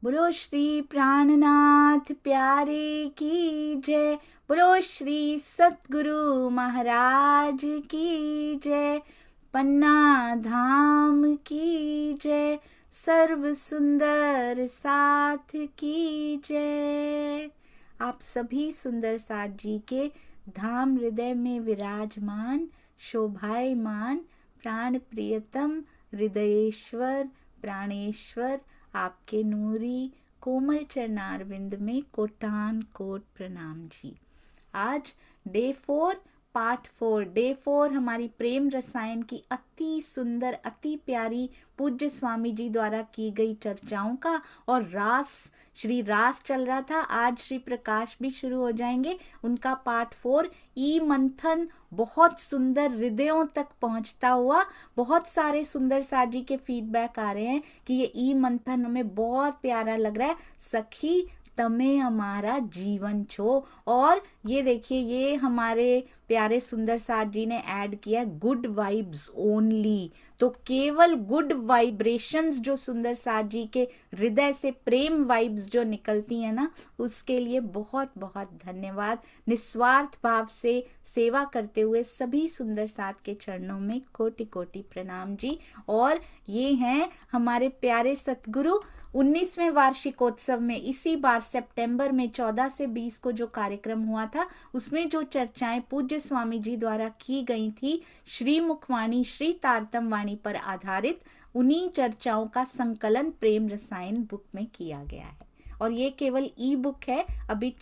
बोलो श्री प्राणनाथ प्यारे की जय। बोलो श्री सतगुरु महाराज की जय। पन्ना धाम की जय। सर्व सुंदर साथ की जय। आप सभी सुंदर साथ जी के धाम हृदय में विराजमान शोभायमान प्राण प्रियतम हृदयेश्वर प्राणेश्वर आपके नूरी कोमल चरणारविंद में कोटान कोट प्रणाम जी। आज डे 4 पार्ट 4 डे 4 हमारी प्रेम रसायन की अति सुंदर अति प्यारी पूज्य स्वामी जी द्वारा की गई चर्चाओं का, और रास श्री रास चल रहा था। आज श्री प्रकाश भी शुरू हो जाएंगे, उनका पार्ट 4 ई मंथन बहुत सुंदर हृदयों तक पहुंचता हुआ। बहुत सारे सुंदर साजी के फीडबैक आ रहे हैं कि ये ई मंथन हमें बहुत प्यारा लग रहा है। सखी तमे हमारा जीवन छो। और ये देखिए, ये हमारे प्यारे सुंदर साथ जी ने ऐड किया गुड वाइब्स ओनली। तो केवल गुड वाइब्रेशंस जो सुंदर साथ जी के हृदय से प्रेम वाइब्स जो निकलती हैं ना, उसके लिए बहुत बहुत धन्यवाद। निस्वार्थ भाव से सेवा करते हुए सभी सुंदर साथ के चरणों में कोटि कोटि प्रणाम जी। और ये हैं हमारे प्यारे सतगुरु। 19वें वार्षिकोत्सव में इसी बार सितंबर में 14 से 20 को जो कार्यक्रम हुआ था, उसमें जो चर्चाएं पूज्य स्वामी जी द्वारा की गई थी श्री मुखवाणी श्री तारतम वाणी पर आधारित, उन्हीं चर्चाओं का संकलन प्रेम रसायन बुक में किया गया है। और ये केवल ई बुक है, अभी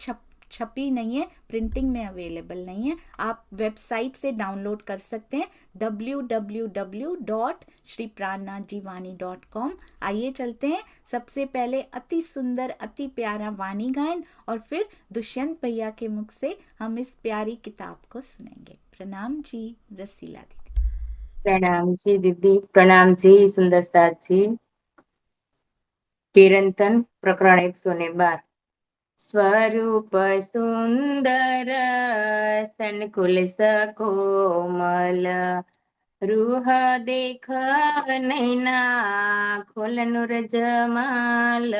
छपी नहीं है, प्रिंटिंग में अवेलेबल नहीं है। आप वेबसाइट से डाउनलोड कर सकते हैं www.shripranathjiwani.com। आइए चलते हैं, सबसे पहले अति सुंदर अति प्यारा वाणी गायन, और फिर दुष्यंत भैया के मुख से हम इस प्यारी किताब को सुनेंगे। प्रणाम जी रसीला दीदी। प्रणाम जी दीदी। प्रणाम जी सुंदर साथ जी। कीर्तन प्रकरण 112। स्वरूप सुंदर संकुल सकोमल रूह देख नैना खोलन रजमाल।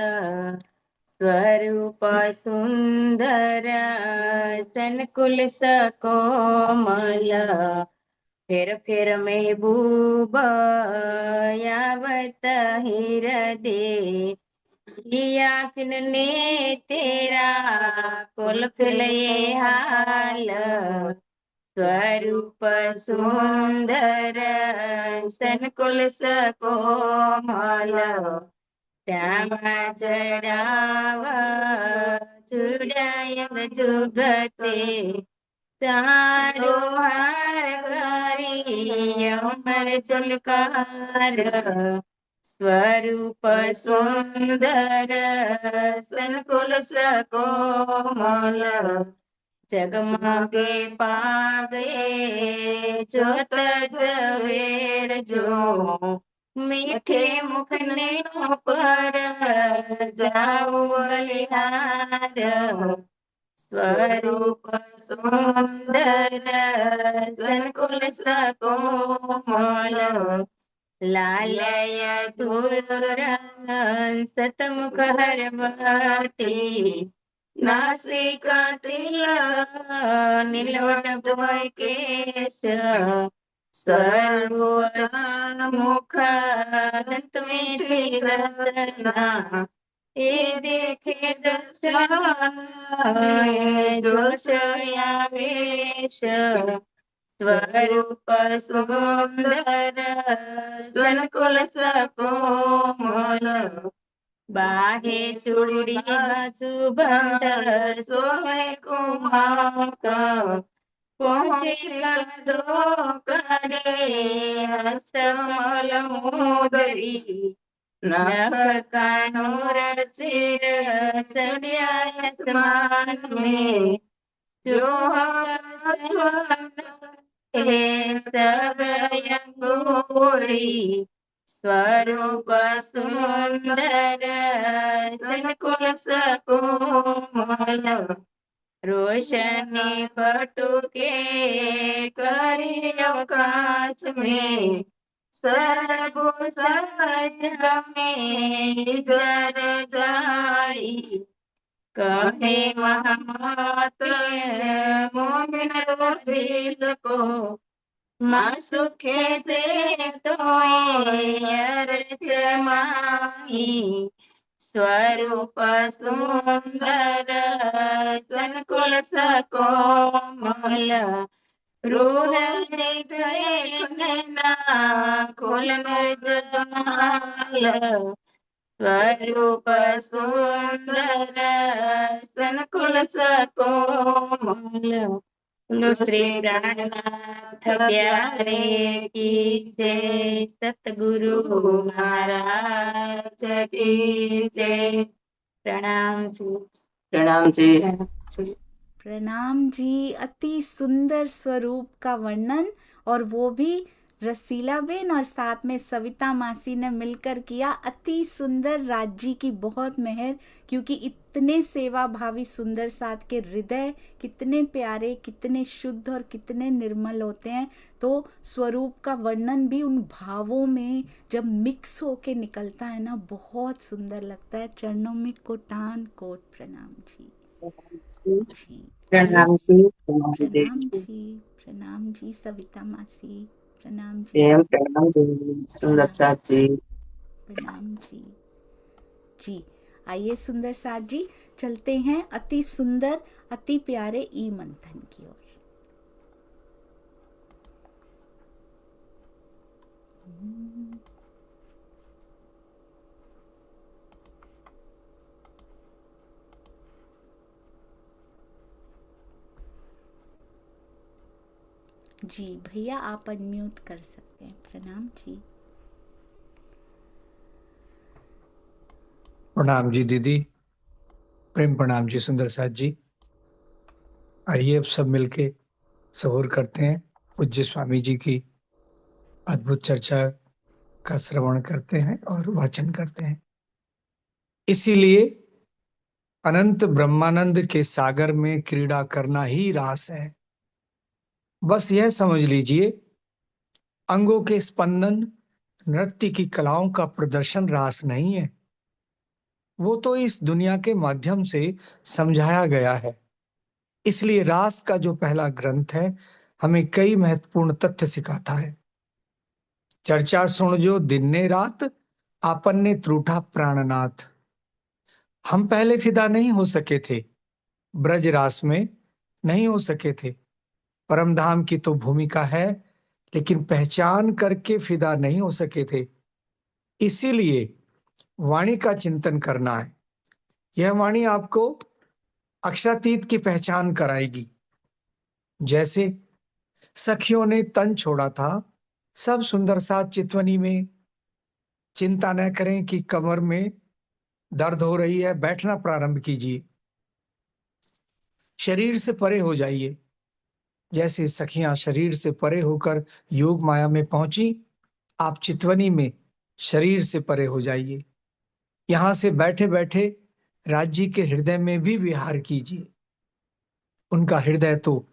स्वरूप सुंदर संकुल सकोमल फेर फेर महबूब यावत हृदय किया किनने तेरा कुल फिलये हाल। स्वरूप सुंदर संकुल सकोमल श्याम जड़ाव चुड़ायंग जुगते तारो हार हरि अमर चलकार। स्वरूप सुंदर संकुल सकोमल जगमगे पागे जोत जवेर जो मीठे मुख ने पर जाओ बलिहार। स्वरूप सुंदर संकुल सकोमल लालय धुर सतमुख हरवती नासिका तिल नीलवट केश सर्वमुख दंत मीठी रचना ये देखे दर्शन जोश आवेश। स्वरूप सुंदर संकुल सकोमल बाहे चूड़ी बाजू बंद सोहे कुमाक पहुँचे दो करे अष्टमल मोदरी नभ कानूर सिर चढ़िया आसमान में जो गोरी। स्वरूप सुंदर संकुल सकोमल रोशनी पटुके करी अवकाश में सर्व सहज में जर जाई, कहे महमत मोमिन रो दिल को, माँ सुखे से तो अर्ज माही, स्वरूप सुंदर संकुल सकोमल, रूह देखना कुल मृदुमाल, स्वरूप सुंदर संकुल सकोमल, बोलो श्री प्राणनाथ प्यारे की जय, सतगुरु महाराज की जय। प्रणाम जी। प्रणाम जी। प्रणाम जी। अति सुंदर स्वरूप का वर्णन, और वो भी रसीला बेन और साथ में सविता मासी ने मिलकर किया। अति सुंदर। राज जी की बहुत मेहर, क्योंकि इतने सेवा भावी सुंदर साथ के हृदय कितने प्यारे, कितने शुद्ध और कितने निर्मल होते हैं। तो स्वरूप का वर्णन भी उन भावों में जब मिक्स होके निकलता है ना, बहुत सुंदर लगता है। चरणों में कोटान कोट प्रणाम जी। जी प्रणाम जी। प्रणाम जी। प्रणाम जी सविता मासी। प्रणाम जी। प्रणाम जी सुंदर साथ जी। प्रणाम जी। जी आइए सुंदर साथ जी, चलते हैं अति सुंदर अति प्यारे ई मंथन की ओर। जी भैया आप अनम्यूट कर सकते हैं। प्रणाम जी। प्रणाम जी दीदी। प्रेम प्रणाम जी सुंदर साथ जी। आइए अब सब मिलके सहूर करते हैं, पूज्य स्वामी जी की अद्भुत चर्चा का श्रवण करते हैं और वाचन करते हैं। इसीलिए अनंत ब्रह्मानंद के सागर में क्रीड़ा करना ही रास है। बस यह समझ लीजिए, अंगों के स्पंदन, नृत्य की कलाओं का प्रदर्शन रास नहीं है। वो तो इस दुनिया के माध्यम से समझाया गया है। इसलिए रास का जो पहला ग्रंथ है, हमें कई महत्वपूर्ण तथ्य सिखाता है। चर्चा सुन जो दिन ने रात, आपन ने त्रूठा प्राणनाथ। हम पहले फिदा नहीं हो सके थे, ब्रज रास में नहीं हो सके थे। परम धाम की तो भूमिका है, लेकिन पहचान करके फिदा नहीं हो सके थे। इसीलिए वाणी का चिंतन करना है। यह वाणी आपको अक्षरातीत की पहचान कराएगी। जैसे सखियों ने तन छोड़ा था, सब सुंदर साथ चितवनी में। चिंता न करें कि कमर में दर्द हो रही है, बैठना प्रारंभ कीजिए, शरीर से परे हो जाइए। जैसे सखियां शरीर से परे होकर योग माया में पहुंची, आप चितवनी में शरीर से परे हो जाइए। यहां से बैठे बैठे राज्य के हृदय में भी विहार कीजिए। उनका हृदय तो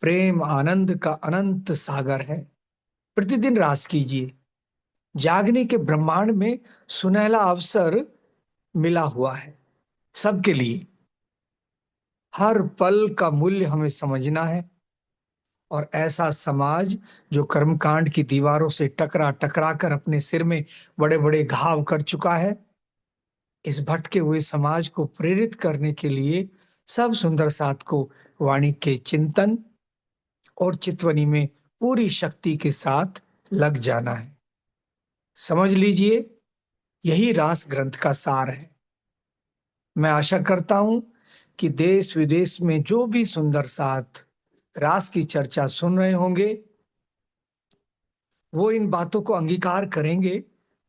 प्रेम आनंद का अनंत सागर है। प्रतिदिन रास कीजिए। जागने के ब्रह्मांड में सुनहला अवसर मिला हुआ है सबके लिए। हर पल का मूल्य हमें समझना है, और ऐसा समाज जो कर्मकांड की दीवारों से टकरा टकरा कर अपने सिर में बड़े बड़े घाव कर चुका है, इस भटके हुए समाज को प्रेरित करने के लिए सब सुंदर साथ को वाणी के चिंतन और चितवनी में पूरी शक्ति के साथ लग जाना है। समझ लीजिए, यही रास ग्रंथ का सार है। मैं आशा करता हूं कि देश विदेश में जो भी सुंदर साथ रास की चर्चा सुन रहे होंगे, वो इन बातों को अंगीकार करेंगे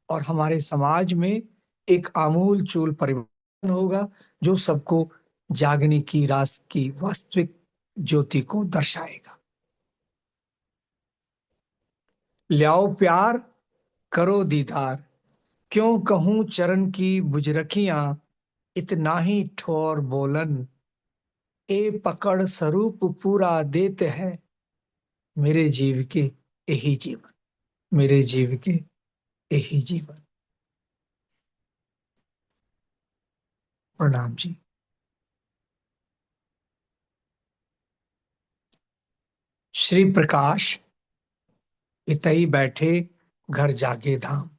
और हमारे समाज में एक आमूल चूल परिवर्तन होगा, जो सबको जागने की रास की वास्तविक ज्योति को दर्शाएगा। ल्याओ प्यार करो दीदार, क्यों कहूं चरण की बुजरखियां, इतना ही ठोर बोलन, ए पकड़ स्वरूप पूरा देते हैं, मेरे जीव के यही जीवन। मेरे जीव के यही जीवन। प्रणाम जी। श्री प्रकाश इतई बैठे घर जागे धाम,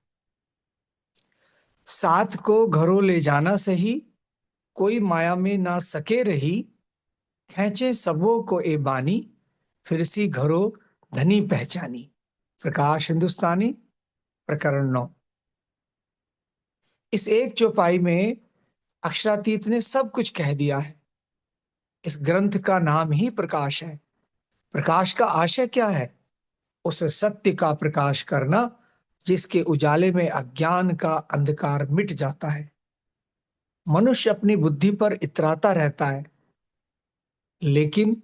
साथ को घरों ले जाना सही, कोई माया में ना सके रही, खेचे सबों को ए बानी, फिर सी घरों धनी पहचानी। प्रकाश हिंदुस्तानी प्रकरण 9। इस एक चौपाई में अक्षरातीत ने सब कुछ कह दिया है। इस ग्रंथ का नाम ही प्रकाश है। प्रकाश का आशय क्या है? उस सत्य का प्रकाश करना जिसके उजाले में अज्ञान का अंधकार मिट जाता है। मनुष्य अपनी बुद्धि पर इतराता रहता है, लेकिन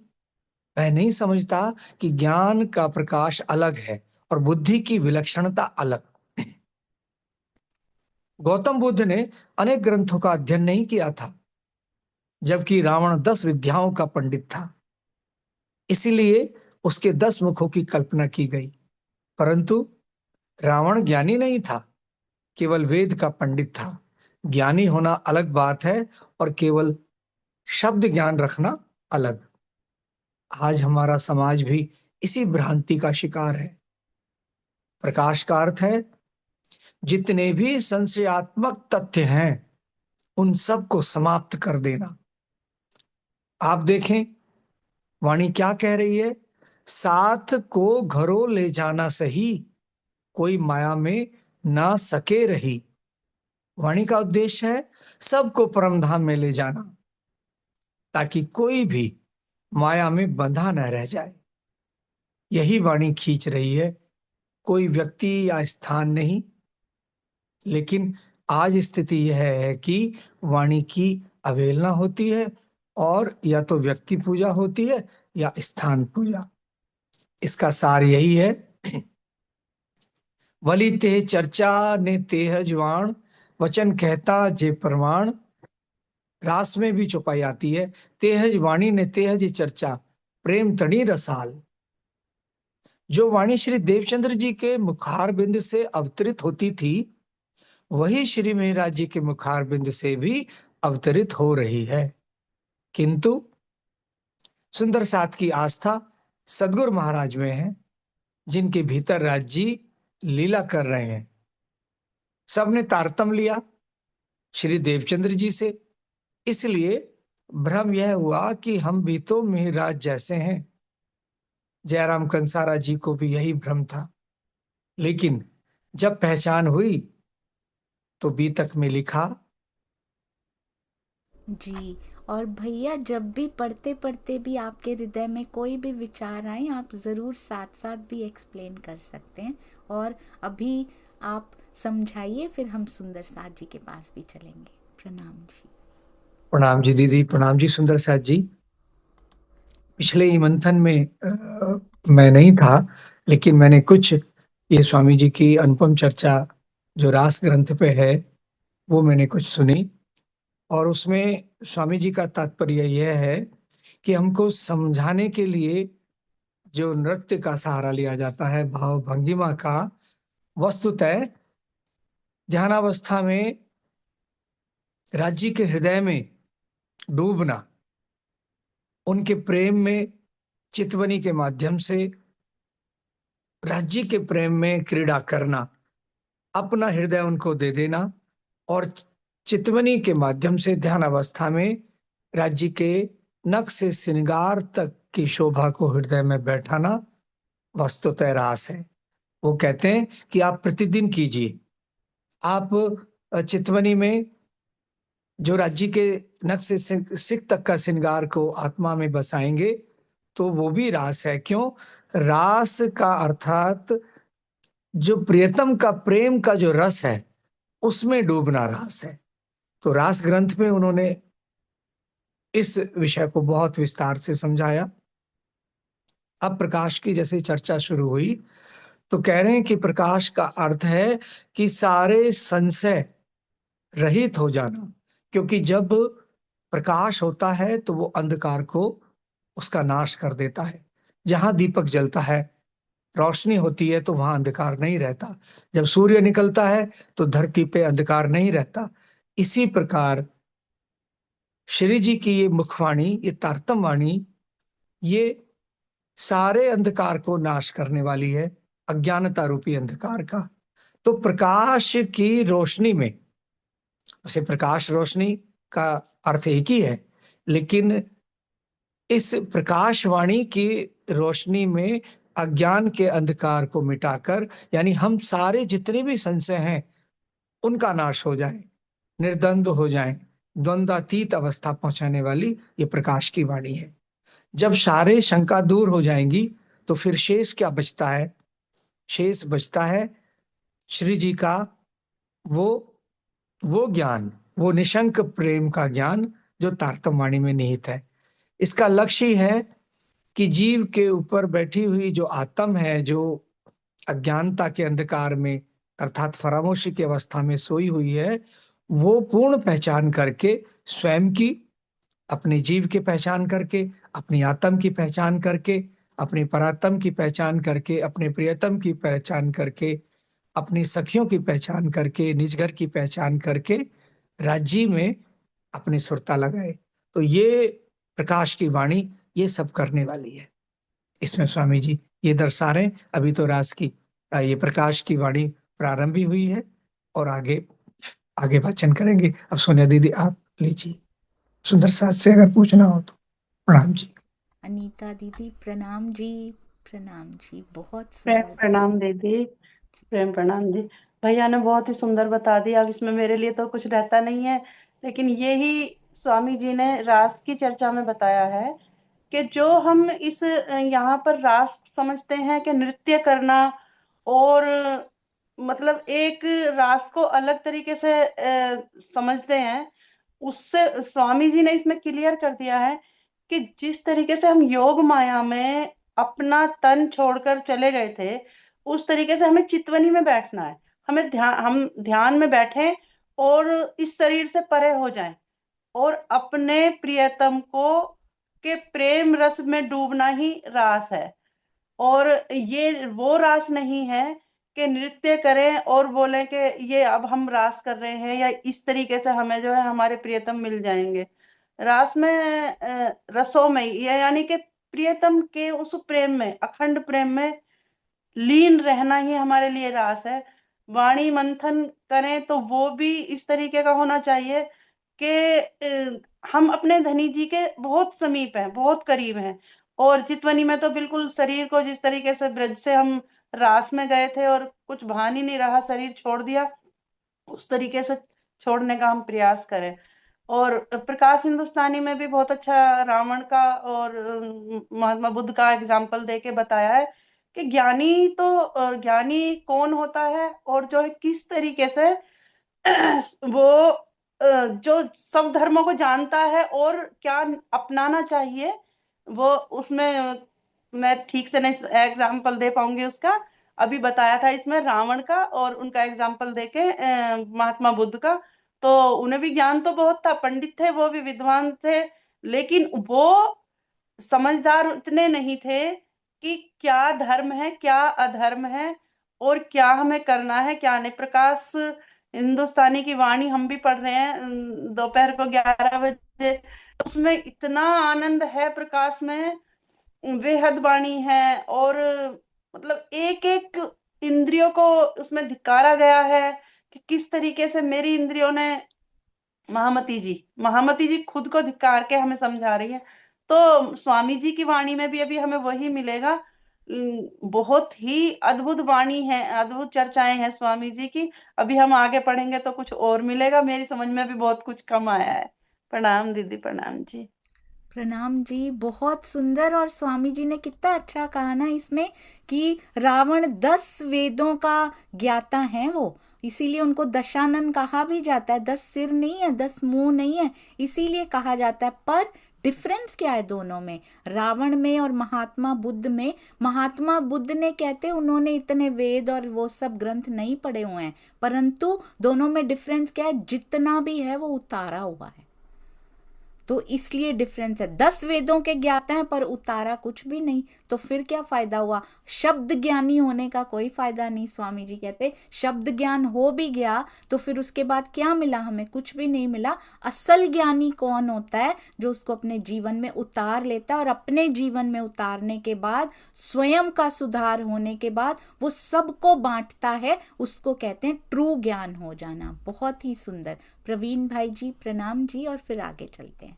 वह नहीं समझता कि ज्ञान का प्रकाश अलग है और बुद्धि की विलक्षणता अलग। गौतम बुद्ध ने अनेक ग्रंथों का अध्ययन नहीं किया था, जबकि रावण 10 विद्याओं का पंडित था। इसीलिए उसके 10 मुखों की कल्पना की गई। परंतु रावण ज्ञानी नहीं था, केवल वेद का पंडित था। ज्ञानी होना अलग बात है और केवल शब्द ज्ञान रखना अलग। आज हमारा समाज भी इसी भ्रांति का शिकार है। प्रकाश का अर्थ है जितने भी संशयात्मक तथ्य हैं उन सब को समाप्त कर देना। आप देखें वाणी क्या कह रही है? साथ को घरों ले जाना सही, कोई माया में ना सके रही। वाणी का उद्देश्य है सबको परमधाम में ले जाना, ताकि कोई भी माया में बंधा न रह जाए। यही वाणी खींच रही है, कोई व्यक्ति या स्थान नहीं। लेकिन आज स्थिति यह है कि वाणी की अवहेलना होती है और या तो व्यक्ति पूजा होती है या स्थान पूजा। इसका सार यही है, वली तेह चर्चा ने तेह जवान, वचन कहता जे प्रमाण। रास में भी चौपाई आती है, तेहज वाणी ने तेहज चर्चा, प्रेम तणी रसाल। जो वाणी श्री देवचंद्र जी के मुखारबिंद से अवतरित होती थी, वही श्री महाराज जी के मुखारबिंद से भी अवतरित हो रही है। किंतु सुंदर साथ की आस्था सदगुरु महाराज में है, जिनके भीतर राज जी लीला कर रहे हैं। सबने तारतम्य लिया श्री देवचंद्र जी से, इसलिए भ्रम यह हुआ कि हम भी तो मिहिराज जैसे हैं। जयराम कंसारा जी को भी यही भ्रम था, लेकिन जब पहचान हुई तो बीतक में लिखा। जी। और भैया जब भी पढ़ते पढ़ते भी आपके हृदय में कोई भी विचार आए, आप ज़रूर साथ साथ भी एक्सप्लेन कर सकते हैं। और अभी आप समझाइए, फिर हम सुंदर साथ जी के पास भी चलेंगे। प्रणाम जी। प्रणाम जी दीदी, प्रणाम जी सुंदर साथ जी। पिछले ही मंथन में मैं नहीं था, लेकिन मैंने कुछ ये स्वामी जी की अनुपम चर्चा जो रास ग्रंथ पे है वो मैंने कुछ सुनी, और उसमें स्वामी जी का तात्पर्य यह है कि हमको समझाने के लिए जो नृत्य का सहारा लिया जाता है, भाव भंगिमा का, वस्तुतः ध्यानावस्था में राज्य के हृदय में डूबना, उनके प्रेम में चितवनी के माध्यम से राज्य के प्रेम में क्रीड़ा करना, अपना हृदय उनको दे देना और चितवनी के माध्यम से ध्यान अवस्था में राज्य के नख से श्रृंगार तक की शोभा को हृदय में बैठाना वस्तुतः रास है। वो कहते हैं कि आप प्रतिदिन कीजिए। आप चितवनी में जो राज्य के नख से सिख तक का श्रृंगार को आत्मा में बसाएंगे तो वो भी रास है। क्यों? रास का अर्थात जो प्रियतम का प्रेम का जो रस है उसमें डूबना रास है। तो रास ग्रंथ में उन्होंने इस विषय को बहुत विस्तार से समझाया। अब प्रकाश की जैसे चर्चा शुरू हुई तो कह रहे हैं कि प्रकाश का अर्थ है कि सारे संशय रहित हो जाना, क्योंकि जब प्रकाश होता है तो वो अंधकार को उसका नाश कर देता है। जहां दीपक जलता है रोशनी होती है तो वहां अंधकार नहीं रहता। जब सूर्य निकलता है तो धरती पे अंधकार नहीं रहता। इसी प्रकार श्री जी की ये मुखवाणी, ये तारतम वाणी, ये सारे अंधकार को नाश करने वाली है, अज्ञानता रूपी अंधकार का। तो प्रकाश की रोशनी में, वैसे प्रकाश रोशनी का अर्थ एक ही है, लेकिन इस प्रकाशवाणी की रोशनी में अज्ञान के अंधकार को मिटाकर, यानी हम सारे जितने भी संशय हैं उनका नाश हो जाए, निर्द्वंद हो जाए, द्वंद्वातीत अवस्था पहुंचाने वाली ये प्रकाश की वाणी है। जब सारे शंका दूर हो जाएंगी तो फिर शेष क्या बचता है? शेष बचता है श्री जी का वो ज्ञान, वो निशंक प्रेम का ज्ञान जो तारतम वाणी में निहित है। इसका लक्ष्य ही है कि जीव के ऊपर बैठी हुई जो आत्म है, जो अज्ञानता के अंधकार में अर्थात फरामोशी की अवस्था में सोई हुई है, वो पूर्ण पहचान करके स्वयं की, अपने जीव की पहचान करके, अपनी आत्म की पहचान करके, अपनी परात्म की पहचान करके, अपने प्रियतम की पहचान करके, अपनी सखियों की पहचान करके, निज घर की पहचान करके राज्य में अपनी सुरता लगाए। तो ये प्रकाश की वाणी ये सब करने वाली है। इसमें स्वामी जी ये दर्शा रहे हैं। अभी तो रास की ये प्रकाश की वाणी प्रारंभ ही हुई है और आगे वाचन करेंगे। अब सोनिया दीदी आप लीजिए, सुंदर साथ से अगर पूछना हो तो। प्रणाम जी। अनीता दीदी प्रणाम जी। प्रणाम जी, बहुत प्रेम सुंदर। प्रणाम दीदी, प्रेम प्रणाम जी। भैया ने बहुत ही सुंदर बता दिया। अब इसमें मेरे लिए तो कुछ रहता नहीं है, लेकिन यही स्वामी जी ने रास की चर्चा में बताया है कि जो हम इस यहाँ पर रास समझते हैं कि नृत्य करना, और मतलब एक रास को अलग तरीके से समझते हैं, उससे स्वामी जी ने इसमें क्लियर कर दिया है कि जिस तरीके से हम योग माया में अपना तन छोड़कर चले गए थे, उस तरीके से हमें चितवनी में बैठना है। हम ध्यान में बैठें और इस शरीर से परे हो जाएं और अपने प्रियतम को के प्रेम रस में डूबना ही रास है। और ये वो रास नहीं है कि नृत्य करें और बोले कि ये अब हम रास कर रहे हैं, या इस तरीके से हमें जो है हमारे प्रियतम मिल जाएंगे। रास में रसों में, यानी कि प्रियतम के उस प्रेम में, अखंड प्रेम में लीन रहना ही हमारे लिए रास है। वाणी मंथन करें तो वो भी इस तरीके का होना चाहिए कि हम अपने धनी जी के बहुत समीप हैं, बहुत करीब हैं। और चितवनी में तो बिल्कुल शरीर को जिस तरीके से ब्रज से हम रास में गए थे और कुछ भान ही नहीं रहा, शरीर छोड़ दिया, उस तरीके से छोड़ने का हम प्रयास करें। और प्रकाश हिंदुस्तानी में भी बहुत अच्छा रावण का और महात्मा बुद्ध का एग्जाम्पल देके बताया है कि ज्ञानी कौन होता है, और जो है किस तरीके से वो जो सब धर्मों को जानता है और क्या अपनाना चाहिए, वो उसमें मैं ठीक से नहीं एग्जाम्पल दे पाऊंगी उसका। अभी बताया था इसमें रावण का और उनका एग्जाम्पल देके महात्मा बुद्ध का। तो उन्हें भी ज्ञान तो बहुत था, पंडित थे, वो भी विद्वान थे, लेकिन वो समझदार इतने नहीं थे कि क्या धर्म है, क्या अधर्म है, और क्या हमें करना है, क्या नहीं। प्रकाश हिंदुस्तानी की वाणी हम भी पढ़ रहे हैं दोपहर को 11 बजे। उसमें इतना आनंद है, प्रकाश में बेहद वाणी है, और मतलब एक एक इंद्रियों को उसमें धिकारा गया है कि किस तरीके से मेरी इंद्रियों ने, महामती जी खुद को धिक्कार के हमें समझा रही है। तो स्वामी जी की वाणी में भी अभी हमें वही मिलेगा। बहुत ही अद्भुत वाणी है, अद्भुत चर्चाएं हैं स्वामी जी की। अभी हम आगे पढ़ेंगे तो कुछ और मिलेगा। मेरी समझ में भी बहुत कुछ कम आया है। प्रणाम दीदी, प्रणाम जी। प्रणाम जी, बहुत सुंदर। और स्वामी जी ने कितना अच्छा कहा ना इसमें कि रावण 10 वेदों का ज्ञाता है वो, इसीलिए उनको दशानन कहा भी जाता है। 10 सिर नहीं है, 10 मुंह नहीं है, इसीलिए कहा जाता है। पर डिफरेंस क्या है दोनों में, रावण में और महात्मा बुद्ध में? महात्मा बुद्ध ने कहते उन्होंने इतने वेद और वो सब ग्रंथ नहीं पढ़े हुए हैं, परंतु दोनों में डिफरेंस क्या है, जितना भी है वो उतारा हुआ है। तो इसलिए डिफरेंस है। 10 वेदों के ज्ञाता हैं पर उतारा कुछ भी नहीं, तो फिर क्या फायदा हुआ? शब्द ज्ञानी होने का कोई फायदा नहीं। स्वामी जी कहते शब्द ज्ञान हो भी गया तो फिर उसके बाद क्या मिला? हमें कुछ भी नहीं मिला। असल ज्ञानी कौन होता है? जो उसको अपने जीवन में उतार लेता है, और अपने जीवन में उतारने के बाद स्वयं का सुधार होने के बाद वो सबको बांटता है, उसको कहते हैं ट्रू ज्ञान हो जाना। बहुत ही सुंदर। प्रवीण भाई जी प्रणाम जी, और फिर आगे चलते हैं।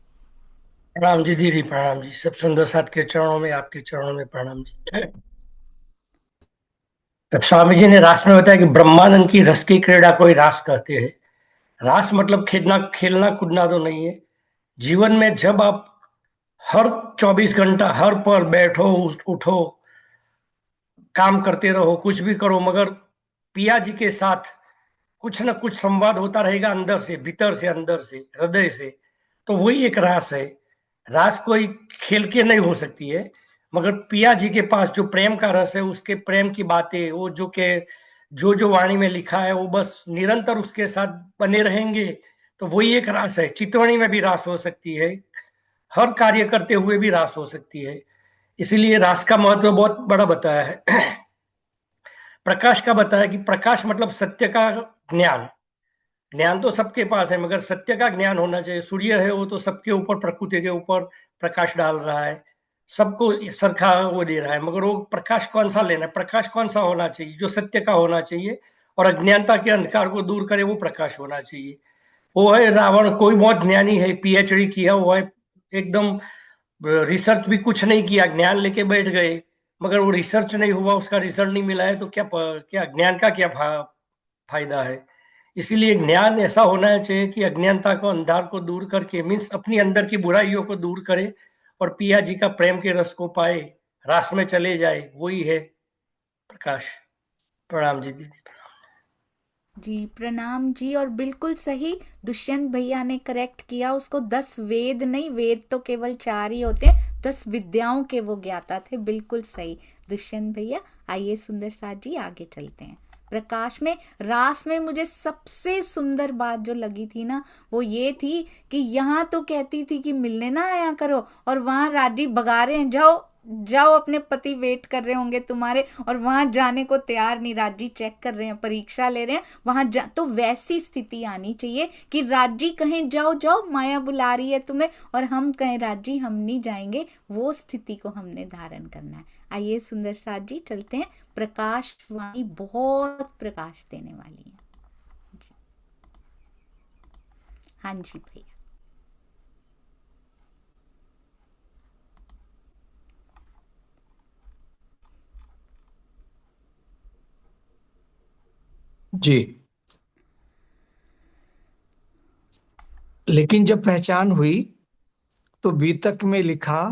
प्रणाम जी दीदी, प्रणाम जी। सब सुंदर साथ के चरणों में, आपके चरणों में प्रणाम जी। तब स्वामी जी ने रास में बताया कि ब्रह्मानंद की रस की क्रीड़ा कोई रास कहते हैं। रास मतलब खेलना खेलना कूदना तो नहीं है। जीवन में जब आप हर 24 घंटा हर पल बैठो उठो काम करते रहो, कुछ भी करो, मगर पिया जी के साथ कुछ ना कुछ संवाद होता रहेगा, अंदर से, भीतर से, अंदर से, हृदय से। तो वही एक रास है। रास कोई खेल के नहीं हो सकती है, मगर पिया जी के पास जो प्रेम का रस है, उसके प्रेम की बातें, वो जो वाणी में लिखा है, वो बस निरंतर उसके साथ बने रहेंगे। तो वही एक रास है। चितवणी में भी रास हो सकती है, हर कार्य करते हुए भी रास हो सकती है। इसीलिए रास का महत्व बहुत बड़ा बताया है। प्रकाश का बताया कि प्रकाश मतलब सत्य का ज्ञान। ज्ञान तो सबके पास है, मगर सत्य का ज्ञान होना चाहिए। सूर्य है, वो तो सबके ऊपर, प्रकृति के ऊपर प्रकाश डाल रहा है, सबको सरखा वो दे रहा है, मगर वो प्रकाश कौन सा लेना है? प्रकाश कौन सा होना चाहिए? जो सत्य का होना चाहिए और अज्ञानता के अंधकार को दूर करे, वो प्रकाश होना चाहिए। वो है रावण। कोई बहुत ज्ञानी है, पीएचडी किया हुआ है, एकदम रिसर्च भी कुछ नहीं किया, ज्ञान लेके बैठ गए, मगर वो रिसर्च नहीं हुआ, उसका रिजल्ट नहीं मिला है, तो क्या ज्ञान का क्या फायदा है? इसीलिए ज्ञान ऐसा होना चाहिए कि अज्ञानता को, अंधार को दूर करके, मीन्स अपनी अंदर की बुराइयों को दूर करे और पिया जी का प्रेम के रस को पाए, रास में चले जाए, वही है प्रकाश। प्रणाम जी दीदी, प्रणाम जी प्रणाम जी। और बिल्कुल सही दुष्यंत भैया ने करेक्ट किया उसको। 10 वेद नहीं, वेद तो केवल 4 ही होते हैं, 10 विद्याओं के वो ज्ञाता थे। बिल्कुल सही दुष्यंत भैया। आइए सुंदर साथ जी आगे चलते हैं। प्रकाश में, रास में मुझे सबसे सुंदर बात जो लगी थी ना, वो ये थी कि यहाँ तो कहती थी कि मिलने ना आया करो, और वहाँ राजी भगा रहे हैं, जाओ जाओ, अपने पति वेट कर रहे होंगे तुम्हारे, और वहां जाने को तैयार नहीं। राजी चेक कर रहे हैं, परीक्षा ले रहे हैं, वहां जा। तो वैसी स्थिति आनी चाहिए कि राजी कहें जाओ जाओ, माया बुला रही है तुम्हें, और हम कहें राजी हम नहीं जाएंगे। वो स्थिति को हमने धारण करना है। आइए सुंदर साथ जी चलते हैं। प्रकाश वाणी बहुत प्रकाश देने वाली है जी। हाँ जी भैया। जी। लेकिन जब पहचान हुई तो बीतक में लिखा,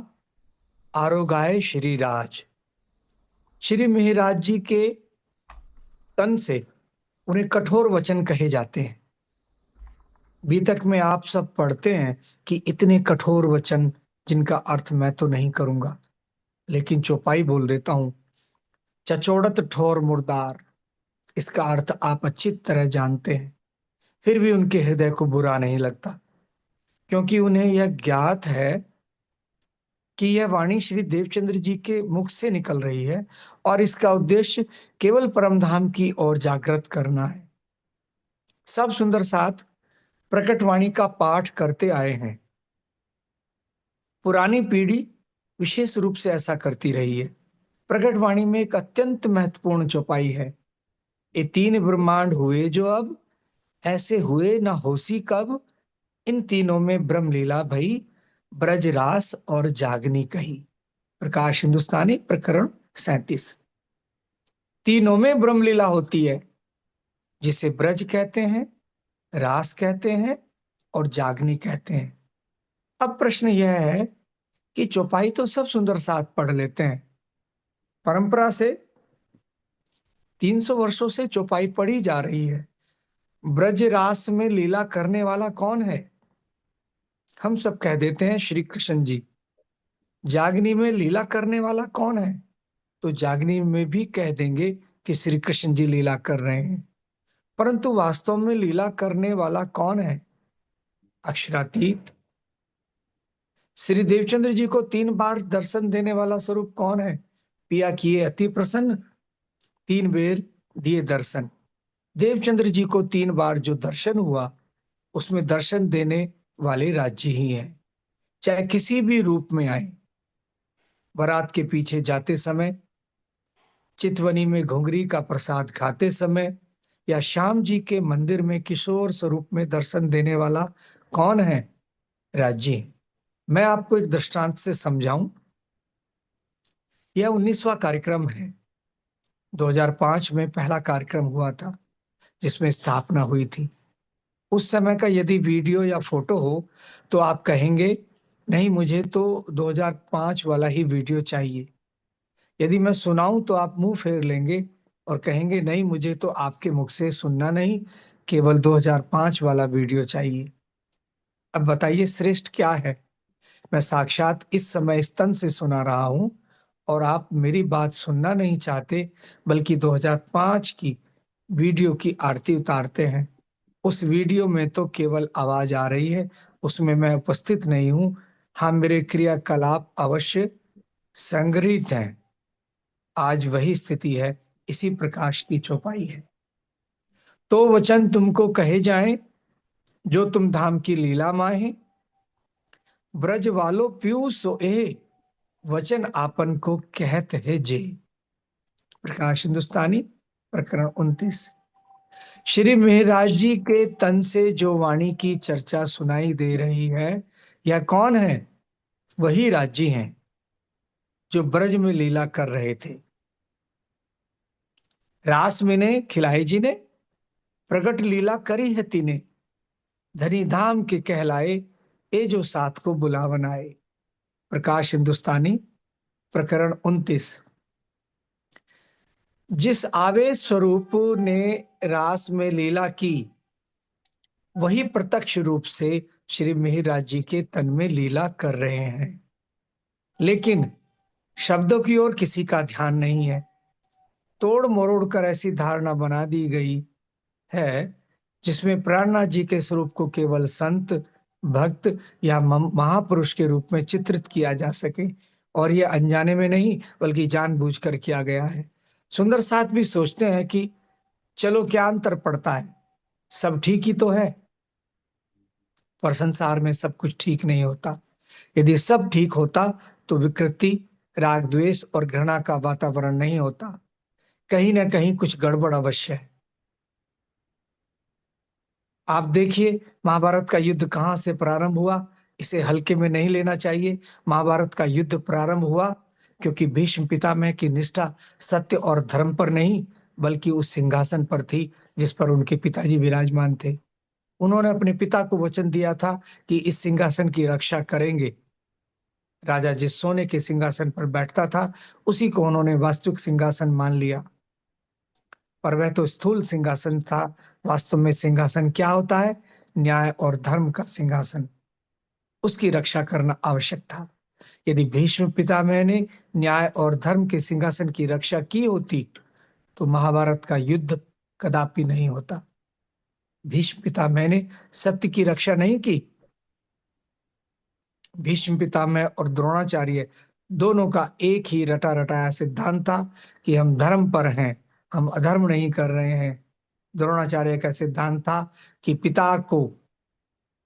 आरोगाय श्री राज। श्री मिहिराज जी के तन से उन्हें कठोर वचन कहे जाते हैं। बीतक में आप सब पढ़ते हैं कि इतने कठोर वचन जिनका अर्थ मैं तो नहीं करूंगा, लेकिन चौपाई बोल देता हूं। चचोड़त ठोर मुर्दार, इसका अर्थ आप अच्छी तरह जानते हैं। फिर भी उनके हृदय को बुरा नहीं लगता, क्योंकि उन्हें यह ज्ञात है कि यह वाणी श्री देवचंद्र जी के मुख से निकल रही है, और इसका उद्देश्य केवल परमधाम की ओर जागृत करना है। सब सुंदर साथ प्रकट वाणी का पाठ करते आए हैं। पुरानी पीढ़ी विशेष रूप से ऐसा करती रही है। प्रकट वाणी में एक अत्यंत महत्वपूर्ण चौपाई है। ये 3 ब्रह्मांड हुए जो अब, ऐसे हुए ना होसी कब। इन तीनों में ब्रह्म लीला भई, ब्रजरास और जागनी कही। प्रकाश हिंदुस्तानी प्रकरण 37। तीनों में ब्रह्म लीला होती है, जिसे ब्रज कहते हैं, रास कहते हैं और जागनी कहते हैं। अब प्रश्न यह है कि चौपाई तो सब सुंदर साथ पढ़ लेते हैं। परंपरा से 300 वर्षों से चौपाई पढ़ी जा रही है। ब्रज रास में लीला करने वाला कौन है? हम सब कह देते हैं श्री कृष्ण जी। जागनी में लीला करने वाला कौन है? तो जागनी में भी कह देंगे कि श्री कृष्ण जी लीला कर रहे हैं। परंतु वास्तव में लीला करने वाला कौन है? अक्षरातीत श्री देवचंद्र जी को 3 बार दर्शन देने वाला स्वरूप कौन है? पिया किए अति प्रसन्न, 3 बेर दिए दर्शन। देवचंद्र जी को 3 बार जो दर्शन हुआ उसमें दर्शन देने वाले राज्य ही हैं, चाहे किसी भी रूप में आए। बारात के पीछे जाते समय, चितवनी में घुंघरी का प्रसाद खाते समय, या श्याम जी के मंदिर में किशोर स्वरूप में दर्शन देने वाला कौन है? राज्य। मैं आपको एक दृष्टांत से समझाऊं। यह 19वां कार्यक्रम है। 2005 में पहला कार्यक्रम हुआ था जिसमें स्थापना हुई थी। उस समय का यदि वीडियो या फोटो हो तो आप कहेंगे नहीं, मुझे तो 2005 वाला ही वीडियो चाहिए। यदि मैं सुनाऊं तो आप मुंह फेर लेंगे और कहेंगे नहीं, मुझे तो आपके मुख से सुनना नहीं, केवल 2005 वाला वीडियो चाहिए। अब बताइए श्रेष्ठ क्या है? मैं साक्षात इस समय स्तन से सुना रहा हूं और आप मेरी बात सुनना नहीं चाहते, बल्कि 2005 की वीडियो की आरती उतारते हैं। उस वीडियो में तो केवल आवाज आ रही है, उसमें मैं उपस्थित नहीं हूं। हाँ, मेरे क्रियाकलाप अवश्य संग्रहित हैं। आज वही स्थिति है, इसी प्रकाश की चौपाई है। तो वचन तुमको कहे जाएं जो तुम धाम की लीला माहे, ब्रज वालो प्यू सोए, वचन आपन को कहत है जे। प्रकाश हिंदुस्तानी प्रकरण 29। श्री मेहराज जी के तन से जो वाणी की चर्चा सुनाई दे रही है, यह कौन है? वही राज्य हैं जो ब्रज में लीला कर रहे थे। रास में ने खिलाई जी ने प्रगट लीला करी है तीने, धनी धाम के कहलाए ए जो साथ को बुलावन आए। प्रकाश हिंदुस्तानी प्रकरण 29। जिस आवेश स्वरूप ने रास में लीला की, वही प्रत्यक्ष रूप से श्री मेहराज जी के तन में लीला कर रहे हैं, लेकिन शब्दों की ओर किसी का ध्यान नहीं है। तोड़ मरोड़ कर ऐसी धारणा बना दी गई है जिसमें प्राणनाथ जी के स्वरूप को केवल संत, भक्त या महापुरुष के रूप में चित्रित किया जा सके, और यह अनजाने में नहीं बल्कि जानबूझकर किया गया है। सुंदर साथ भी सोचते हैं कि चलो क्या अंतर पड़ता है, सब ठीक ही तो है। पर संसार में सब कुछ ठीक नहीं होता। यदि सब ठीक होता तो विकृति, राग, द्वेष और घृणा का वातावरण नहीं होता। कहीं ना कहीं कुछ गड़बड़ अवश्य है। आप देखिए महाभारत का युद्ध कहां से प्रारंभ हुआ, इसे हल्के में नहीं लेना चाहिए। महाभारत का युद्ध प्रारंभ हुआ क्योंकि भीष्म पितामह की निष्ठा सत्य और धर्म पर नहीं बल्कि उस सिंहासन पर थी जिस पर उनके पिताजी विराजमान थे। उन्होंने अपने पिता को वचन दिया था कि इस सिंहासन की रक्षा करेंगे। राजा जिस सोने के सिंहासन पर बैठता था उसी को उन्होंने वास्तविक सिंहासन मान लिया, पर वह तो स्थूल सिंहासन था। वास्तव में सिंहासन क्या होता है? न्याय और धर्म का सिंहासन। उसकी रक्षा करना आवश्यक था। यदि भीष्म पितामह ने न्याय और धर्म के सिंहासन की रक्षा की होती तो महाभारत का युद्ध कदापि नहीं होता। भीष्म पितामह ने सत्य की रक्षा नहीं की। भीष्म पितामह और द्रोणाचार्य दोनों का एक ही रटा रटाया सिद्धांत था कि हम धर्म पर हैं, हम अधर्म नहीं कर रहे हैं। द्रोणाचार्य का सिद्धांत था कि पिता को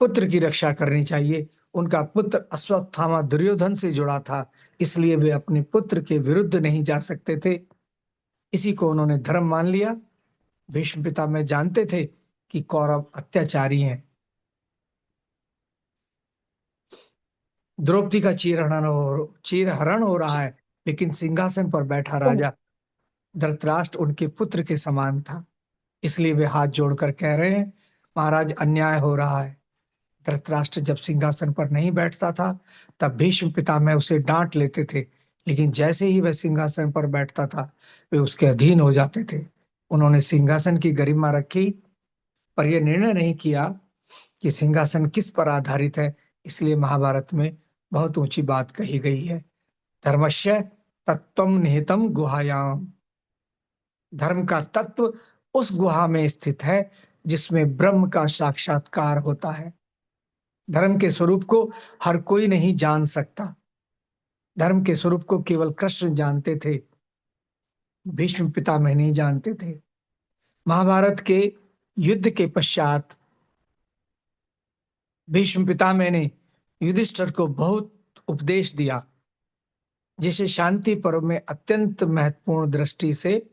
पुत्र की रक्षा करनी चाहिए। उनका पुत्र अश्वत्थामा दुर्योधन से जुड़ा था, इसलिए वे अपने पुत्र के विरुद्ध नहीं जा सकते थे। इसी को उन्होंने धर्म मान लिया। भीष्म पितामह जानते थे कि कौरव अत्याचारी हैं। द्रौपदी का चीरहरण हो रहा है, लेकिन सिंहासन पर बैठा राजा धृतराष्ट्र उनके पुत्र के समान था। इसलिए वे हाथ जोड़कर कह रहे हैं, महाराज अन्याय हो रहा है। धृतराष्ट्र जब सिंहासन पर नहीं बैठता था तब भीष्म पितामह उसे डांट लेते थे, लेकिन जैसे ही वह सिंहासन पर बैठता था वे उसके अधीन हो जाते थे। उन्होंने सिंहासन की गरिमा रखी, पर यह निर्णय नहीं किया कि सिंहासन किस पर आधारित है। इसलिए महाभारत में बहुत ऊंची बात कही गई है, धर्मस्य तत्वम निहितम गुहायाम। धर्म का तत्व उस गुहा में स्थित है जिसमें ब्रह्म का साक्षात्कार होता है। धर्म के स्वरूप को हर कोई नहीं जान सकता। धर्म के स्वरूप को केवल कृष्ण जानते थे, भीष्म पितामह नहीं जानते थे। महाभारत के युद्ध के पश्चात भीष्म पितामह ने युधिष्ठिर को बहुत उपदेश दिया, जिसे शांति पर्व में अत्यंत महत्वपूर्ण दृष्टि से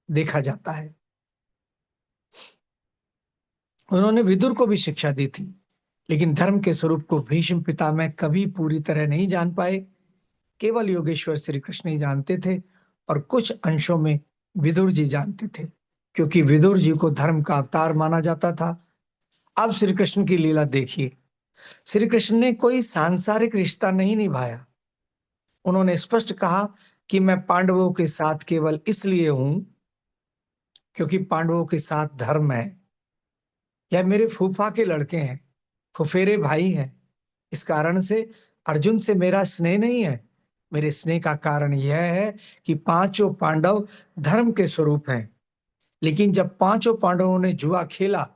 देखा जाता है। उन्होंने विदुर को भी शिक्षा दी थी, लेकिन धर्म के स्वरूप को भीष्म पितामह कभी पूरी तरह नहीं जान पाए। केवल योगेश्वर श्री कृष्ण ही जानते थे और कुछ अंशों में विदुर जी जानते थे, क्योंकि विदुर जी को धर्म का अवतार माना जाता था। अब श्री कृष्ण की लीला देखिए। श्री कृष्ण ने कोई सांसारिक रिश्ता नहीं निभाया। उन्होंने स्पष्ट कहा कि मैं पांडवों के साथ केवल इसलिए हूं क्योंकि पांडवों के साथ धर्म है, या मेरे फूफा के लड़के हैं, फुफेरे भाई हैं। इस कारण से अर्जुन से मेरा स्नेह नहीं है। मेरे स्नेह का कारण यह है कि पांचों पांडव धर्म के स्वरूप हैं। लेकिन जब पांचों पांडवों ने जुआ खेला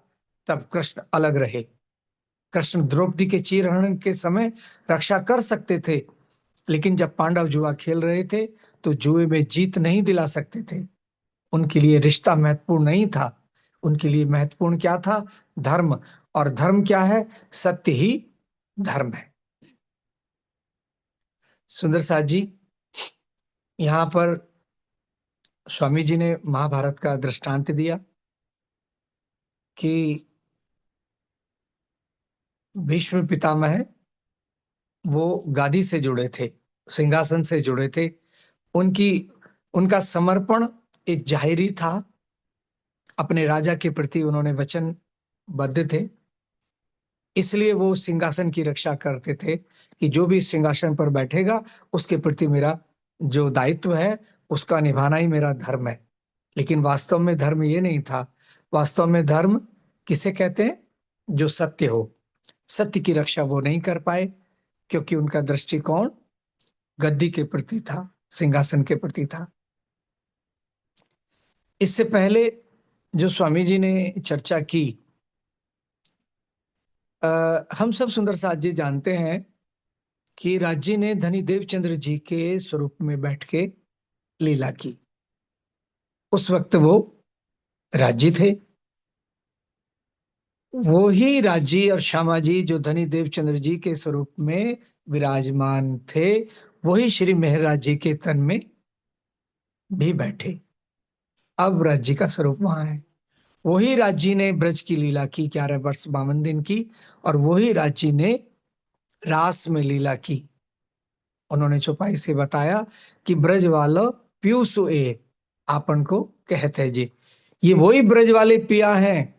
तब कृष्ण अलग रहे। कृष्ण द्रौपदी के चीरहरण के समय रक्षा कर सकते थे, लेकिन जब पांडव जुआ खेल रहे थे तो जुए में जीत नहीं दिला सकते थे। उनके लिए रिश्ता महत्वपूर्ण नहीं था। उनके लिए महत्वपूर्ण क्या था? धर्म। और धर्म क्या है? सत्य ही धर्म है। सुंदर साथ जी, यहां पर स्वामी जी ने महाभारत का दृष्टांत दिया कि भीष्म पितामह वो गादी से जुड़े थे, सिंहासन से जुड़े थे। उनका समर्पण एक जाहिरी था। अपने राजा के प्रति उन्होंने वचनबद्ध थे, इसलिए वो सिंहासन की रक्षा करते थे कि जो भी सिंहासन पर बैठेगा उसके प्रति मेरा जो दायित्व है उसका निभाना ही मेरा धर्म है। लेकिन वास्तव में धर्म ये नहीं था। वास्तव में धर्म किसे कहते हैं? जो सत्य हो। सत्य की रक्षा वो नहीं कर पाए, क्योंकि उनका दृष्टिकोण गद्दी के प्रति था, सिंहासन के प्रति था। इससे पहले जो स्वामी जी ने चर्चा की, हम सब सुंदर साथ जी जानते हैं कि राज्य ने धनी देवचंद्र जी के स्वरूप में बैठ के लीला की। उस वक्त वो राज्य थे। वो ही राज्य और श्यामा जी जो धनी देवचंद्र जी के स्वरूप में विराजमान थे, वही श्री मेहराज जी के तन में भी बैठे। अब राज्य का स्वरूप वहां है। वही राज्य ने ब्रज की लीला की 11 वर्ष 52 दिन की, और वही राज्य ने रास में लीला की। उन्होंने चौपाई से बताया कि ब्रज वालो पीयूसु ए आपन को कहते जी। ये वही ब्रज वाले पिया हैं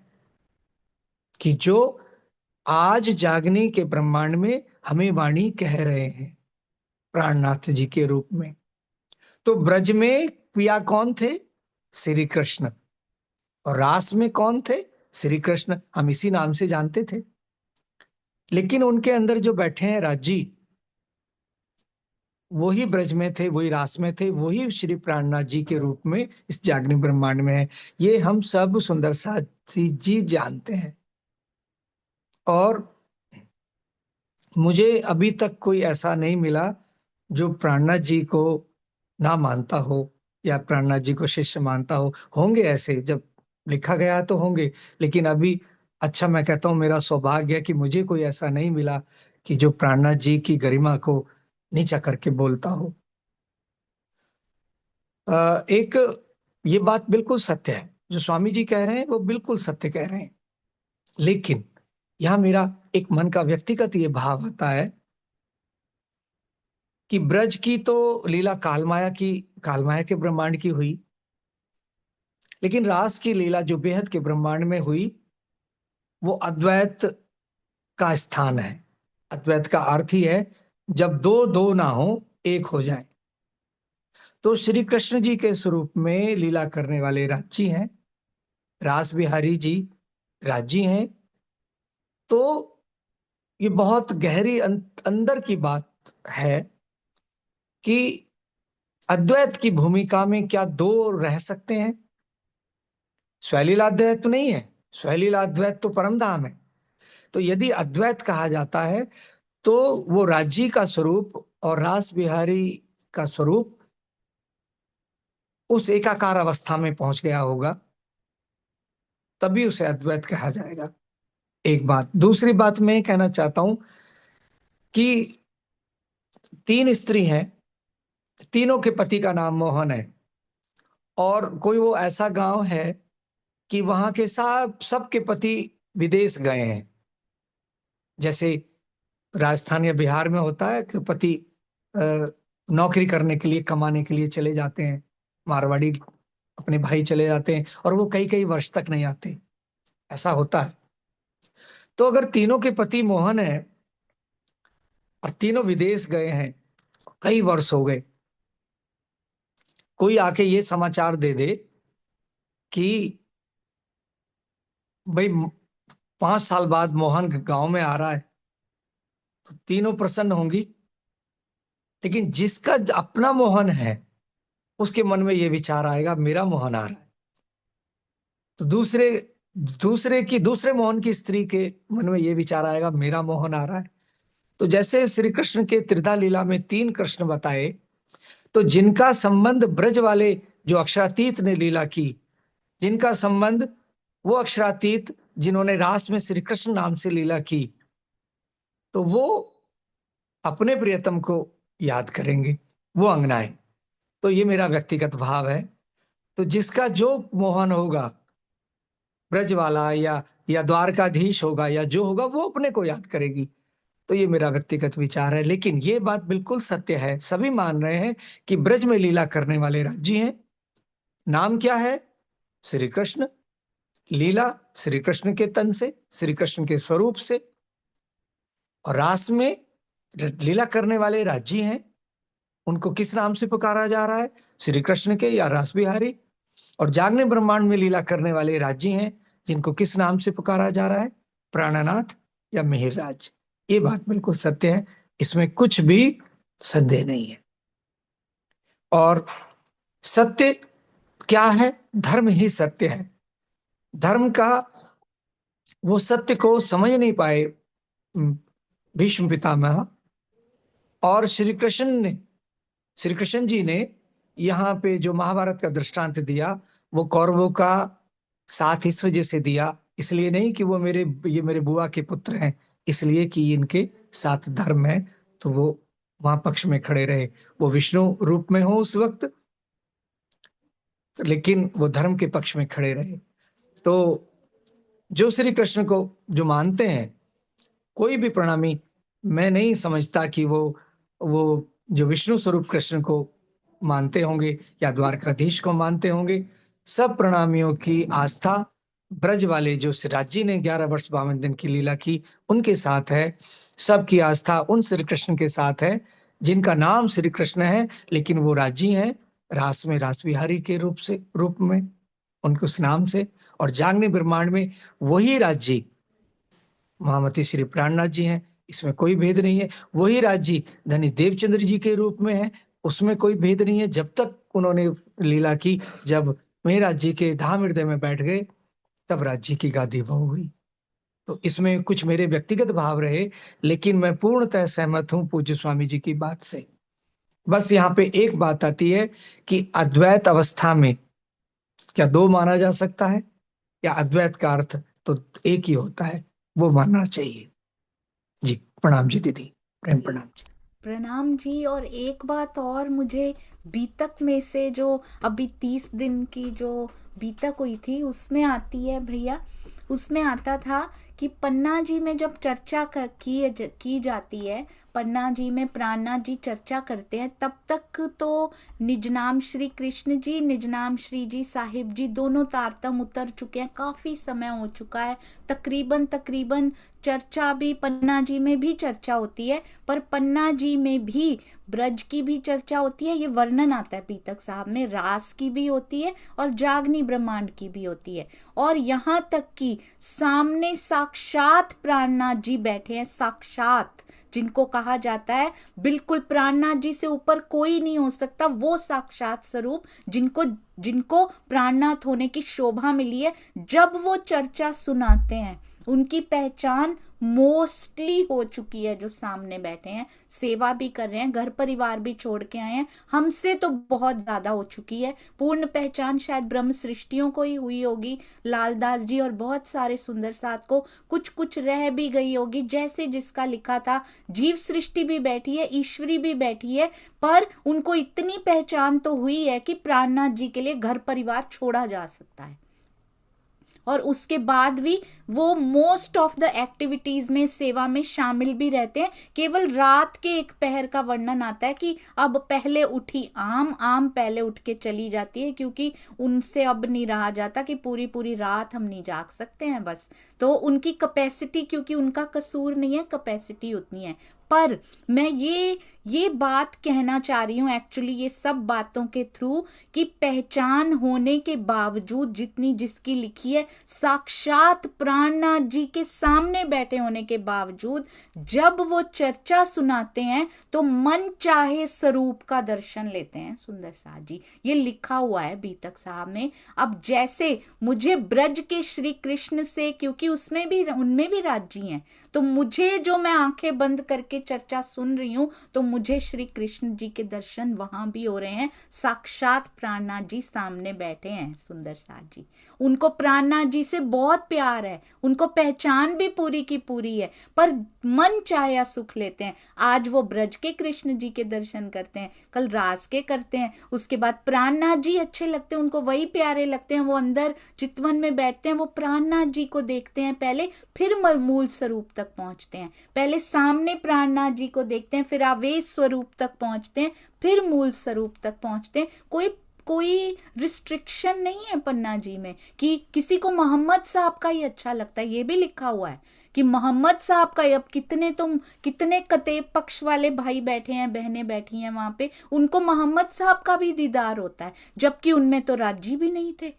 कि जो आज जागने के ब्रह्मांड में हमें वाणी कह रहे हैं, प्राणनाथ जी के रूप में। तो ब्रज में पिया कौन थे? श्री कृष्ण। और रास में कौन थे? श्री कृष्ण। हम इसी नाम से जानते थे। लेकिन उनके अंदर जो बैठे हैं राजी, वही ब्रज में थे, वही रास में थे, वही श्री प्राणनाथ जी के रूप में इस जागरण ब्रह्मांड में है। ये हम सब सुंदर साथी जी जानते हैं। और मुझे अभी तक कोई ऐसा नहीं मिला जो प्राणनाथ जी को ना मानता हो या प्राणनाथ जी को शिष्य मानता हो। होंगे ऐसे, जब लिखा गया तो होंगे, लेकिन अभी अच्छा मैं कहता हूं मेरा सौभाग्य है कि मुझे कोई ऐसा नहीं मिला कि जो प्राणनाथ जी की गरिमा को नीचा करके बोलता हो। एक ये बात बिल्कुल सत्य है, जो स्वामी जी कह रहे हैं वो बिल्कुल सत्य कह रहे हैं। लेकिन यहां मेरा एक मन का व्यक्तिगत ये भाव आता है कि ब्रज की तो लीला कालमाया के ब्रह्मांड की हुई, लेकिन रास की लीला जो बेहद के ब्रह्मांड में हुई वो अद्वैत का स्थान है। अद्वैत का अर्थ ही है जब दो दो ना हो, एक हो जाए। तो श्री कृष्ण जी के स्वरूप में लीला करने वाले राज्य हैं, रास बिहारी जी राज्य हैं। तो ये बहुत गहरी अंदर की बात है कि अद्वैत की भूमिका में क्या दो रह सकते हैं? स्वलीलाद्वैत तो नहीं है, स्वलीलाद्वैत तो परम धाम है। तो यदि अद्वैत कहा जाता है तो वो राज्य का स्वरूप और रास बिहारी का स्वरूप उस एकाकार अवस्था में पहुंच गया होगा, तभी उसे अद्वैत कहा जाएगा। एक बात। दूसरी बात मैं कहना चाहता हूं कि 3 स्त्री हैं, तीनों के पति का नाम मोहन है, और कोई वो ऐसा गांव है कि वहां के सबके पति विदेश गए हैं। जैसे राजस्थान या बिहार में होता है कि पति नौकरी करने के लिए, कमाने के लिए चले जाते हैं, मारवाड़ी अपने भाई चले जाते हैं और वो कई कई वर्ष तक नहीं आते, ऐसा होता है। तो अगर तीनों के पति मोहन है और तीनों विदेश गए हैं, कई वर्ष हो गए, कोई आके ये समाचार दे दे कि भाई 5 साल बाद मोहन गांव में आ रहा है, तो तीनों प्रसन्न होंगी। लेकिन जिसका अपना मोहन है उसके मन में ये विचार आएगा मेरा मोहन आ रहा है, तो दूसरे मोहन की स्त्री के मन में ये विचार आएगा मेरा मोहन आ रहा है। तो जैसे श्री कृष्ण के त्रिधा लीला में 3 कृष्ण बताए, तो जिनका संबंध ब्रज वाले जो अक्षरातीत ने लीला की, जिनका संबंध वो अक्षरातीत जिन्होंने रास में श्री कृष्ण नाम से लीला की, तो वो अपने प्रियतम को याद करेंगे, वो अंगनाएं। तो ये मेरा व्यक्तिगत भाव है। तो जिसका जो मोहन होगा, ब्रज वाला या द्वारकाधीश होगा या जो होगा, वो अपने को याद करेगी। तो ये मेरा व्यक्तिगत विचार है। लेकिन ये बात बिल्कुल सत्य है, सभी मान रहे हैं कि ब्रज में लीला करने वाले राज्य हैं। नाम क्या है? श्री कृष्ण। लीला श्री कृष्ण के तन से, श्री कृष्ण के स्वरूप से। और रास में लीला करने वाले राज्य हैं, उनको किस नाम से पुकारा जा रहा है? श्री कृष्ण के या रास बिहारी। और जागने ब्रह्मांड में लीला करने वाले राज्य हैं, जिनको किस नाम से पुकारा जा रहा है? प्राणनाथ या मिहिर राज। ये बात बिल्कुल सत्य है, इसमें कुछ भी संदेह नहीं है। और सत्य क्या है? धर्म ही सत्य है। धर्म का वो सत्य को समझ नहीं पाए भीष्म पितामह, और श्री कृष्ण जी ने यहाँ पे जो महाभारत का दृष्टांत दिया, वो कौरवों का साथ इस वजह से दिया, इसलिए नहीं कि वो ये मेरे बुआ के पुत्र हैं, इसलिए कि इनके साथ धर्म है, तो वो वहां पक्ष में खड़े रहे। वो विष्णु रूप में हो उस वक्त, लेकिन वो धर्म के पक्ष में खड़े रहे। तो जो श्री कृष्ण को जो मानते हैं, कोई भी प्रणामी, मैं नहीं समझता कि वो जो विष्णु स्वरूप कृष्ण को मानते होंगे या द्वारकाधीश को मानते होंगे। सब प्रणामियों की आस्था ब्रज वाले जो राज्य ने 11 वर्ष 52 दिन की लीला की, उनके साथ है। सबकी आस्था उन श्री कृष्ण के साथ है जिनका नाम श्री कृष्ण है, लेकिन वो राज्य हैं रास में रास बिहारी के रूप में उनको उस नाम से। और जागने ब्रह्मांड में वही राज्य महामती श्री प्राणनाथ जी हैं, इसमें कोई भेद नहीं है। वही राज्य धनी देवचंद्र जी के रूप में है, उसमें कोई भेद नहीं है। जब तक उन्होंने लीला की, जब मेहराज जी के धाम हृदय में बैठ गए, तब राज्य की गादी बहु हुई। तो इसमें कुछ मेरे व्यक्तिगत भाव रहे, लेकिन मैं पूर्णतः सहमत हूं पूज्य स्वामी जी की बात से। बस यहाँ पे एक बात आती है कि अद्वैत अवस्था में क्या 2 माना जा सकता है, या अद्वैत का अर्थ तो एक ही होता है, वो मानना चाहिए। जी प्रणाम जी दीदी, प्रेम प्रणाम जी। प्रणाम जी। और एक बात और, मुझे बीतक में से जो अभी 30 दिन की जो बीतक हुई थी, उसमें आती है भैया, उसमें आता था कि पन्ना जी में जब चर्चा की जाती है, पन्ना जी में प्राणनाथ जी चर्चा करते हैं, तब तक तो निजनाम श्री कृष्ण जी, निजनाम श्री जी साहिब जी दोनों तारतम उतर चुके हैं, काफ़ी समय हो चुका है। तकरीबन चर्चा भी पन्ना जी में भी चर्चा होती है, पर पन्ना जी में भी ब्रज की भी चर्चा होती है। ये वर्णन आता है पीतक साहब में, रास की भी होती है और जागनी ब्रह्मांड की भी होती है। और यहाँ तक कि सामने साक्षात प्राणनाथ जी बैठे हैं, साक्षात, जिनको कहा जाता है बिल्कुल प्राणनाथ जी से ऊपर कोई नहीं हो सकता, वो साक्षात स्वरूप जिनको प्राणनाथ होने की शोभा मिली है। जब वो चर्चा सुनाते हैं उनकी पहचान मोस्टली हो चुकी है। जो सामने बैठे हैं, सेवा भी कर रहे हैं, घर परिवार भी छोड़ के आए हैं, हमसे तो बहुत ज्यादा हो चुकी है। पूर्ण पहचान शायद ब्रह्म सृष्टियों को ही हुई होगी, लालदास जी और बहुत सारे सुंदर साथ को कुछ कुछ रह भी गई होगी, जैसे जिसका लिखा था। जीव सृष्टि भी बैठी है, ईश्वरी भी बैठी है, पर उनको इतनी पहचान तो हुई है कि प्राणनाथ जी के लिए घर परिवार छोड़ा जा सकता है। और उसके बाद भी वो मोस्ट ऑफ द एक्टिविटीज में, सेवा में शामिल भी रहते हैं। केवल रात के एक पहर का वर्णन आता है कि अब पहले उठी आम पहले उठ के चली जाती है, क्योंकि उनसे अब नहीं रहा जाता कि पूरी पूरी रात हम नहीं जाग सकते हैं बस। तो उनकी कैपेसिटी, क्योंकि उनका कसूर नहीं है, कैपेसिटी उतनी है। पर मैं ये बात कहना चाह रही हूँ एक्चुअली ये सब बातों के थ्रू, कि पहचान होने के बावजूद जितनी जिसकी लिखी है, साक्षात प्राणनाथ जी के सामने बैठे होने के बावजूद जब वो चर्चा सुनाते हैं तो मन चाहे स्वरूप का दर्शन लेते हैं। सुंदर साथ जी, ये लिखा हुआ है बीतक साहब में। अब जैसे मुझे ब्रज के श्री कृष्ण से, क्योंकि उनमें भी राज्य हैं, तो मुझे जो मैं आंखें बंद करके चर्चा सुन रही हूं, तो मुझे श्री कृष्ण जी के दर्शन वहां भी हो रहे हैं। साक्षात प्राणनाथ जी सामने बैठे हैं। सुंदर साथ जी, उनको प्राणनाथ जी से बहुत प्यार है, उनको पहचान भी पूरी की पूरी है, पर मन चाहे सुख लेते हैं। आज वो ब्रज के कृष्ण जी के दर्शन करते हैं, कल रास के करते हैं, उसके बाद प्राणनाथ जी अच्छे लगते हैं, उनको वही प्यारे लगते हैं। वो अंदर चितवन में बैठते हैं, वो प्राणनाथ जी को देखते हैं पहले, फिर मूल स्वरूप तक पहुंचते हैं। पहले सामने प्राणनाथ जी को देखते हैं, फिर आवेश स्वरूप तक पहुंचते हैं, फिर मूल स्वरूप तक पहुंचते हैं। कोई रिस्ट्रिक्शन नहीं है पन्ना जी में कि किसी को मोहम्मद साहब का ही अच्छा लगता है। ये भी लिखा हुआ है कि मोहम्मद साहब का, अब कितने कतेब पक्ष वाले भाई बैठे हैं, बहनें बैठी हैं वहां पे, उनको मोहम्मद साहब का भी दीदार होता है, जबकि उनमें तो राजी भी नहीं थे,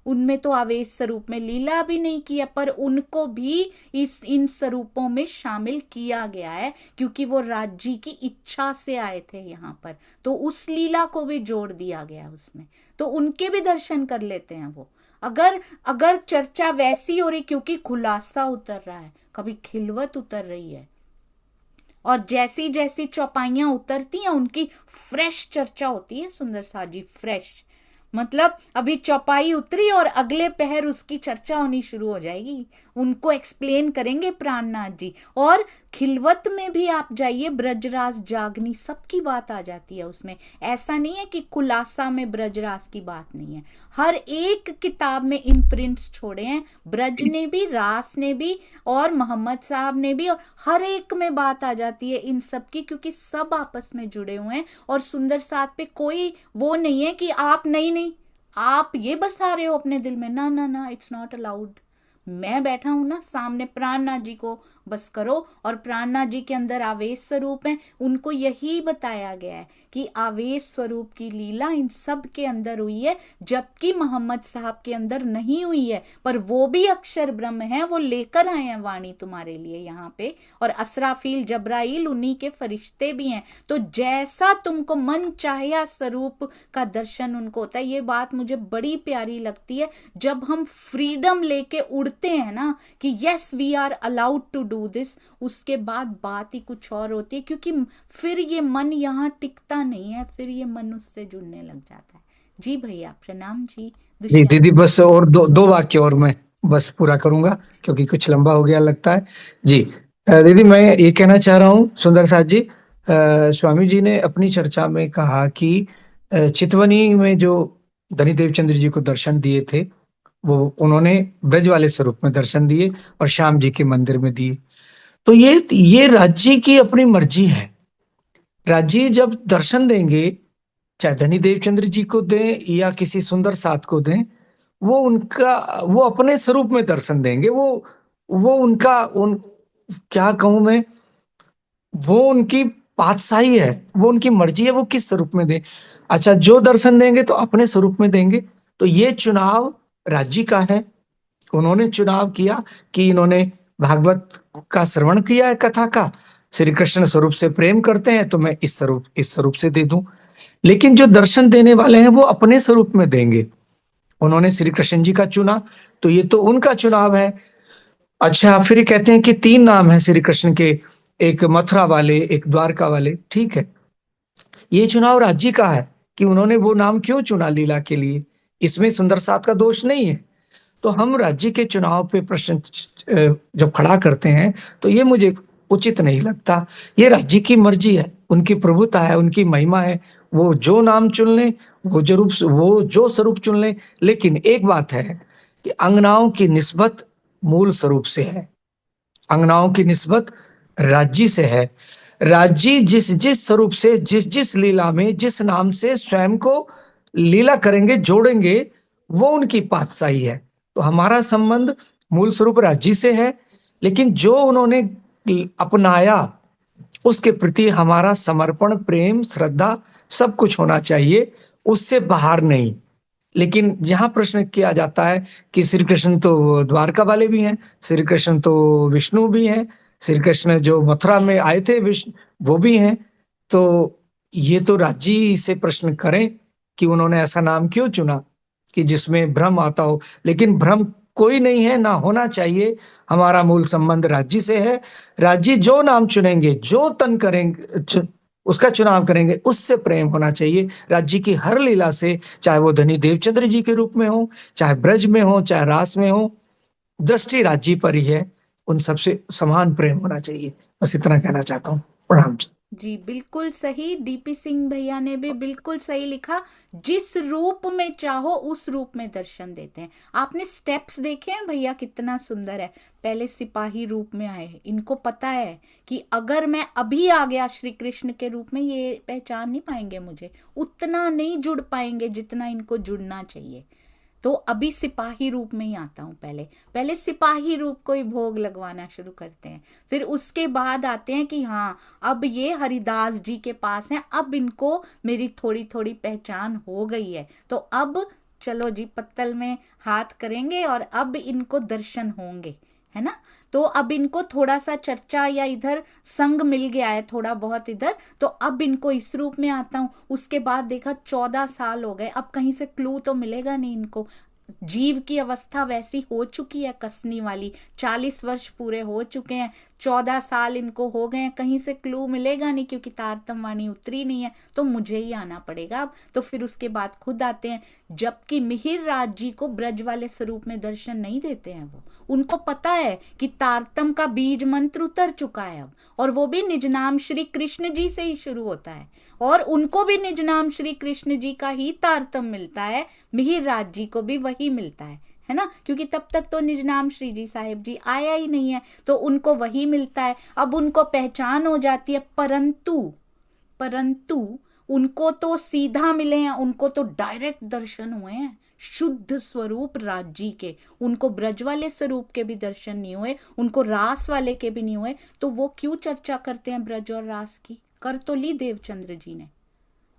उनमें तो आवेश स्वरूप में लीला भी नहीं किया, पर उनको भी इन स्वरूपों में शामिल किया गया है, क्योंकि वो राज्य की इच्छा से आए थे यहाँ पर, तो उस लीला को भी जोड़ दिया गया उसमें, तो उनके भी दर्शन कर लेते हैं वो। अगर चर्चा वैसी हो रही, क्योंकि खुलासा उतर रहा है, कभी खिलवत उतर रही है, और जैसी जैसी चौपाइयां उतरती हैं उनकी फ्रेश चर्चा होती है। सुंदर साथ जी, फ्रेश मतलब अभी चौपाई उतरी और अगले पहर उसकी चर्चा होनी शुरू हो जाएगी, उनको एक्सप्लेन करेंगे प्राणनाथ जी। और खिलवत में भी आप जाइए, ब्रजरास जागनी सबकी बात आ जाती है उसमें। ऐसा नहीं है कि खुलासा में ब्रजरास की बात नहीं है, हर एक किताब में इम्प्रिंट्स छोड़े हैं, ब्रज ने भी, रास ने भी, और मोहम्मद साहब ने भी, और हर एक में बात आ जाती है इन सब की, क्योंकि सब आपस में जुड़े हुए हैं। और सुंदर साथ पे कोई वो नहीं है कि आप नहीं आप ये बसा रहे हो अपने दिल में, ना ना ना, इट्स नॉट अलाउड। मैं बैठा हूं ना सामने, प्राणनाथ जी को बस करो, और प्राणनाथ जी के अंदर आवेश स्वरूप है, उनको यही बताया गया है कि आवेश स्वरूप की लीला इन सब के अंदर हुई है, जबकि मोहम्मद साहब के अंदर नहीं हुई है, पर वो भी अक्षर ब्रह्म है, वो लेकर आए हैं वाणी तुम्हारे लिए यहाँ पे, और असराफील जब्राइल उन्हीं के फरिश्ते भी हैं। तो जैसा तुमको मन चाहिए स्वरूप का दर्शन उनको होता है। ये बात मुझे बड़ी प्यारी लगती है, जब हम फ्रीडम लेके उड़ते हैं ना कि yes we are allowed to do this, उसके बाद बात ही कुछ और होती है, क्योंकि फिर ये मन यहाँ टिकता नहीं है, फिर ये मन उससे जुड़ने लग जाता है। जी भैया प्रणाम जी। जी दीदी, बस और दो वाक्य और मैं बस पूरा करूंगा, क्योंकि कुछ लंबा हो गया लगता है। जी दीदी, मैं ये कहना चाह रहा हूँ सुंदर साथ जी, स्वामी जी ने अपनी चर्चा में कहा कि चितवनी में जो धनी देवचंद्र जी को दर्शन दिए थे, वो उन्होंने ब्रज वाले स्वरूप में दर्शन दिए और श्याम जी के मंदिर में दिए। तो ये राज्य की अपनी मर्जी है। राज्य जब दर्शन देंगे, चाहे धनी देवचंद्र जी को दें या किसी सुंदर साथ को दें, वो अपने स्वरूप में दर्शन देंगे। क्या कहूं मैं, वो उनकी पातशाही है, वो उनकी मर्जी है, वो किस स्वरूप में दे। अच्छा, जो दर्शन देंगे तो अपने स्वरूप में देंगे। तो ये चुनाव राज्य का है। उन्होंने चुनाव किया कि इन्होंने भागवत का श्रवण किया है, कथा का, श्री कृष्ण स्वरूप से प्रेम करते हैं, तो मैं इस स्वरूप से दे दूं। लेकिन जो दर्शन देने वाले हैं वो अपने स्वरूप में देंगे। उन्होंने श्री कृष्ण जी का चुना, तो ये तो उनका चुनाव है। अच्छा, फिर ये कहते हैं कि 3 नाम हैं श्री कृष्ण के, एक मथुरा वाले, एक द्वारका वाले, ठीक है। ये चुनाव राज्य का है कि उन्होंने वो नाम क्यों चुना लीला के लिए, इसमें सुंदर साथ का दोष नहीं है। तो हम राज्य के चुनाव पे प्रश्न जब खड़ा करते हैं तो ये मुझे उचित नहीं लगता। ये राज्य की मर्जी है, उनकी प्रभुता है, उनकी महिमा है, वो जो नाम चुन लें, वो जो स्वरूप चुन लें। लेकिन एक बात है कि अंगनाओं की निस्बत मूल स्वरूप से है, अंगनाओं की निस्बत राज्य से है। राज्य जिस जिस स्वरूप से, जिस जिस लीला में, जिस नाम से स्वयं को लीला करेंगे, जोड़ेंगे, वो उनकी पातशाही है। तो हमारा संबंध मूल स्वरूप राज्य से है, लेकिन जो उन्होंने अपनाया उसके प्रति हमारा समर्पण, प्रेम, श्रद्धा सब कुछ होना चाहिए, उससे बाहर नहीं। लेकिन जहां प्रश्न किया जाता है कि श्री कृष्ण तो द्वारका वाले भी हैं, श्री कृष्ण तो विष्णु भी हैं, श्री कृष्ण जो मथुरा में आए थे विष्णु वो भी हैं, तो ये तो राज्य से प्रश्न करें कि उन्होंने ऐसा नाम क्यों चुना कि जिसमें भ्रम आता हो। लेकिन भ्रम कोई नहीं है, ना होना चाहिए। हमारा मूल संबंध राज्य से है। राज्य जो नाम चुनेंगे, जो तन करेंगे, उसका चुनाव करेंगे, उससे प्रेम होना चाहिए। राज्य की हर लीला से, चाहे वो धनी देवचंद्र जी के रूप में हो, चाहे ब्रज में हो, चाहे रास में हो, दृष्टि राज्य पर ही है। उन सबसे समान प्रेम होना चाहिए। बस इतना कहना चाहता हूँ। प्रणाम जी। जी बिल्कुल सही। डीपी सिंह भैया ने भी बिल्कुल सही लिखा, जिस रूप में चाहो उस रूप में दर्शन देते हैं। आपने स्टेप्स देखे हैं भैया, कितना सुंदर है। पहले सिपाही रूप में आए, इनको पता है कि अगर मैं अभी आ गया श्री कृष्ण के रूप में, ये पहचान नहीं पाएंगे मुझे, उतना नहीं जुड़ पाएंगे जितना इनको जुड़ना चाहिए। तो अभी सिपाही रूप में ही आता हूँ। पहले सिपाही रूप को ही भोग लगवाना शुरू करते हैं, फिर उसके बाद आते हैं कि हाँ अब ये हरिदास जी के पास हैं, अब इनको मेरी थोड़ी थोड़ी पहचान हो गई है, तो अब चलो जी पत्तल में हाथ करेंगे और अब इनको दर्शन होंगे, है ना। तो अब इनको थोड़ा सा चर्चा या इधर संग मिल गया है थोड़ा बहुत इधर, तो अब इनको इस रूप में आता हूँ। उसके बाद देखा 14 साल हो गए, अब कहीं से क्लू तो मिलेगा नहीं इनको। जीव की अवस्था वैसी हो चुकी है कसनी वाली, 40 वर्ष पूरे हो चुके हैं, 14 साल इनको हो गए हैं, कहीं से क्लू मिलेगा नहीं क्योंकि तारतम वाणी उतरी नहीं है, तो मुझे ही आना पड़ेगा अब। तो फिर उसके बाद खुद आते हैं, जबकि मिहिर राज जी को ब्रज वाले स्वरूप में दर्शन नहीं देते हैं। वो उनको पता है कि तारतम का बीज मंत्र उतर चुका है अब, और वो भी निज नाम श्री कृष्ण जी से ही शुरू होता है, और उनको भी निज नाम श्री कृष्ण जी का ही तारतम मिलता है, मिहिर राज जी को भी वही मिलता है ना, क्योंकि तब तक तो निज नाम श्री जी साहिब जी आया ही नहीं है, तो उनको वही मिलता है। अब उनको पहचान हो जाती है, परंतु उनको तो सीधा मिले हैं, उनको तो डायरेक्ट दर्शन हुए हैं शुद्ध स्वरूप राज्य के, उनको ब्रज वाले स्वरूप के भी दर्शन नहीं हुए, उनको रास वाले के भी नहीं हुए। तो वो क्यों चर्चा करते हैं ब्रज और रास की? कर तो ली देवचंद्र जी ने,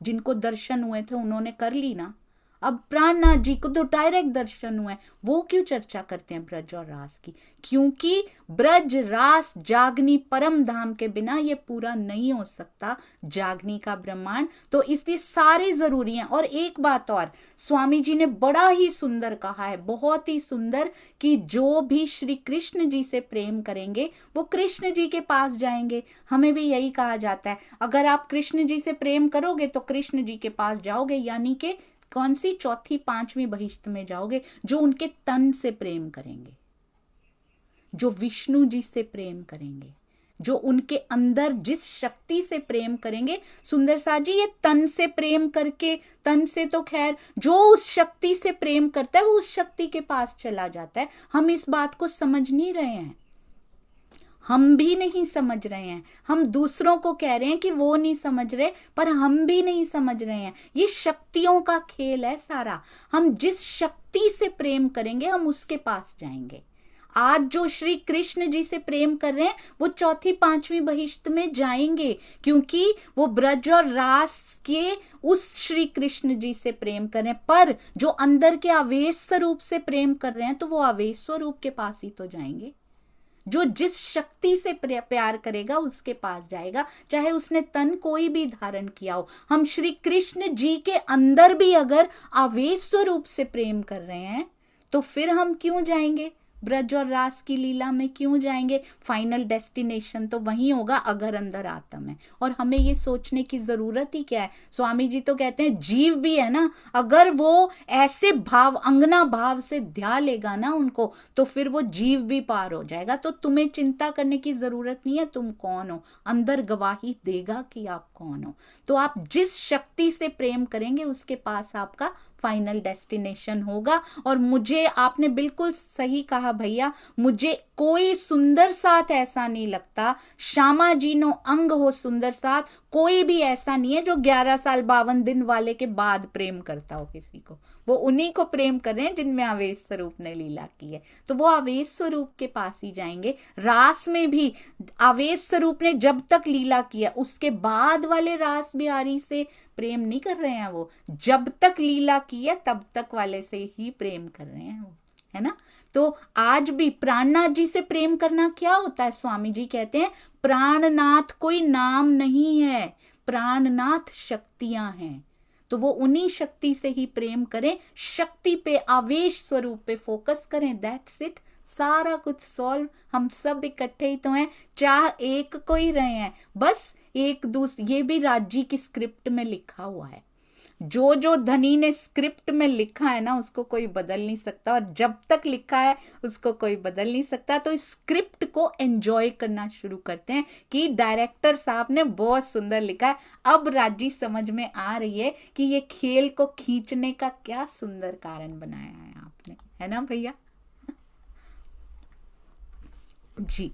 जिनको दर्शन हुए थे उन्होंने कर ली ना। अब प्राणनाथ जी को तो डायरेक्ट दर्शन हुए, वो क्यों चर्चा करते हैं ब्रज और रास की? क्योंकि ब्रज रास जागनी परम धाम के बिना ये पूरा नहीं हो सकता, जागनी का ब्रह्मांड। तो इसलिए सारे जरूरी हैं। और एक बात और, स्वामी जी ने बड़ा ही सुंदर कहा है, बहुत ही सुंदर, कि जो भी श्री कृष्ण जी से प्रेम करेंगे वो कृष्ण जी के पास जाएंगे। हमें भी यही कहा जाता है, अगर आप कृष्ण जी से प्रेम करोगे तो कृष्ण जी के पास जाओगे, यानी कि कौन सी चौथी पांचवी बहिष्ठ में जाओगे। जो उनके तन से प्रेम करेंगे, जो विष्णु जी से प्रेम करेंगे, जो उनके अंदर जिस शक्ति से प्रेम करेंगे, सुंदर सा जी ये तन से प्रेम करके, तन से तो खैर, जो उस शक्ति से प्रेम करता है वो उस शक्ति के पास चला जाता है। हम इस बात को समझ नहीं रहे हैं, हम भी नहीं समझ रहे हैं। हम दूसरों को कह रहे हैं कि वो नहीं समझ रहे, पर हम भी नहीं समझ रहे हैं। ये शक्तियों का खेल है सारा। हम जिस शक्ति से प्रेम करेंगे हम उसके पास जाएंगे। आज जो श्री कृष्ण जी से प्रेम कर रहे हैं वो चौथी पांचवी बहिष्ठ में जाएंगे, क्योंकि वो ब्रज और रास के उस श्री कृष्ण जी से प्रेम कर रहे हैं। पर जो अंदर के आवेश स्वरूप से प्रेम कर रहे हैं तो वो आवेश स्वरूप के पास ही तो जाएंगे। जो जिस शक्ति से प्यार करेगा उसके पास जाएगा, चाहे उसने तन कोई भी धारण किया हो। हम श्री कृष्ण जी के अंदर भी अगर आवेश स्वरूप से प्रेम कर रहे हैं तो फिर हम क्यों जाएंगे? ब्रज और रास की लीला में क्यों जाएंगे? फाइनल डेस्टिनेशन तो वहीं होगा अगर अंदर आत्म है। और हमें ये सोचने की जरूरत ही क्या है? स्वामी जी तो कहते हैं जीव भी है ना, अगर वो ऐसे भाव अंगना भाव से ध्या लेगा ना उनको, तो फिर वो जीव भी पार हो जाएगा। तो तुम्हें चिंता करने की जरूरत नहीं है तुम कौन हो, अंदर गवाही देगा कि आप कौन हो। तो आप जिस शक्ति से प्रेम करेंगे उसके पास आपका फाइनल डेस्टिनेशन होगा। और मुझे आपने बिल्कुल सही कहा भैया, मुझे कोई सुंदर साथ ऐसा नहीं लगता, श्यामा जी नो अंग हो सुंदर साथ, कोई भी ऐसा नहीं है जो 11 साल 52 दिन वाले के बाद प्रेम करता हो किसी को। वो उन्हीं को प्रेम कर रहे हैं जिनमें आवेश स्वरूप ने लीला की है, तो वो आवेश स्वरूप के पास ही जाएंगे। रास में भी आवेश स्वरूप ने जब तक लीला किया, उसके बाद वाले रास बिहारी से प्रेम नहीं कर रहे हैं, वो जब तक लीला की है तब तक वाले से ही प्रेम कर रहे हैं वो, है ना। तो आज भी प्राणनाथ जी से प्रेम करना क्या होता है? स्वामी जी कहते हैं प्राणनाथ कोई नाम नहीं है, प्राणनाथ शक्तियां हैं। तो वो उन्हीं शक्ति से ही प्रेम करें, शक्ति पे आवेश स्वरूप पे फोकस करें, दैट्स इट। सारा कुछ सॉल्व। हम सब इकट्ठे ही तो हैं, चाह एक को ही रहे हैं, बस एक दूसरे। ये भी राज्य की स्क्रिप्ट में लिखा हुआ है, जो जो धनी ने स्क्रिप्ट में लिखा है ना उसको कोई बदल नहीं सकता, और जब तक लिखा है उसको कोई बदल नहीं सकता। तो इस स्क्रिप्ट को एंजॉय करना शुरू करते हैं कि डायरेक्टर साहब ने बहुत सुंदर लिखा है। अब राजी समझ में आ रही है कि ये खेल को खींचने का क्या सुंदर कारण बनाया है आपने, है ना भैया जी।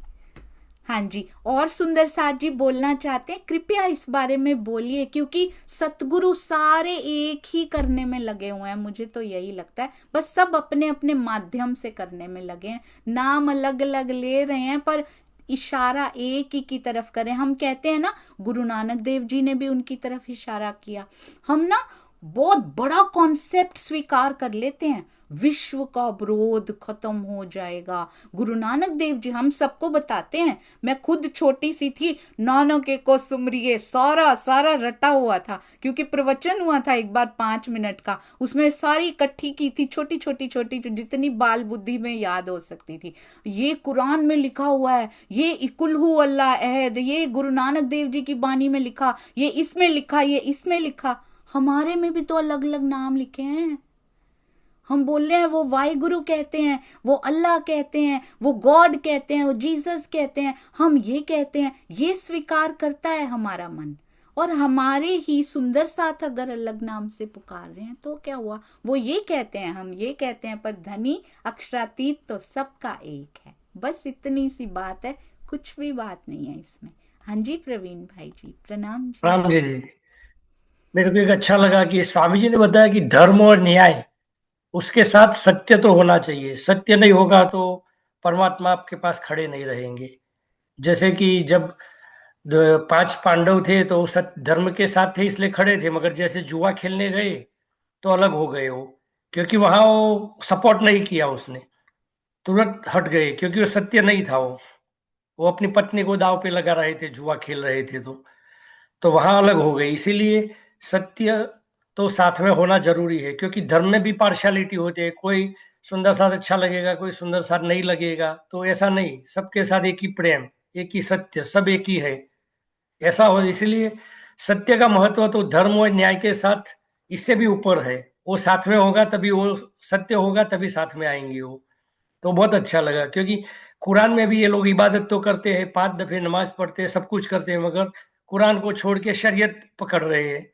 हाँ जी, और सुंदर साथ जी बोलना चाहते हैं, कृपया इस बारे में बोलिए, क्योंकि सतगुरु सारे एक ही करने में लगे हुए हैं, मुझे तो यही लगता है। बस सब अपने अपने माध्यम से करने में लगे हैं, नाम अलग अलग ले रहे हैं पर इशारा एक ही की तरफ करें। हम कहते हैं ना, गुरु नानक देव जी ने भी उनकी तरफ इशारा किया। हम ना बहुत बड़ा कॉन्सेप्ट स्वीकार कर लेते हैं, विश्व का विरोध खत्म हो जाएगा। गुरु नानक देव जी हम सबको बताते हैं, मैं खुद छोटी सी थी, नानक को सुमरिए सारा सारा रटा हुआ था, क्योंकि प्रवचन हुआ था एक बार 5 मिनट का, उसमें सारी इकट्ठी की थी, छोटी छोटी छोटी जितनी बाल बुद्धि में याद हो सकती थी। ये कुरान में लिखा हुआ है, ये कुल हु अल्लाह अहद, ये गुरु नानक देव जी की बानी में लिखा, ये इसमें लिखा, ये इसमें लिखा। हमारे में भी तो अलग अलग नाम लिखे हैं। हम बोल रहे हैं वो वाहिगुरु कहते हैं, वो अल्लाह कहते हैं, वो गॉड कहते हैं, वो जीसस कहते हैं, हम ये कहते हैं। ये स्वीकार करता है हमारा मन, और हमारे ही सुंदर साथ अगर अलग नाम से पुकार रहे हैं तो क्या हुआ? वो ये कहते हैं, हम ये कहते हैं, पर धनी अक्षरातीत तो सबका एक है। बस इतनी सी बात है, कुछ भी बात नहीं है इसमें। हाँ जी प्रवीण भाई जी, प्रणाम जी। राम जी जी, मेरे को एक अच्छा लगा कि स्वामी जी ने बताया कि धर्म और न्याय, उसके साथ सत्य तो होना चाहिए। सत्य नहीं होगा तो परमात्मा आपके पास खड़े नहीं रहेंगे। जैसे कि जब 5 पांडव थे तो धर्म के साथ थे इसलिए खड़े थे, मगर जैसे जुआ खेलने गए तो अलग हो गए वो, क्योंकि वहां वो सपोर्ट नहीं किया, उसने तुरंत हट गए, क्योंकि वो सत्य नहीं था। वो अपनी पत्नी को दाव पे लगा रहे थे, जुआ खेल रहे थे, तो वहां अलग हो गए। इसीलिए सत्य तो साथ में होना जरूरी है, क्योंकि धर्म में भी पार्शियलिटी होती है, कोई सुंदर साथ अच्छा लगेगा, कोई सुंदर साथ नहीं लगेगा, तो ऐसा नहीं, सबके साथ एक ही प्रेम, एक ही सत्य, सब एक ही है, ऐसा हो। इसलिए सत्य का महत्व तो धर्म और न्याय के साथ इससे भी ऊपर है। वो साथ में होगा तभी वो सत्य होगा, तभी साथ में आएंगे वो। तो बहुत अच्छा लगा, क्योंकि कुरान में भी ये लोग इबादत तो करते हैं, 5 दफे नमाज पढ़ते हैं, सब कुछ करते हैं, मगर कुरान को छोड़ के शरीयत पकड़ रहे हैं,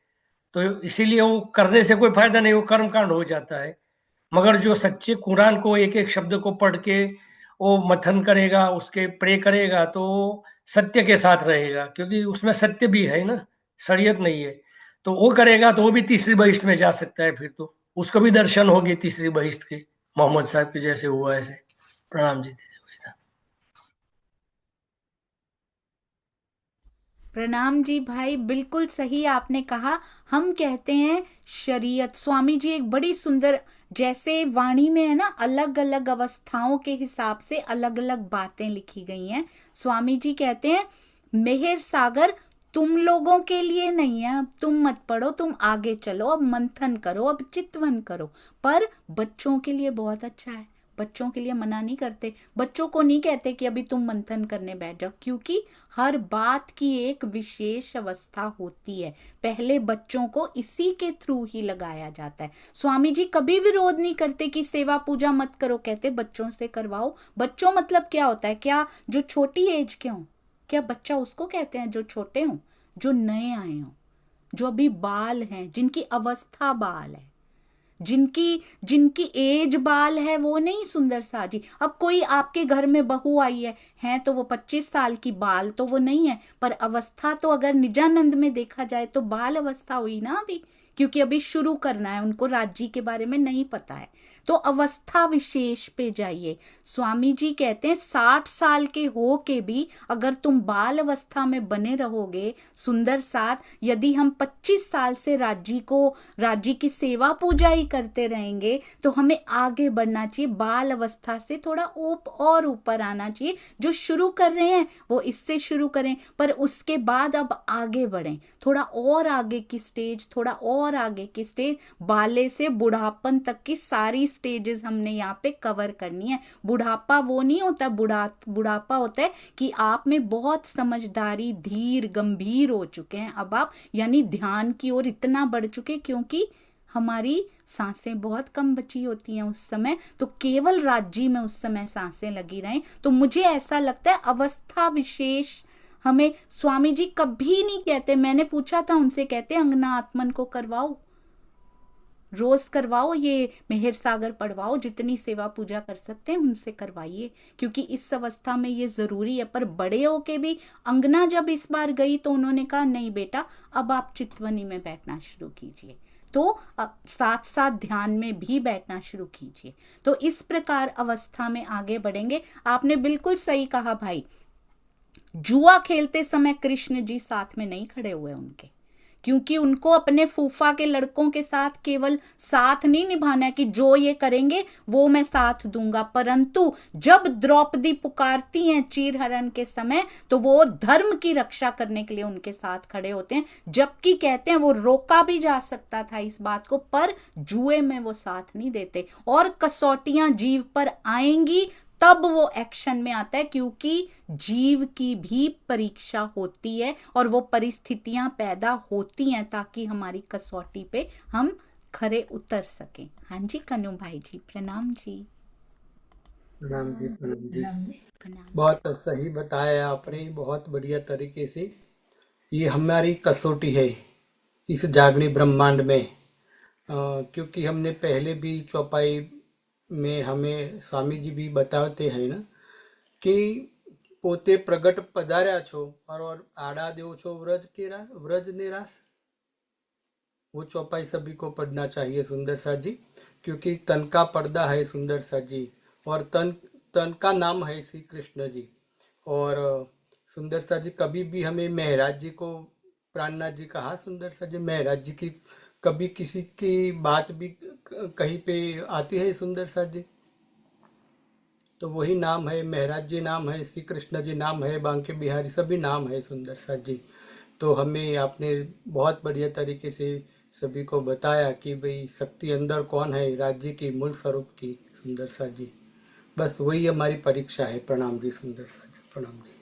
तो इसीलिए वो करने से कोई फायदा नहीं, वो कर्मकांड हो जाता है। मगर जो सच्चे कुरान को एक एक शब्द को पढ़ के वो मथन करेगा, उसके प्रे करेगा, तो सत्य के साथ रहेगा, क्योंकि उसमें सत्य भी है ना, शरीयत नहीं है। तो वो करेगा तो वो भी तीसरी बहिश्त में जा सकता है, फिर तो उसको भी दर्शन होंगे तीसरी बहिश्त के, मोहम्मद साहब के जैसे हुआ ऐसे। प्रणाम जी। प्रणाम जी भाई, बिल्कुल सही आपने कहा। हम कहते हैं शरीयत, स्वामी जी एक बड़ी सुंदर, जैसे वाणी में है ना, अलग अलग अवस्थाओं के हिसाब से अलग अलग बातें लिखी गई हैं। स्वामी जी कहते हैं मेहर सागर तुम लोगों के लिए नहीं है, अब तुम मत पढ़ो, तुम आगे चलो, अब मंथन करो, अब चितवन करो, पर बच्चों के लिए बहुत अच्छा है। बच्चों के लिए मना नहीं करते, बच्चों को नहीं कहते कि अभी तुम मंथन करने बैठ जाओ, क्योंकि हर बात की एक विशेष अवस्था होती है। पहले बच्चों को इसी के थ्रू ही लगाया जाता है। स्वामी जी कभी विरोध नहीं करते कि सेवा पूजा मत करो, कहते बच्चों से करवाओ। बच्चों मतलब क्या होता है? क्या जो छोटी एज के हों? क्या बच्चा उसको कहते हैं जो छोटे हों, जो नए आए हों, जो अभी बाल हैं, जिनकी अवस्था बाल है, जिनकी जिनकी एज बाल है, वो नहीं सुंदर सा जी। अब कोई आपके घर में बहू आई है तो वो 25 साल की, बाल तो वो नहीं है, पर अवस्था तो अगर निजानंद में देखा जाए तो बाल अवस्था हुई ना अभी, क्योंकि अभी शुरू करना है, उनको राज्य के बारे में नहीं पता है। तो अवस्था विशेष पे जाइए। स्वामी जी कहते हैं 60 साल के हो के भी अगर तुम बाल अवस्था में बने रहोगे सुंदर साथ, यदि हम 25 साल से राज्य की सेवा पूजा ही करते रहेंगे तो हमें आगे बढ़ना चाहिए। बाल अवस्था से थोड़ा और ऊपर आना चाहिए। जो शुरू कर रहे हैं वो इससे शुरू करें, पर उसके बाद अब आगे बढ़ें, थोड़ा और आगे की स्टेज, थोड़ा और आगे की स्टेज। बाले से बुढ़ापन तक की सारी स्टेजेस हमने यहाँ पे कवर करनी है। बुढ़ापा वो नहीं होता, बुढ़ापा होता है कि आप में बहुत समझदारी, धीर, गंभीर हो चुके हैं अब आप, यानी ध्यान की ओर इतना बढ़ चुके, क्योंकि हमारी सांसें बहुत कम बची होती हैं उस समय, तो केवल राज्य में उस समय सांसें लगी रहें। तो मुझे ऐसा लगता है अवस्था विशेष हमें स्वामी जी कभी नहीं कहते। मैंने पूछा था उनसे, कहते अंगना आत्मन को करवाओ, रोज करवाओ, ये मेहर सागर पढ़वाओ, जितनी सेवा पूजा कर सकते हैं उनसे करवाइए, क्योंकि इस अवस्था में ये जरूरी है। पर बड़े होके भी अंगना जब इस बार गई तो उन्होंने कहा नहीं बेटा, अब आप चितवनी में बैठना शुरू कीजिए, तो अब साथ साथ ध्यान में भी बैठना शुरू कीजिए। तो इस प्रकार अवस्था में आगे बढ़ेंगे। आपने बिल्कुल सही कहा भाई, जुआ खेलते समय कृष्ण जी साथ में नहीं खड़े हुए उनके, क्योंकि उनको अपने फूफा के लड़कों के साथ केवल साथ नहीं निभाना है कि जो ये करेंगे वो मैं साथ दूंगा, परंतु जब द्रौपदी पुकारती हैं चीरहरण के समय तो वो धर्म की रक्षा करने के लिए उनके साथ खड़े होते हैं। जबकि कहते हैं वो रोका भी जा सकता था इस बात को, पर जुए में वो साथ नहीं देते। और कसौटियां जीव पर आएंगी तब वो एक्शन में आता है, क्योंकि जीव की भी परीक्षा होती है और वो परिस्थितियां पैदा होती हैं ताकि हमारी कसौटी पे हम खरे उतर सकें। हाँ जी कन्हू भाई जी, प्रणाम जी। प्रणाम जी, प्रणाम जी। प्रणाम। बहुत सही बताया आपने, बहुत बढ़िया तरीके से। ये हमारी कसौटी है इस जागने ब्रह्मांड में, क्योंकि हमने पहले भी चौपाई में हमें स्वामी जी भी बताते हैं ना कि पोते प्रगट पधार्या छो और आड़ा देव छो व्रज निराश। वो चौपाई सभी को पढ़ना चाहिए सुंदर सा जी, क्योंकि तन का पर्दा है सुंदर सा जी, और तन का नाम है श्री कृष्ण जी। और सुंदर सा जी कभी भी हमें महराज जी को, प्राणनाथ जी कहा सुंदर सा जी, महराज जी की कभी किसी की बात भी कहीं पे आती है सुंदर सा जी, तो वही नाम है, महराज जी नाम है, श्री कृष्ण जी नाम है, बांके बिहारी सभी नाम है सुंदर सा जी। तो हमें आपने बहुत बढ़िया तरीके से सभी को बताया कि भाई शक्ति अंदर कौन है, राज्य की मूल स्वरूप की सुंदर सा जी। बस वही हमारी परीक्षा है। प्रणाम जी सुंदर सा जी, प्रणाम जी।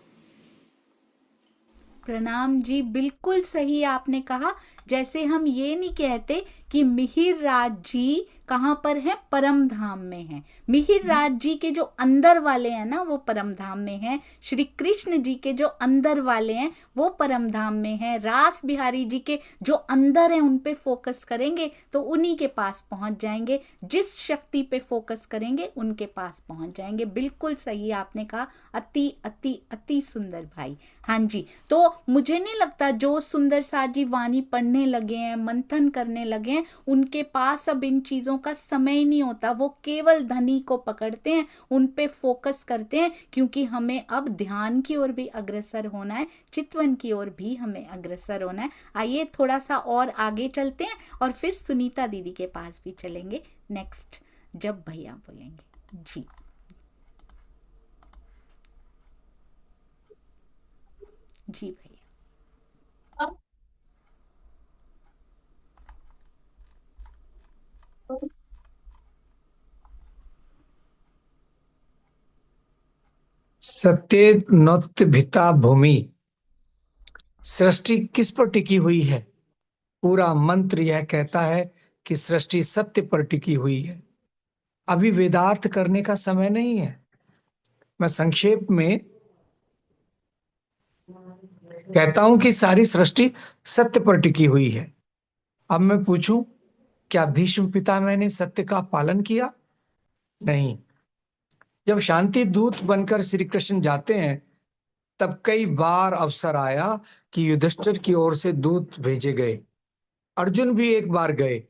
प्रणाम जी, बिल्कुल सही आपने कहा। जैसे हम ये नहीं कहते कि मिहिर राज जी कहाँ पर है, परम धाम में है। मिहिर राज जी के जो अंदर वाले हैं ना वो परम धाम में है, श्री कृष्ण जी के जो अंदर वाले हैं वो परम धाम में है, रास बिहारी जी के जो अंदर हैं उन पे फोकस करेंगे तो उन्हीं के पास पहुंच जाएंगे। जिस शक्ति पे फोकस करेंगे उनके पास पहुंच जाएंगे। बिल्कुल सही आपने कहा, अति अति अति सुंदर भाई। हाँ जी, तो मुझे नहीं लगता जो सुंदर सा जी वाणी पढ़ने लगे हैं, मंथन करने लगे हैं, उनके पास अब इन चीजों का समय नहीं होता। वो केवल धनी को पकड़ते हैं, उन पे फोकस करते हैं, क्योंकि हमें अब ध्यान की ओर भी अग्रसर होना है, चितवन की ओर भी हमें अग्रसर होना है। आइए थोड़ा सा और आगे चलते हैं और फिर सुनीता दीदी के पास भी चलेंगे नेक्स्ट, जब भैया बोलेंगे जी। जी भैया। सत्य नोत्य भिता भूमि। सृष्टि किस पर टिकी हुई है? पूरा मंत्र यह कहता है कि सृष्टि सत्य पर टिकी हुई है। अभी वेदार्थ करने का समय नहीं है। मैं संक्षेप में कहता हूं कि सारी सृष्टि सत्य पर टिकी हुई है। अब मैं पूछूं, क्या भीष्म पितामह ने सत्य का पालन किया? नहीं। जब शांति दूत बनकर श्री कृष्ण जाते हैं, तब कई बार अवसर आया कि युधिष्ठिर की ओर से दूत भेजे गए। अर्जुन भी एक बार गए।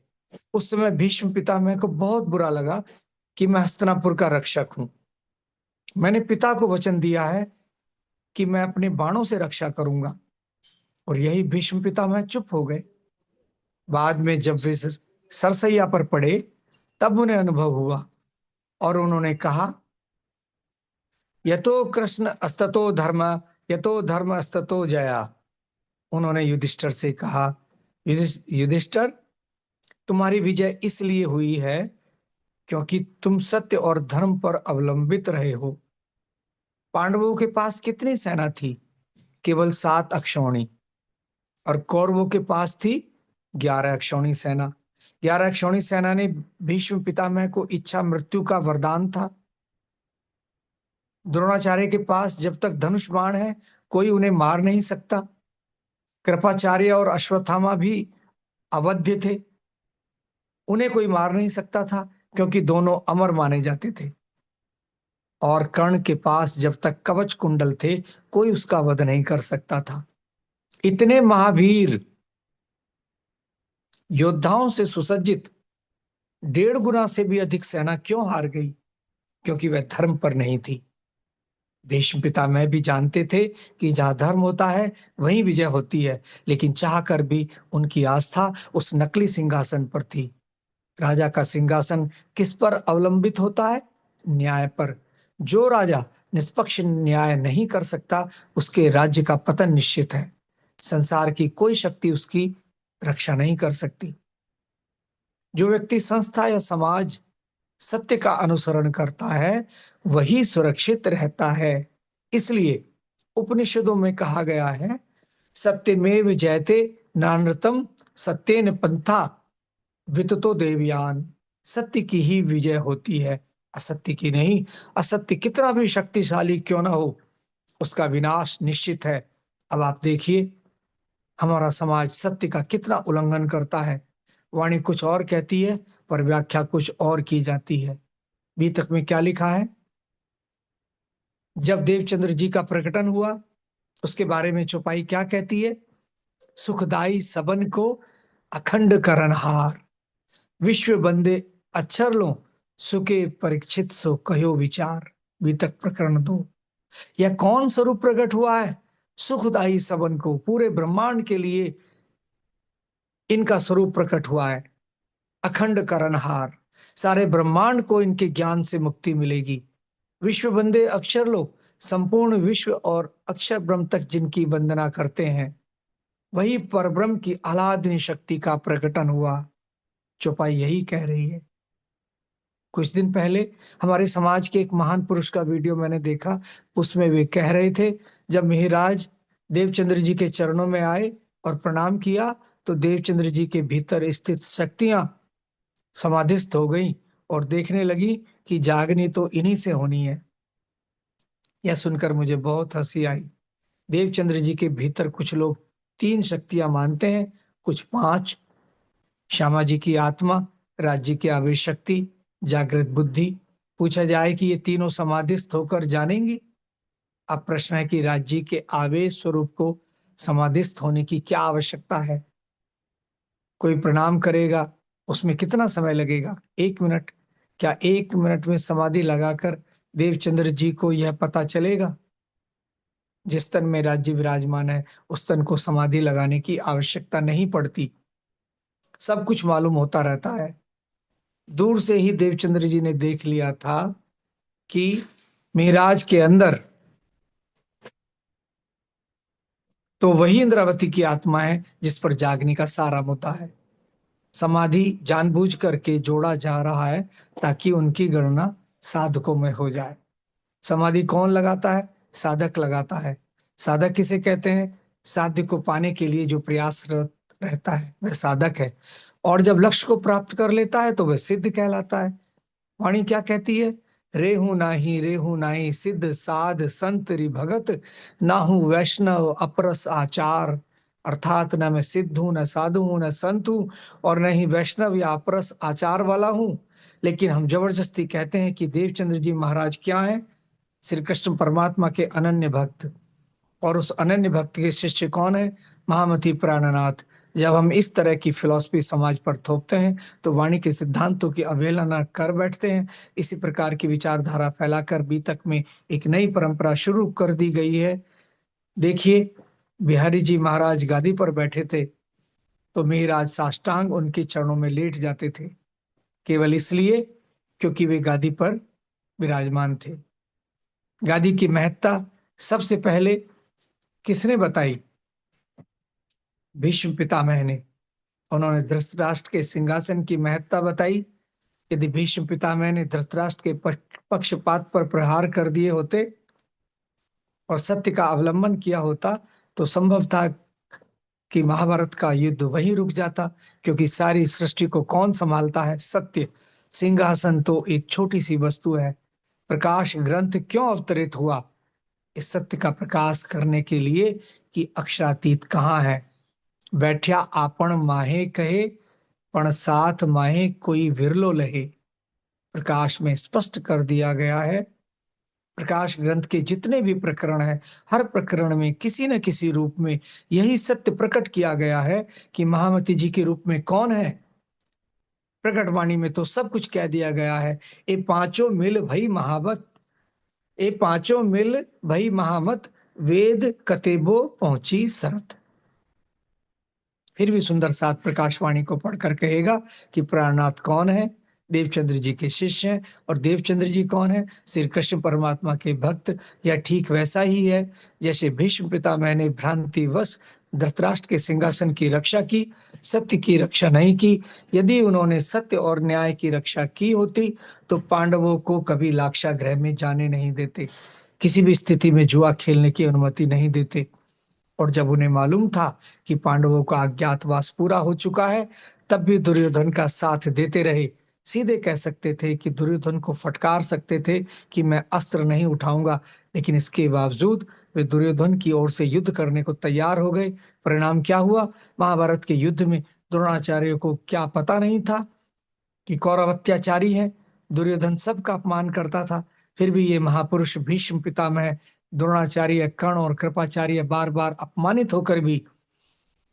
उस समय भीष्म पितामह को बहुत बुरा लगा कि मैं हस्तिनापुर का रक्षक हूं। मैंने पिता को वचन दिया है कि मैं अपने बाणों से रक्षा करूंगा, और यही भीष्म पितामह चुप हो गए। बाद में जब वे सरसैया पर पड़े, तब उन्हें अनुभव हुआ और उन्होंने कहा, यतो कृष्ण अस्ततो धर्म, यतो धर्म अस्ततो जया। उन्होंने युधिष्ठिर से कहा, युधिष्ठिर, तुम्हारी विजय इसलिए हुई है क्योंकि तुम सत्य और धर्म पर अवलंबित रहे हो। पांडवों के पास कितनी सेना थी? केवल 7 अक्षौणी। और कौरवों के पास थी 11 अक्षौणी सेना। 11 अक्षौणी सेना ने भीष्म पितामह को इच्छा मृत्यु का वरदान था। द्रोणाचार्य के पास जब तक धनुष बाण है, कोई उन्हें मार नहीं सकता। कृपाचार्य और अश्वत्थामा भी अवध्य थे, उन्हें कोई मार नहीं सकता था क्योंकि दोनों अमर माने जाते थे। और कर्ण के पास जब तक कवच कुंडल थे, कोई उसका वध नहीं कर सकता था। इतने महावीर योद्धाओं से सुसज्जित 1.5 गुना से भी अधिक सेना क्यों हार गई? क्योंकि वह धर्म पर नहीं थी। भीष्म पितामह भी जानते थे कि जहां धर्म होता है वहीं विजय होती है, लेकिन चाहकर भी उनकी आस्था उस नकली सिंहासन पर थी। राजा का सिंहासन किस पर अवलंबित होता है? न्याय पर। जो राजा निष्पक्ष न्याय नहीं कर सकता, उसके राज्य का पतन निश्चित है। संसार की कोई शक्ति उसकी रक्षा नहीं कर सकती। जो व्यक्ति संस्था या समाज सत्य का अनुसरण करता है, वही सुरक्षित रहता है। इसलिए उपनिषदों में कहा गया है, सत्यमेव जयते नानृतम सत्येन पंथा विततो देवयान। सत्य की ही विजय होती है, असत्य की नहीं। असत्य कितना भी शक्तिशाली क्यों ना हो, उसका विनाश निश्चित है। अब आप देखिए, हमारा समाज सत्य का कितना उल्लंघन करता है। वाणी कुछ और कहती है, पर व्याख्या कुछ और की जाती है। बीतक में क्या लिखा है? जब देवचंद्र जी का प्रकटन हुआ, उसके बारे में चौपाई क्या कहती है? सुखदाई सबन को अखंड करनहार, विश्व बंदे अक्षर लो, सुके परीक्षित सो कहो विचार। बीतक प्रकरण 2। यह कौन स्वरूप प्रकट हुआ है? सुखदाई सबन को, पूरे ब्रह्मांड के लिए इनका स्वरूप प्रकट हुआ है। अखंड करनहार, सारे ब्रह्मांड को इनके ज्ञान से मुक्ति मिलेगी। विश्व बंदे अक्षर लो, संपूर्ण विश्व और अक्षर ब्रह्म तक जिनकी वंदना करते हैं, वही परब्रह्म की आह्लादनी शक्ति का प्रकटन हुआ। चौपाई यही कह रही है। कुछ दिन पहले हमारे समाज के एक महान पुरुष का वीडियो मैंने देखा। उसमें वे कह रहे थे, जब मिहिराज देवचंद्र जी के चरणों में आए और प्रणाम किया, तो देवचंद्र जी के भीतर स्थित शक्तियां समाधिस्थ हो गई और देखने लगी कि जागनी तो इन्हीं से होनी है। यह सुनकर मुझे बहुत हंसी आई। देवचंद्र जी के भीतर कुछ लोग 3 शक्तियां मानते हैं, कुछ 5। श्यामा जी की आत्मा, राज्य की आवेश शक्ति, जागृत बुद्धि। पूछा जाए कि ये तीनों समाधिस्थ होकर जानेंगी? अब प्रश्न है कि राज्य के आवेश स्वरूप को समाधिस्थ होने की क्या आवश्यकता है? कोई प्रणाम करेगा, उसमें कितना समय लगेगा? 1 मिनट। क्या 1 मिनट में समाधि लगाकर देवचंद्र जी को यह पता चलेगा? जिस तन में राज्य विराजमान है, उस तन को समाधि लगाने की आवश्यकता नहीं पड़ती। सब कुछ मालूम होता रहता है। दूर से ही देवचंद्र जी ने देख लिया था कि मिहिराज के अंदर तो वही इंद्रावती की आत्मा है जिस पर जागने का सारा मुद्दा है। समाधि जानबूझ करके जोड़ा जा रहा है ताकि उनकी गणना साधकों में हो जाए। समाधि कौन लगाता है? साधक लगाता है। साधक किसे कहते हैं? साध्य को पाने के लिए जो प्रयासरत रहता है वह साधक है, और जब लक्ष्य को प्राप्त कर लेता है तो वह सिद्ध कहलाता है। वाणी क्या कहती है? रेहू नाही सिद्ध साध संत रि भगत, नाहू वैष्णव अपरस आचार। अर्थात न मैं सिद्ध हूं, न साधु हूं, न संत हूं, और न ही वैष्णव या अपरस आचार वाला हूं। लेकिन हम जबरदस्ती कहते हैं कि देवचंद्र जी महाराज क्या है? श्री कृष्ण परमात्मा के अनन्य भक्त। और उस अनन्य भक्त के शिष्य कौन है? महामती प्राणनाथ। जब हम इस तरह की फिलॉसफी समाज पर थोपते हैं तो वाणी के सिद्धांतों की अवहेलना कर बैठते हैं। इसी प्रकार की विचारधारा फैलाकर बीतक में एक नई परंपरा शुरू कर दी गई है। देखिए, बिहारी जी महाराज गादी पर बैठे थे तो मेहराज साष्टांग उनके चरणों में लेट जाते थे, केवल इसलिए क्योंकि वे गादी पर विराजमान थे। गादी की महत्ता सबसे पहले किसने बताई? भीष्म पितामह ने। उन्होंने धृतराष्ट्र के सिंहासन की महत्ता बताई। यदि भीष्म पितामह ने धृतराष्ट्र के पक्षपात पर प्रहार कर दिए होते और सत्य का अवलंबन किया होता तो संभव था कि महाभारत का युद्ध वहीं रुक जाता, क्योंकि सारी सृष्टि को कौन संभालता है? सत्य। सिंहासन तो एक छोटी सी वस्तु है। प्रकाश ग्रंथ क्यों अवतरित हुआ? इस सत्य का प्रकाश करने के लिए कि अक्षरातीत कहाँ है। बैठ्या आपण माहे कहे, पण साथ माहे कोई विरलो लहे। प्रकाश में स्पष्ट कर दिया गया है। प्रकाश ग्रंथ के जितने भी प्रकरण हैं, हर प्रकरण में किसी न किसी रूप में यही सत्य प्रकट किया गया है कि महामती जी के रूप में कौन है। प्रकटवाणी में तो सब कुछ कह दिया गया है। ए पांचों मिल भई महावत, ए पांचों मिल भई महामत, वेद कतेबो पहुंची सरत। फिर भी सुंदर साथ प्रकाशवाणी को पढ़कर कहेगा कि प्राणनाथ कौन है? देवचंद्र जी के शिष्य हैं। और देवचंद्र जी कौन है? श्री कृष्ण परमात्मा के भक्त। यह ठीक वैसा ही है जैसे भीष्म पितामह ने भ्रांतिवश धृतराष्ट्र के सिंहासन की रक्षा की, सत्य की रक्षा नहीं की। यदि उन्होंने सत्य और न्याय की रक्षा की होती तो पांडवों को कभी लाक्षागृह में जाने नहीं देते, किसी भी स्थिति में जुआ खेलने की अनुमति नहीं देते। और जब उन्हें मालूम था कि पांडवों का अज्ञातवास पूरा हो चुका है, तब भी दुर्योधन का साथ देते रहे। सीधे कह सकते थे कि दुर्योधन को फटकार सकते थे कि मैं अस्त्र नहीं उठाऊंगा, लेकिन इसके बावजूद वे दुर्योधन की ओर से युद्ध करने को तैयार हो गए। परिणाम क्या हुआ? महाभारत के युद्ध में द्रोणाचार्य को क्या पता नहीं था कि कौरव अत्याचारी है? दुर्योधन सबका अपमान करता था। फिर भी ये महापुरुष भीष्म पितामह, द्रोणाचार्य, कर्ण और कृपाचार्य बार बार अपमानित होकर भी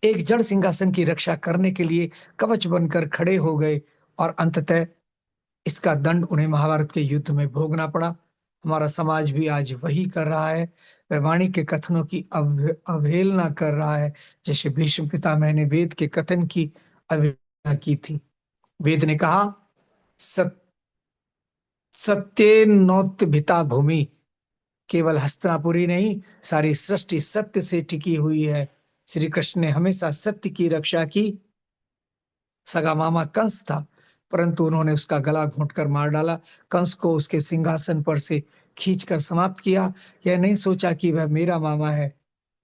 एक जड़ सिंहासन की रक्षा करने के लिए कवच बनकर खड़े हो गए, और अंततः इसका दंड उन्हें महाभारत के युद्ध में भोगना पड़ा। हमारा समाज भी आज वही कर रहा है। वह वाणी के कथनों की अवहेलना कर रहा है, जैसे भीष्म पितामह ने वेद के कथन की अवहेलना की थी। वेद ने कहा, सत्य नौत भिता भूमि। केवल हस्तिनापुरी नहीं, सारी सृष्टि सत्य से टिकी हुई है। श्री कृष्ण ने हमेशा सत्य की रक्षा की। सगा मामा कंस था, परंतु उन्होंने उसका गला घोंटकर मार डाला। कंस को उसके सिंहासन पर से खींचकर समाप्त किया। यह नहीं सोचा कि वह मेरा मामा है,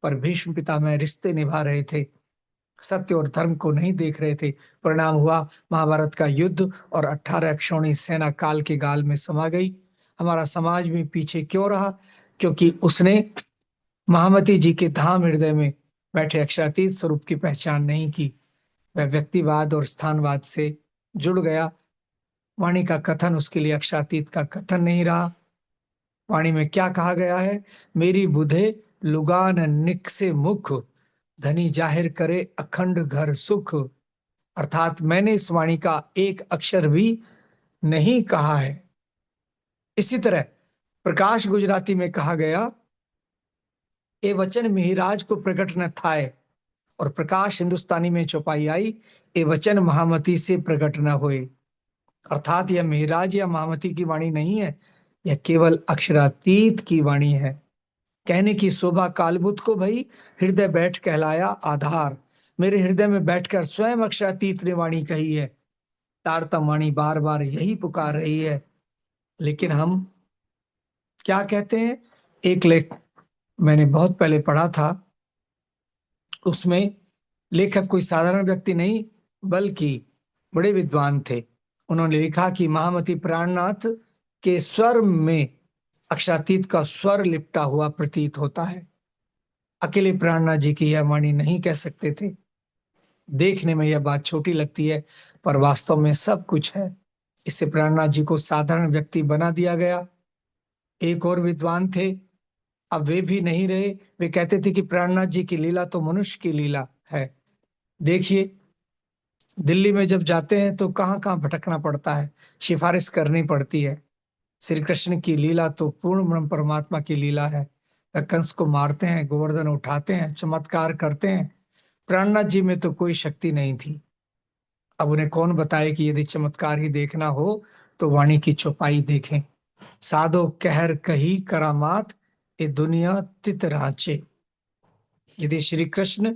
पर भीष्म पितामह रिश्ते निभा रहे थे, सत्य और धर्म को नहीं देख रहे थे। परिणाम हुआ महाभारत का युद्ध, और 18 अक्षौणी सेना काल के गाल में समा गई। हमारा समाज भी पीछे क्यों रहा? क्योंकि उसने महामती जी के धाम हृदय में बैठे अक्षरातीत स्वरूप की पहचान नहीं की। वह व्यक्तिवाद और स्थानवाद से जुड़ गया। वाणी का कथन उसके लिए अक्षरातीत का कथन नहीं रहा। वाणी में क्या कहा गया है? मेरी बुधे लुगान निकसे मुख, धनी जाहिर करे अखंड घर सुख। अर्थात मैंने इस वाणी का एक अक्षर भी नहीं कहा है। इसी तरह प्रकाश गुजराती में कहा गया, ए वचन मिहिराज को प्रकट न थाए। और प्रकाश हिंदुस्तानी में चौपाई आई, ए वचन महामती से प्रकट न होए। अर्थात यह मिहिराज या महामती की वाणी नहीं है, यह केवल अक्षरातीत की वाणी है। कहने की शोभा कालबुद्ध को भई, हृदय बैठ कहलाया आधार। मेरे हृदय में बैठकर स्वयं अक्षरातीत ने वाणी कही है। तारतम वाणी बार बार यही पुकार रही है। लेकिन हम क्या कहते हैं? एक मैंने बहुत पहले पढ़ा था, उसमें लेखक कोई साधारण व्यक्ति नहीं बल्कि बड़े विद्वान थे। उन्होंने लिखा कि महामती प्राणनाथ के स्वर में अक्षरातीत का स्वर लिपटा हुआ प्रतीत होता है। अकेले प्राणनाथ जी की यह वाणी नहीं कह सकते थे। देखने में यह बात छोटी लगती है, पर वास्तव में सब कुछ है। इससे प्राणनाथ जी को साधारण व्यक्ति बना दिया गया। एक और विद्वान थे, अब वे भी नहीं रहे। वे कहते थे कि प्राणनाथ जी की लीला तो मनुष्य की लीला है। देखिए, दिल्ली में जब जाते हैं तो कहाँ कहाँ भटकना पड़ता है, सिफारिश करनी पड़ती है। श्री कृष्ण की लीला तो पूर्ण ब्रह्म परमात्मा की लीला है। वह कंस को मारते हैं, गोवर्धन उठाते हैं, चमत्कार करते हैं। प्राणनाथ जी में तो कोई शक्ति नहीं थी। अब उन्हें कौन बताए कि यदि चमत्कार ही देखना हो तो वाणी की चौपाई देखें। साधो कहर कही करामात, ये दुनिया तित रांचे। यदि श्री कृष्ण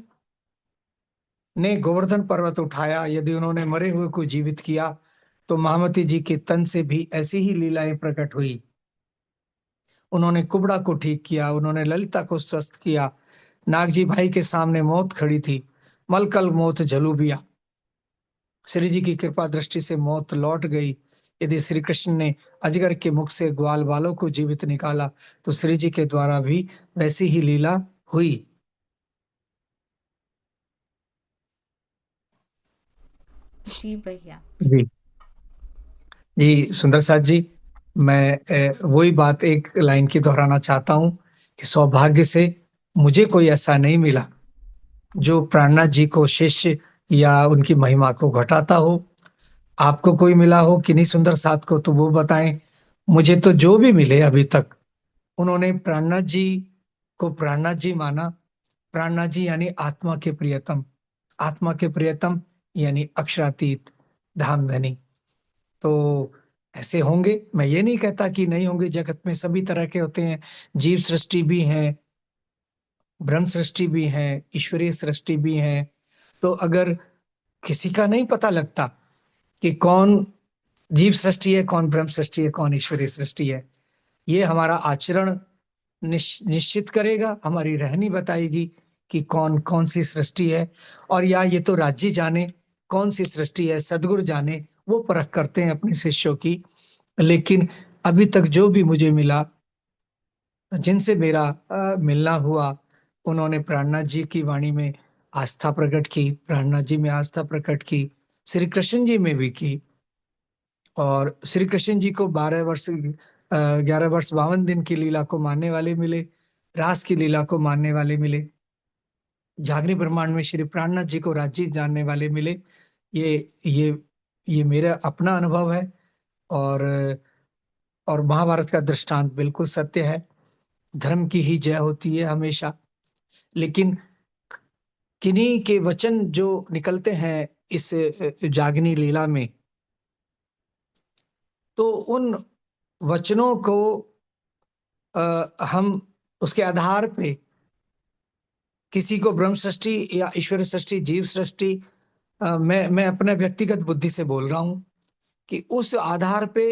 ने गोवर्धन पर्वत उठाया, यदि उन्होंने मरे हुए को जीवित किया, तो महामती जी के तन से भी ऐसी ही लीलाएं प्रकट हुई। उन्होंने कुबड़ा को ठीक किया, उन्होंने ललिता को स्वस्थ किया। नागजी भाई के सामने मौत खड़ी थी, मलकल मौत झलूबिया। श्री जी की कृपा दृष्टि से मौत लौट गई। यदि श्री कृष्ण ने अजगर के मुख से ग्वाल बालों को जीवित निकाला, तो श्री जी के द्वारा भी वैसी ही लीला हुई। जी भैया। जी जी सुंदर साथ जी, मैं वही बात एक लाइन की दोहराना चाहता हूं कि सौभाग्य से मुझे कोई ऐसा नहीं मिला जो प्राणनाथ जी को शिष्य या उनकी महिमा को घटाता हो। आपको कोई मिला हो कि नहीं सुंदर साथ को, तो वो बताएं। मुझे तो जो भी मिले अभी तक, उन्होंने प्राणनाथ जी को प्राणनाथ जी माना। प्राणनाथ जी यानी आत्मा के प्रियतम, आत्मा के प्रियतम यानी अक्षरातीत धामधनी। तो ऐसे होंगे, मैं ये नहीं कहता कि नहीं होंगे। जगत में सभी तरह के होते हैं, जीव सृष्टि भी है, ब्रह्म सृष्टि भी है, ईश्वरीय सृष्टि भी है। तो अगर किसी का नहीं पता लगता कि कौन जीव सृष्टि है, कौन ब्रह्म सृष्टि है, कौन ईश्वरीय सृष्टि है, ये हमारा आचरण निश्चित करेगा, हमारी रहनी बताएगी कि कौन कौन सी सृष्टि है। और या ये तो राज्य जाने कौन सी सृष्टि है, सदगुरु जाने, वो परख करते हैं अपने शिष्यों की। लेकिन अभी तक जो भी मुझे मिला, जिनसे मेरा मिलना हुआ, उन्होंने प्राणनाथ जी की वाणी में आस्था प्रकट की, प्राणनाथ जी में आस्था प्रकट की, श्री कृष्ण जी में भी की। और श्री कृष्ण जी को 11 वर्ष 52 दिन की लीला को मानने वाले मिले, रास की लीला को मानने वाले मिले, जागनी ब्रह्मांड में श्री प्राणनाथ जी को राज्य जानने वाले मिले। ये मेरा अपना अनुभव है। और महाभारत का दृष्टांत बिल्कुल सत्य है। धर्म की ही जय होती है हमेशा। लेकिन किन्हीं के वचन जो निकलते हैं इस जागनी लीला में, तो उन वचनों को हम उसके आधार पे किसी को ब्रह्म सृष्टि या ईश्वर सृष्टि, जीव सृष्टि, मैं अपने व्यक्तिगत बुद्धि से बोल रहा हूं कि उस आधार पे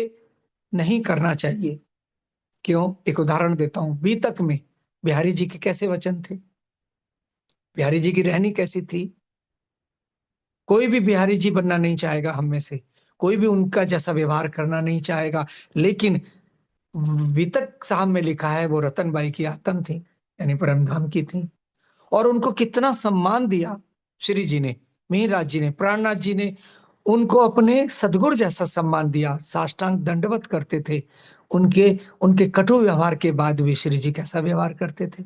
नहीं करना चाहिए। क्यों? एक उदाहरण देता हूं। बीतक में बिहारी जी के कैसे वचन थे, बिहारी जी की रहनी कैसी थी। कोई भी बिहारी जी बनना नहीं चाहेगा हम में से, कोई भी उनका जैसा व्यवहार करना नहीं चाहेगा। लेकिन वितक साहब में लिखा है वो रतनबाई की आत्म थी, यानी परमधाम की थी। और उनको कितना सम्मान दिया श्री जी ने, मिहिरराज जी ने, प्राणनाथ जी ने उनको अपने सदगुरु जैसा सम्मान दिया, साष्टांग दंडवत करते थे। उनके कटु व्यवहार के बाद भी श्री जी कैसा व्यवहार करते थे।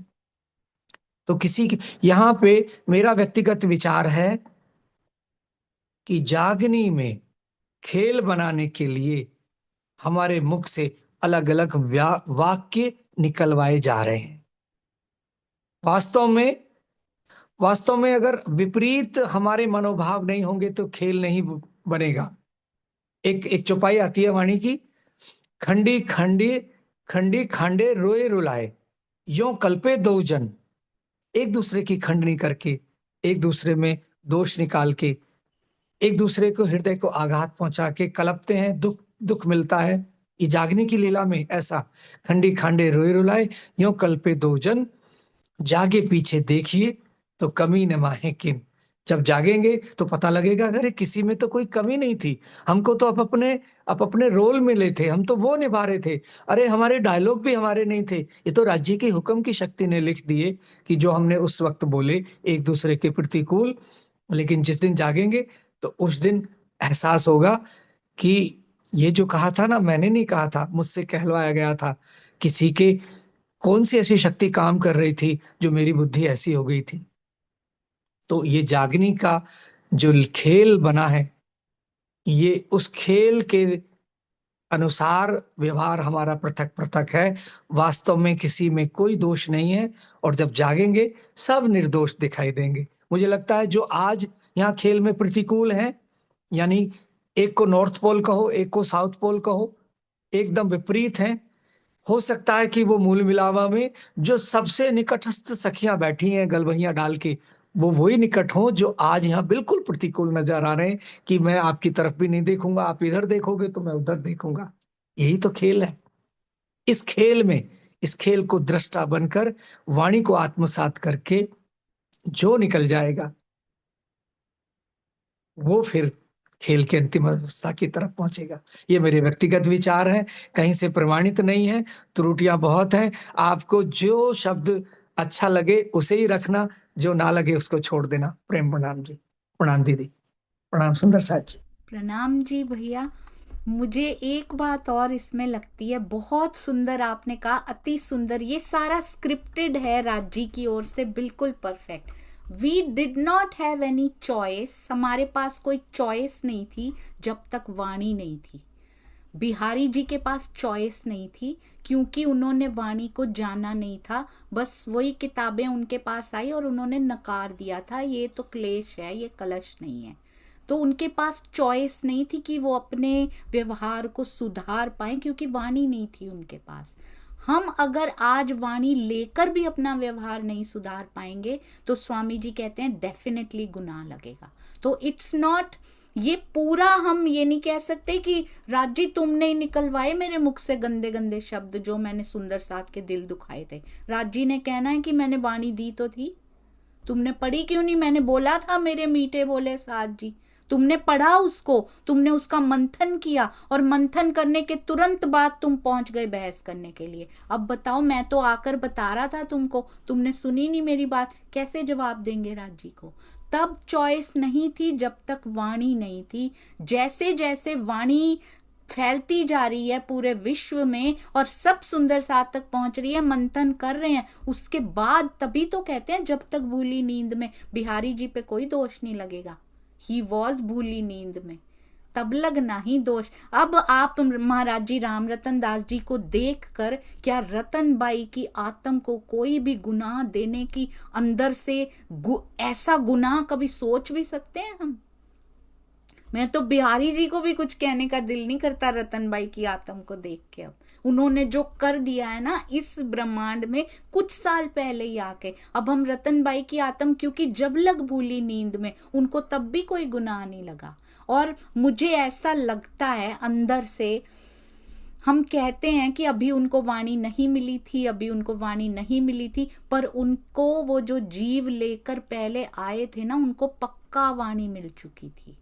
तो किसी के यहाँ पे मेरा व्यक्तिगत विचार है कि जागनी में खेल बनाने के लिए हमारे मुख से अलग अलग वाक्य निकलवाए जा रहे हैं। वास्तव में अगर विपरीत हमारे मनोभाव नहीं होंगे तो खेल नहीं बनेगा। एक चौपाई आती है वाणी की, खंडी खांडे रोए रुलाए, यों कल्पे दो जन। एक दूसरे की खंडनी करके, एक दूसरे में दोष निकाल के, एक दूसरे को हृदय को आघात पहुंचा के कलपते हैं, दुख मिलता है। ये जागने की लीला में ऐसा खंडी खांडे रोए रुलाए, यों कल्पे दो जन, जागे पीछे देखिए तो कमी न माहे किन। जब जागेंगे तो पता लगेगा अरे किसी में तो कोई कमी नहीं थी। हमको तो आप अपने रोल मिले थे, हम तो वो निभा रहे थे। अरे हमारे डायलॉग भी हमारे नहीं थे, ये तो राज्य के हुक्म की शक्ति ने लिख दिए कि जो हमने उस वक्त बोले एक दूसरे के प्रतिकूल। लेकिन जिस दिन जागेंगे तो उस दिन एहसास होगा कि ये जो कहा था ना, मैंने नहीं कहा था, मुझसे कहलवाया गया था। किसी के कौन सी ऐसी शक्ति काम कर रही थी जो मेरी बुद्धि ऐसी हो गई थी। तो ये जागने का जो खेल बना है, ये उस खेल के अनुसार व्यवहार हमारा पृथक-पृथक है। वास्तव में किसी में कोई दोष नहीं है और जब जागेंगे सब निर्दोष दिखाई देंगे। मुझे लगता है जो आज यहाँ खेल में प्रतिकूल हैं, यानी एक को नॉर्थ पोल कहो, एक को साउथ पोल कहो, एकदम विपरीत हैं। हो सकता है कि वो मूल मिलावा में जो सबसे निकटस्थ सखियाँ बैठी हैं गलवहियाँ डाल के, वो वही निकट हों जो आज यहाँ बिल्कुल प्रतिकूल नज़र आ रहे हैं कि मैं आपकी तरफ भी नहीं देखूँगा, आप इधर देखोगे तो मैं उधर देखूँगा। यही तो खेल है। इस खेल को दृष्टा बनकर वाणी को आत्मसात करके जो निकल जाएगा, वो फिर खेल के अंतिम अवस्था की तरफ पहुँचेगा। ये मेरे व्यक्तिगत विचार हैं, कहीं से प्रमाणित नहीं है, त्रुटियाँ बहुत हैं। आपको जो शब्द अच्छा लगे उसे ही रखना, जो ना लगे उसको छोड़ देना। प्रेम प्रणाम जी। प्रणाम दीदी। प्रणाम सुंदर साथ जी। प्रणाम जी भैया। मुझे एक बात और इसमें लगती है, बहुत सुंदर आपने कहा, अति सुंदर। ये सारा स्क्रिप्टेड है राजी की ओर से, बिल्कुल perfect. We did not have any choice, हमारे पास कोई चॉइस नहीं थी जब तक वाणी नहीं थी। बिहारी जी के पास चॉइस नहीं थी क्योंकि उन्होंने वाणी को जाना नहीं था। बस वही किताबें उनके पास आई और उन्होंने नकार दिया था, ये तो क्लेश है, ये कलश नहीं है। तो उनके पास चॉइस नहीं थी कि वो अपने व्यवहार को सुधार पाएं क्योंकि वाणी नहीं थी उनके पास। हम अगर आज वाणी लेकर भी अपना व्यवहार नहीं सुधार पाएंगे तो स्वामी जी कहते हैं डेफिनेटली गुनाह लगेगा। तो इट्स नॉट, ये पूरा हम ये नहीं कह सकते कि राजी तुमने ही निकलवाए मेरे मुख से गंदे गंदे शब्द जो मैंने सुंदर साथ के दिल दुखाए थे। राजी ने कहना है कि मैंने वाणी दी तो थी, तुमने पढ़ी क्यों नहीं? मैंने बोला था मेरे मीठे बोले साथ जी, तुमने पढ़ा उसको, तुमने उसका मंथन किया और मंथन करने के तुरंत बाद तुम पहुंच गए बहस करने के लिए। अब बताओ, मैं तो आकर बता रहा था तुमको, तुमने सुनी नहीं मेरी बात, कैसे जवाब देंगे राजी को? तब चॉइस नहीं थी जब तक वाणी नहीं थी। जैसे जैसे वाणी फैलती जा रही है पूरे विश्व में और सब सुंदर साथ तक पहुंच रही है, मंथन कर रहे हैं, उसके बाद तभी तो कहते हैं जब तक भूली नींद में। बिहारी जी पे कोई दोष नहीं लगेगा, ही वॉज भूली नींद में, तब लगना ही दोष। अब आप महाराज जी राम रतन दास जी को देखकर क्या रतन बाई की आत्म को कोई भी गुनाह देने की अंदर से ऐसा गुनाह कभी सोच भी सकते हैं हम? मैं तो बिहारी जी को भी कुछ कहने का दिल नहीं करता रतन बाई की आत्म को देख के। अब उन्होंने जो कर दिया है ना इस ब्रह्मांड में कुछ साल पहले ही आके, अब हम रतन बाई की आत्म, क्योंकि जब लग भूली नींद में उनको तब भी कोई गुनाह नहीं लगा। और मुझे ऐसा लगता है अंदर से, हम कहते हैं कि अभी उनको वाणी नहीं मिली थी, अभी उनको वाणी नहीं मिली थी, पर उनको वो जो जीव लेकर पहले आए थे ना, उनको पक्का वाणी मिल चुकी थी।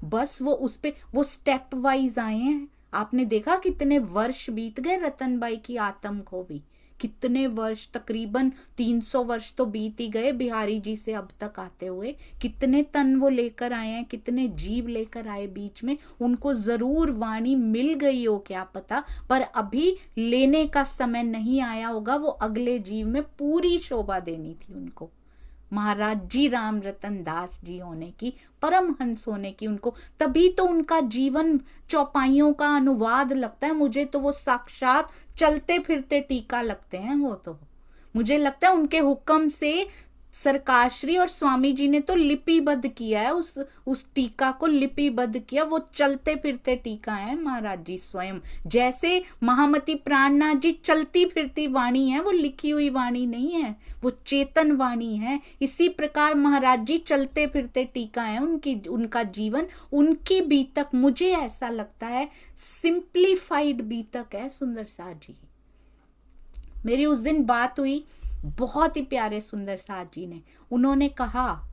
बस वो उस पे वो स्टेप वाइज आए हैं। आपने देखा कितने वर्ष बीत गए रतन बाई की आत्म को भी, कितने वर्ष, तकरीबन 300 वर्ष तो बीत ही गए बिहारी जी से अब तक आते हुए। कितने तन वो लेकर आए हैं, कितने जीव लेकर आए बीच में। उनको जरूर वाणी मिल गई हो क्या पता, पर अभी लेने का समय नहीं आया होगा। वो अगले जीव में पूरी शोभा देनी थी उनको, महाराज जी राम रतन दास जी होने की, परमहंस होने की उनको। तभी तो उनका जीवन चौपाइयों का अनुवाद लगता है मुझे, तो वो साक्षात चलते फिरते टीका लगते हैं। वो तो मुझे लगता है उनके हुक्म से सरकारश्री और स्वामी जी ने तो लिपिबद्ध किया है, उस टीका को लिपिबद्ध किया। वो चलते फिरते टीका है महाराज जी स्वयं। जैसे महामती प्राणनाथ जी चलती फिरती वाणी है, वो लिखी हुई वाणी नहीं है, वो चेतन वाणी है। इसी प्रकार महाराज जी चलते फिरते टीका है उनका जीवन, उनकी बीतक मुझे ऐसा लगता है सिंप्लीफाइड बीतक है सुंदर साथ जी। मेरी उस दिन बात हुई बहुत ही प्यारे सुंदर साथ जी ने, उन्होंने कहा,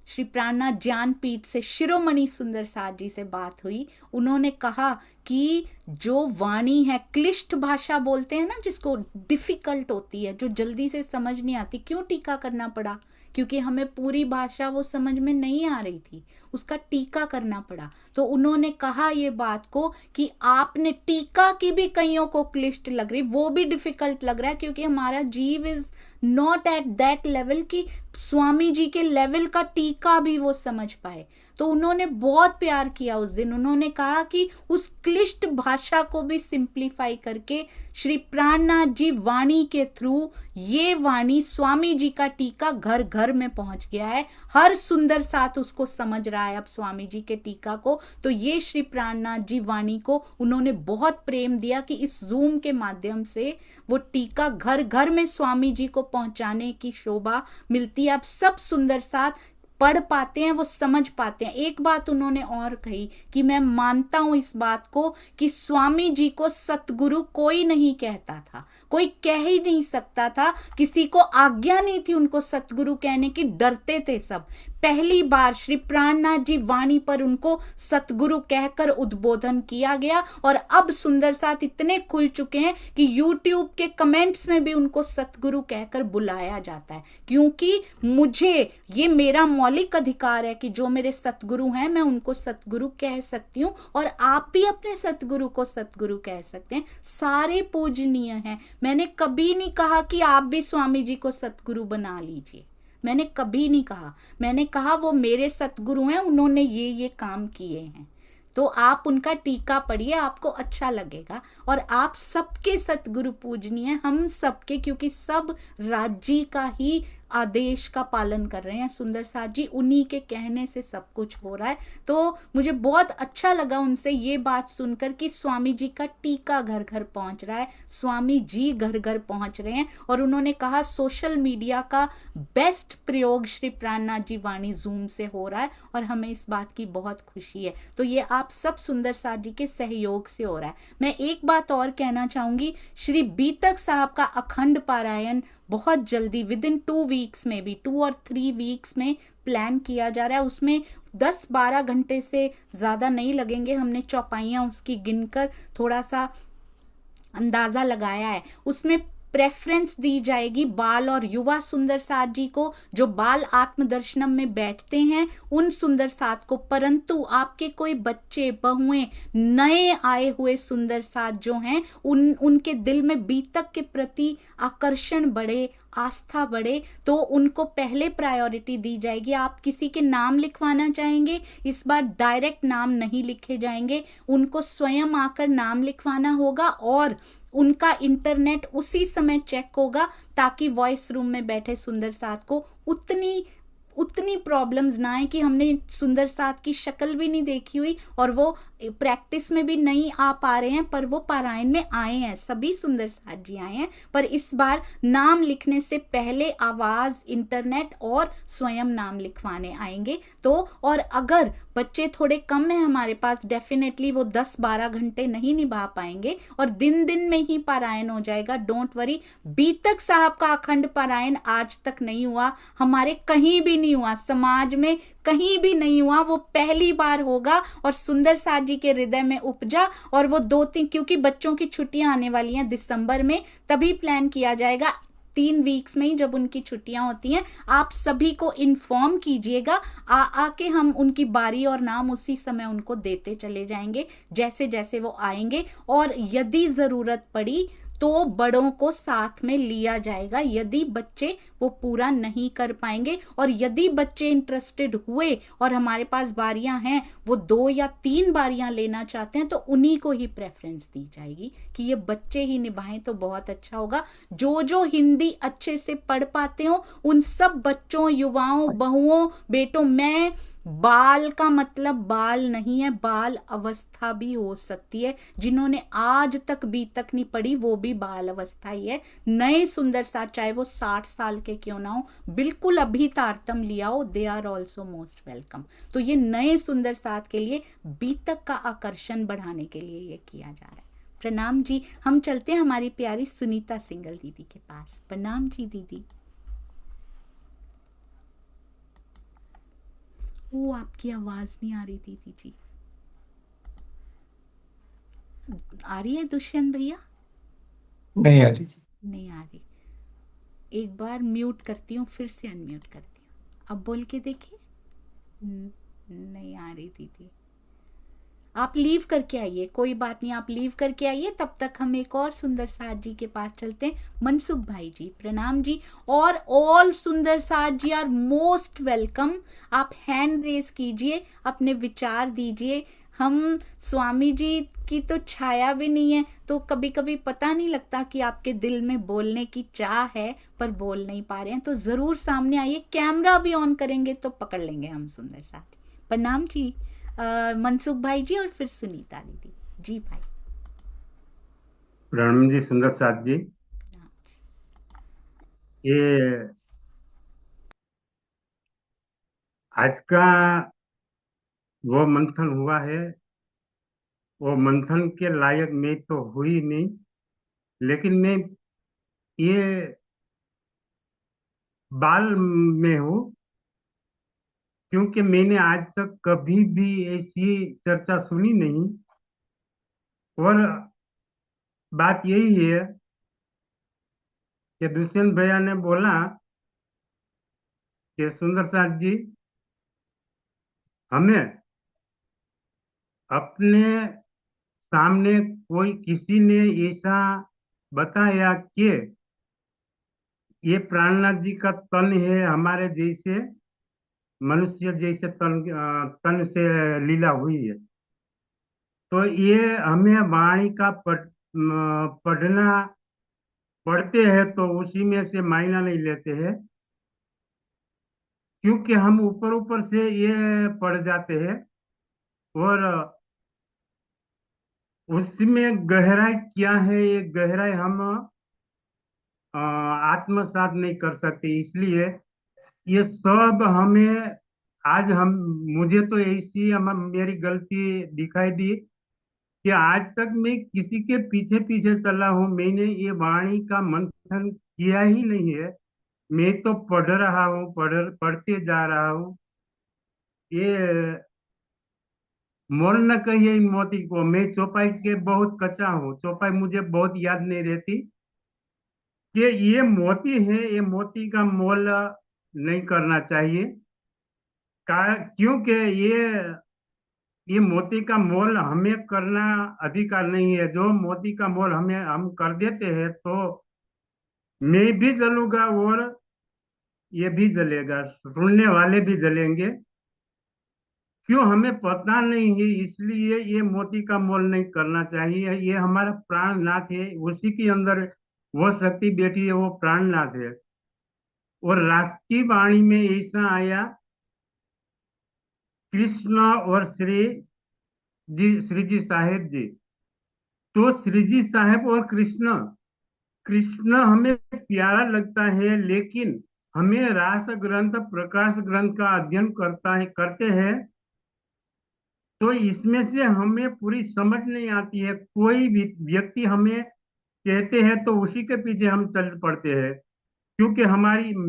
श्री प्राणनाथ ज्ञानपीठ से शिरोमणि सुंदर साथ जी से बात हुई, उन्होंने कहा कि जो वाणी है, क्लिष्ट भाषा बोलते हैं ना जिसको, डिफिकल्ट होती है, जो जल्दी से समझ नहीं आती, क्यों टीका करना पड़ा? क्योंकि हमें पूरी भाषा वो समझ में नहीं आ रही थी, उसका टीका करना पड़ा। तो उन्होंने कहा ये बात को कि आपने टीका की भी कईयों को क्लिष्ट लग रही, वो भी डिफिकल्ट लग रहा है, क्योंकि हमारा जीव is not at that level कि स्वामी जी के लेवल का टीका भी वो समझ पाए। तो उन्होंने बहुत प्यार किया उस दिन, उन्होंने कहा कि उस क्लिष्ट भाषा को भी सिंप्लीफाई करके श्री प्राणनाथ जी वाणी के थ्रू, ये वाणी स्वामी जी का टीका घर घर में पहुंच गया है, हर सुंदर साथ उसको समझ रहा है अब स्वामी जी के टीका को। तो ये श्री प्राणनाथ जी वाणी को उन्होंने बहुत प्रेम दिया कि इस जूम के माध्यम से वो टीका घर घर में स्वामी जी को पहुंचाने की शोभा मिलती है। अब सब सुंदर साथ पढ़ पाते हैं, वो समझ पाते हैं। एक बात उन्होंने और कही कि मैं मानता हूं इस बात को कि स्वामी जी को सतगुरु कोई नहीं कहता था, कोई कह ही नहीं सकता था, किसी को आज्ञा नहीं थी उनको सतगुरु कहने की, डरते थे सब। पहली बार श्री प्राणनाथ जी वाणी पर उनको सतगुरु कहकर उद्बोधन किया गया, और अब सुंदर साथ इतने खुल चुके हैं कि YouTube के कमेंट्स में भी उनको सतगुरु कहकर बुलाया जाता है, क्योंकि मुझे ये मेरा मौलिक अधिकार है कि जो मेरे सतगुरु हैं मैं उनको सतगुरु कह सकती हूँ, और आप भी अपने सतगुरु को सतगुरु कह सकते हैं। सारे पूजनीय हैं। मैंने कभी नहीं कहा कि आप भी स्वामी जी को सतगुरु बना लीजिए, मैंने कभी नहीं कहा। मैंने कहा वो मेरे सतगुरु हैं, उन्होंने ये काम किए हैं, तो आप उनका टीका पढ़िए, आपको अच्छा लगेगा। और आप सबके सतगुरु पूजनीय, हम सबके, क्योंकि सब राज्य का ही आदेश का पालन कर रहे हैं सुंदर साथ जी, उन्हीं के कहने से सब कुछ हो रहा है। तो मुझे बहुत अच्छा लगा उनसे ये बात सुनकर कि स्वामी जी का टीका घर घर पहुंच रहा है, स्वामी जी घर घर पहुंच रहे हैं। और उन्होंने कहा सोशल मीडिया का बेस्ट प्रयोग श्री प्राणनाथ जी वाणी जूम से हो रहा है, और हमें इस बात की बहुत खुशी है। तो ये आप सब सुंदर साथ जी के सहयोग से हो रहा है। मैं एक बात और कहना चाहूंगी, श्री बीतक साहब का अखंड पारायण बहुत जल्दी विद इन 2 वीक्स में भी, 2 और 3 वीक्स में प्लान किया जा रहा है। उसमें 10-12 घंटे से ज़्यादा नहीं लगेंगे। हमने चौपाइयाँ उसकी गिनकर थोड़ा सा अंदाज़ा लगाया है। उसमें प्रेफरेंस दी जाएगी बाल और युवा सुंदर साथ जी को, जो बाल आत्मदर्शनम में बैठते हैं उन सुंदर साथ को, परंतु आपके कोई बच्चे बहुएं नए आए हुए सुंदर साथ जो हैं उनके दिल में बीतक के प्रति आकर्षण बढ़े, आस्था बढ़े, तो उनको पहले प्रायोरिटी दी जाएगी। आप किसी के नाम लिखवाना चाहेंगे, इस बार डायरेक्ट नाम नहीं लिखे जाएंगे, उनको स्वयं आकर नाम लिखवाना होगा, और उनका इंटरनेट उसी समय चेक होगा, ताकि वॉइस रूम में बैठे सुंदर साथ को उतनी प्रॉब्लम्स ना आए कि हमने सुंदर साथ की शक्ल भी नहीं देखी हुई और वो प्रैक्टिस में भी नहीं आ पा रहे हैं, पर वो पारायण में आए हैं, सभी सुंदर साथ जी आए हैं। पर इस बार नाम लिखने से पहले आवाज़, इंटरनेट और स्वयं नाम लिखवाने आएंगे। तो और अगर बच्चे थोड़े कम हैं हमारे पास, डेफिनेटली वो 10-12 घंटे नहीं निभा पाएंगे और दिन में ही पारायण हो जाएगा। डोंट वरी, बीतक साहब का अखंड पारायण आज तक नहीं हुआ, हमारे कहीं भी नहीं हुआ, समाज में कहीं भी नहीं हुआ, वो पहली बार होगा। और सुंदर साथ जी के हृदय में उपजा, और वो 2-3, क्योंकि बच्चों की छुट्टियां आने वाली हैं दिसंबर में, तभी प्लान किया जाएगा 3 वीक्स में ही, जब उनकी छुट्टियां होती हैं। आप सभी को इन्फॉर्म कीजिएगा, आके हम उनकी बारी और नाम उसी समय उनको देते चले जाएंगे जैसे जैसे वो आएंगे। और यदि ज़रूरत पड़ी तो बड़ों को साथ में लिया जाएगा, यदि बच्चे वो पूरा नहीं कर पाएंगे। और यदि बच्चे इंटरेस्टेड हुए और हमारे पास बारियां हैं, वो 2 या 3 बारियां लेना चाहते हैं, तो उन्हीं को ही प्रेफरेंस दी जाएगी कि ये बच्चे ही निभाएं, तो बहुत अच्छा होगा। जो हिंदी अच्छे से पढ़ पाते हो उन सब बच्चों, युवाओं, बहुओं, बेटों, मैं बाल का मतलब बाल नहीं है, बाल अवस्था भी हो सकती है। जिन्होंने आज तक बीतक नहीं पढ़ी वो भी बाल अवस्था ही है। नए सुंदर साथ, चाहे वो 60 साल के क्यों ना हो, बिल्कुल अभी तारतम लिया हो, they are also most welcome. तो ये नए सुंदर साथ के लिए बीतक का आकर्षण बढ़ाने के लिए ये किया जा रहा है। प्रणाम जी। हम चलते हैं हमारी प्यारी सुनीता सिंगल दीदी के पास। प्रणाम जी दीदी। वो आपकी आवाज नहीं आ रही दीदी जी। आ रही है दुष्यंत भैया? नहीं आ रही जी। नहीं आ रही। एक बार म्यूट करती हूँ, फिर से अनम्यूट करती हूँ। अब बोल के देखिए। नहीं आ रही दीदी। आप लीव करके आइए, कोई बात नहीं, आप लीव करके आइए। तब तक हम एक और सुंदर साथ जी के पास चलते हैं। मनसुख भाई जी प्रणाम जी। और ऑल सुंदर साथ जी आर मोस्ट वेलकम। आप हैंड रेस कीजिए, अपने विचार दीजिए। हम स्वामी जी की तो छाया भी नहीं है, तो कभी कभी पता नहीं लगता कि आपके दिल में बोलने की चाह है पर बोल नहीं पा रहे हैं। तो जरूर सामने आइए, कैमरा भी ऑन करेंगे तो पकड़ लेंगे हम सुंदर साथ। प्रणाम जी मनसुख भाई जी और फिर सुनीता दीदी जी। भाई प्रणाम जी सुंदर साथ जी। प्रणाम जी। ये आज का वो मंथन हुआ है, वो मंथन के लायक मैं तो हुई नहीं, लेकिन मैं ये बाल में हूँ, क्योंकि मैंने आज तक कभी भी ऐसी चर्चा सुनी नहीं। और बात यही है कि दुष्यंत भैया ने बोला कि सुंदर साथ जी, हमें अपने सामने कोई किसी ने ऐसा बताया कि ये प्राणनाथ जी का तन है, हमारे जैसे मनुष्य जैसे तन से लीला हुई है। तो ये हमें वाणी का पढ़ना पढ़ते हैं तो उसी में से मायना नहीं लेते हैं, क्योंकि हम ऊपर ऊपर से ये पढ़ जाते हैं और उसमें गहराई क्या है, ये गहराई हम आत्मसात नहीं कर सकते। इसलिए ये सब हमें आज हम मुझे तो ऐसी मेरी गलती दिखाई दी कि आज तक मैं किसी के पीछे पीछे चला हूँ, मैंने ये वाणी का मंथन किया ही नहीं है। मैं तो पढ़ रहा हूँ, पढ़ते जा रहा हूँ। ये मोल न कहिए इन मोती को, मैं चौपाई के बहुत कच्चा हूँ, चौपाई मुझे बहुत याद नहीं रहती कि ये मोती है, ये मोती का मोल नहीं करना चाहिए। क्योंकि ये मोती का मोल हमें करना अधिकार नहीं है। जो मोती का मोल हम कर देते हैं तो मैं भी जलूंगा और ये भी जलेगा, सुनने वाले भी जलेंगे। क्यों, हमें पता नहीं है, इसलिए ये मोती का मोल नहीं करना चाहिए। ये हमारा प्राणनाथ है, उसी के अंदर वो शक्ति बैठी है, वो प्राणनाथ है। और राष्ट्रीय वाणी में ऐसा आया, कृष्ण और श्री जी साहेब जी। तो श्री जी साहेब और कृष्ण, कृष्ण हमें प्यारा लगता है, लेकिन हमें रास ग्रंथ प्रकाश ग्रंथ का अध्ययन करते हैं तो इसमें से हमें पूरी समझ नहीं आती है। कोई भी व्यक्ति हमें कहते हैं तो उसी के पीछे हम चल पड़ते हैं, क्योंकि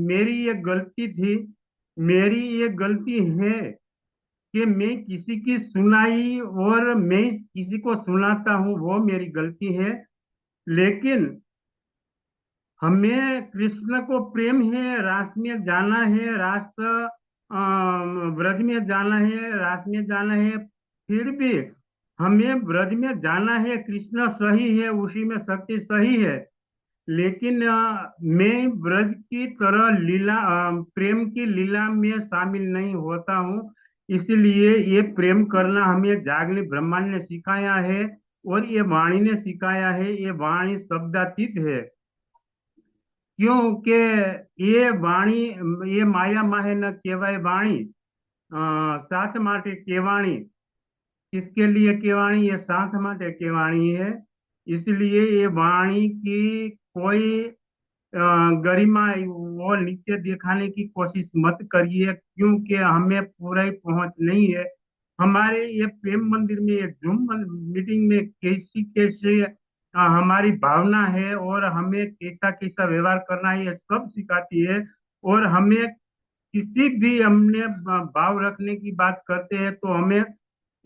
मेरी ये गलती थी, मेरी ये गलती है कि मैं किसी की सुनाई और मैं किसी को सुनाता हूँ, वो मेरी गलती है। लेकिन हमें कृष्ण को प्रेम है, रास में जाना है, ब्रज में जाना है, रास में जाना है, फिर भी हमें ब्रज में जाना है। कृष्ण सही है, उसी में शक्ति सही है, लेकिन मैं ब्रज की तरह प्रेम की लीला में शामिल नहीं होता हूँ। इसलिए ये प्रेम करना हमें जागने ब्रह्मांड ने सिखाया है और ये वाणी ने सिखाया है। ये वाणी शब्दातीत है, क्योंकि ये वाणी, ये माया माहे न केवाय वाणी, साथ माटे केवाणी। किसके लिए केवाणी? ये साथ माटे केवाणी है। इसलिए ये वाणी की कोई गरिमा वो नीचे दिखाने की कोशिश मत करिए, क्योंकि हमें पूरा ही पहुंच नहीं है। हमारे ये प्रेम मंदिर में, ये जूम मीटिंग में कैसी कैसे हमारी भावना है और हमें कैसा कैसा व्यवहार करना है, ये सब सिखाती है। और हमें किसी भी हमने भाव रखने की बात करते हैं तो हमें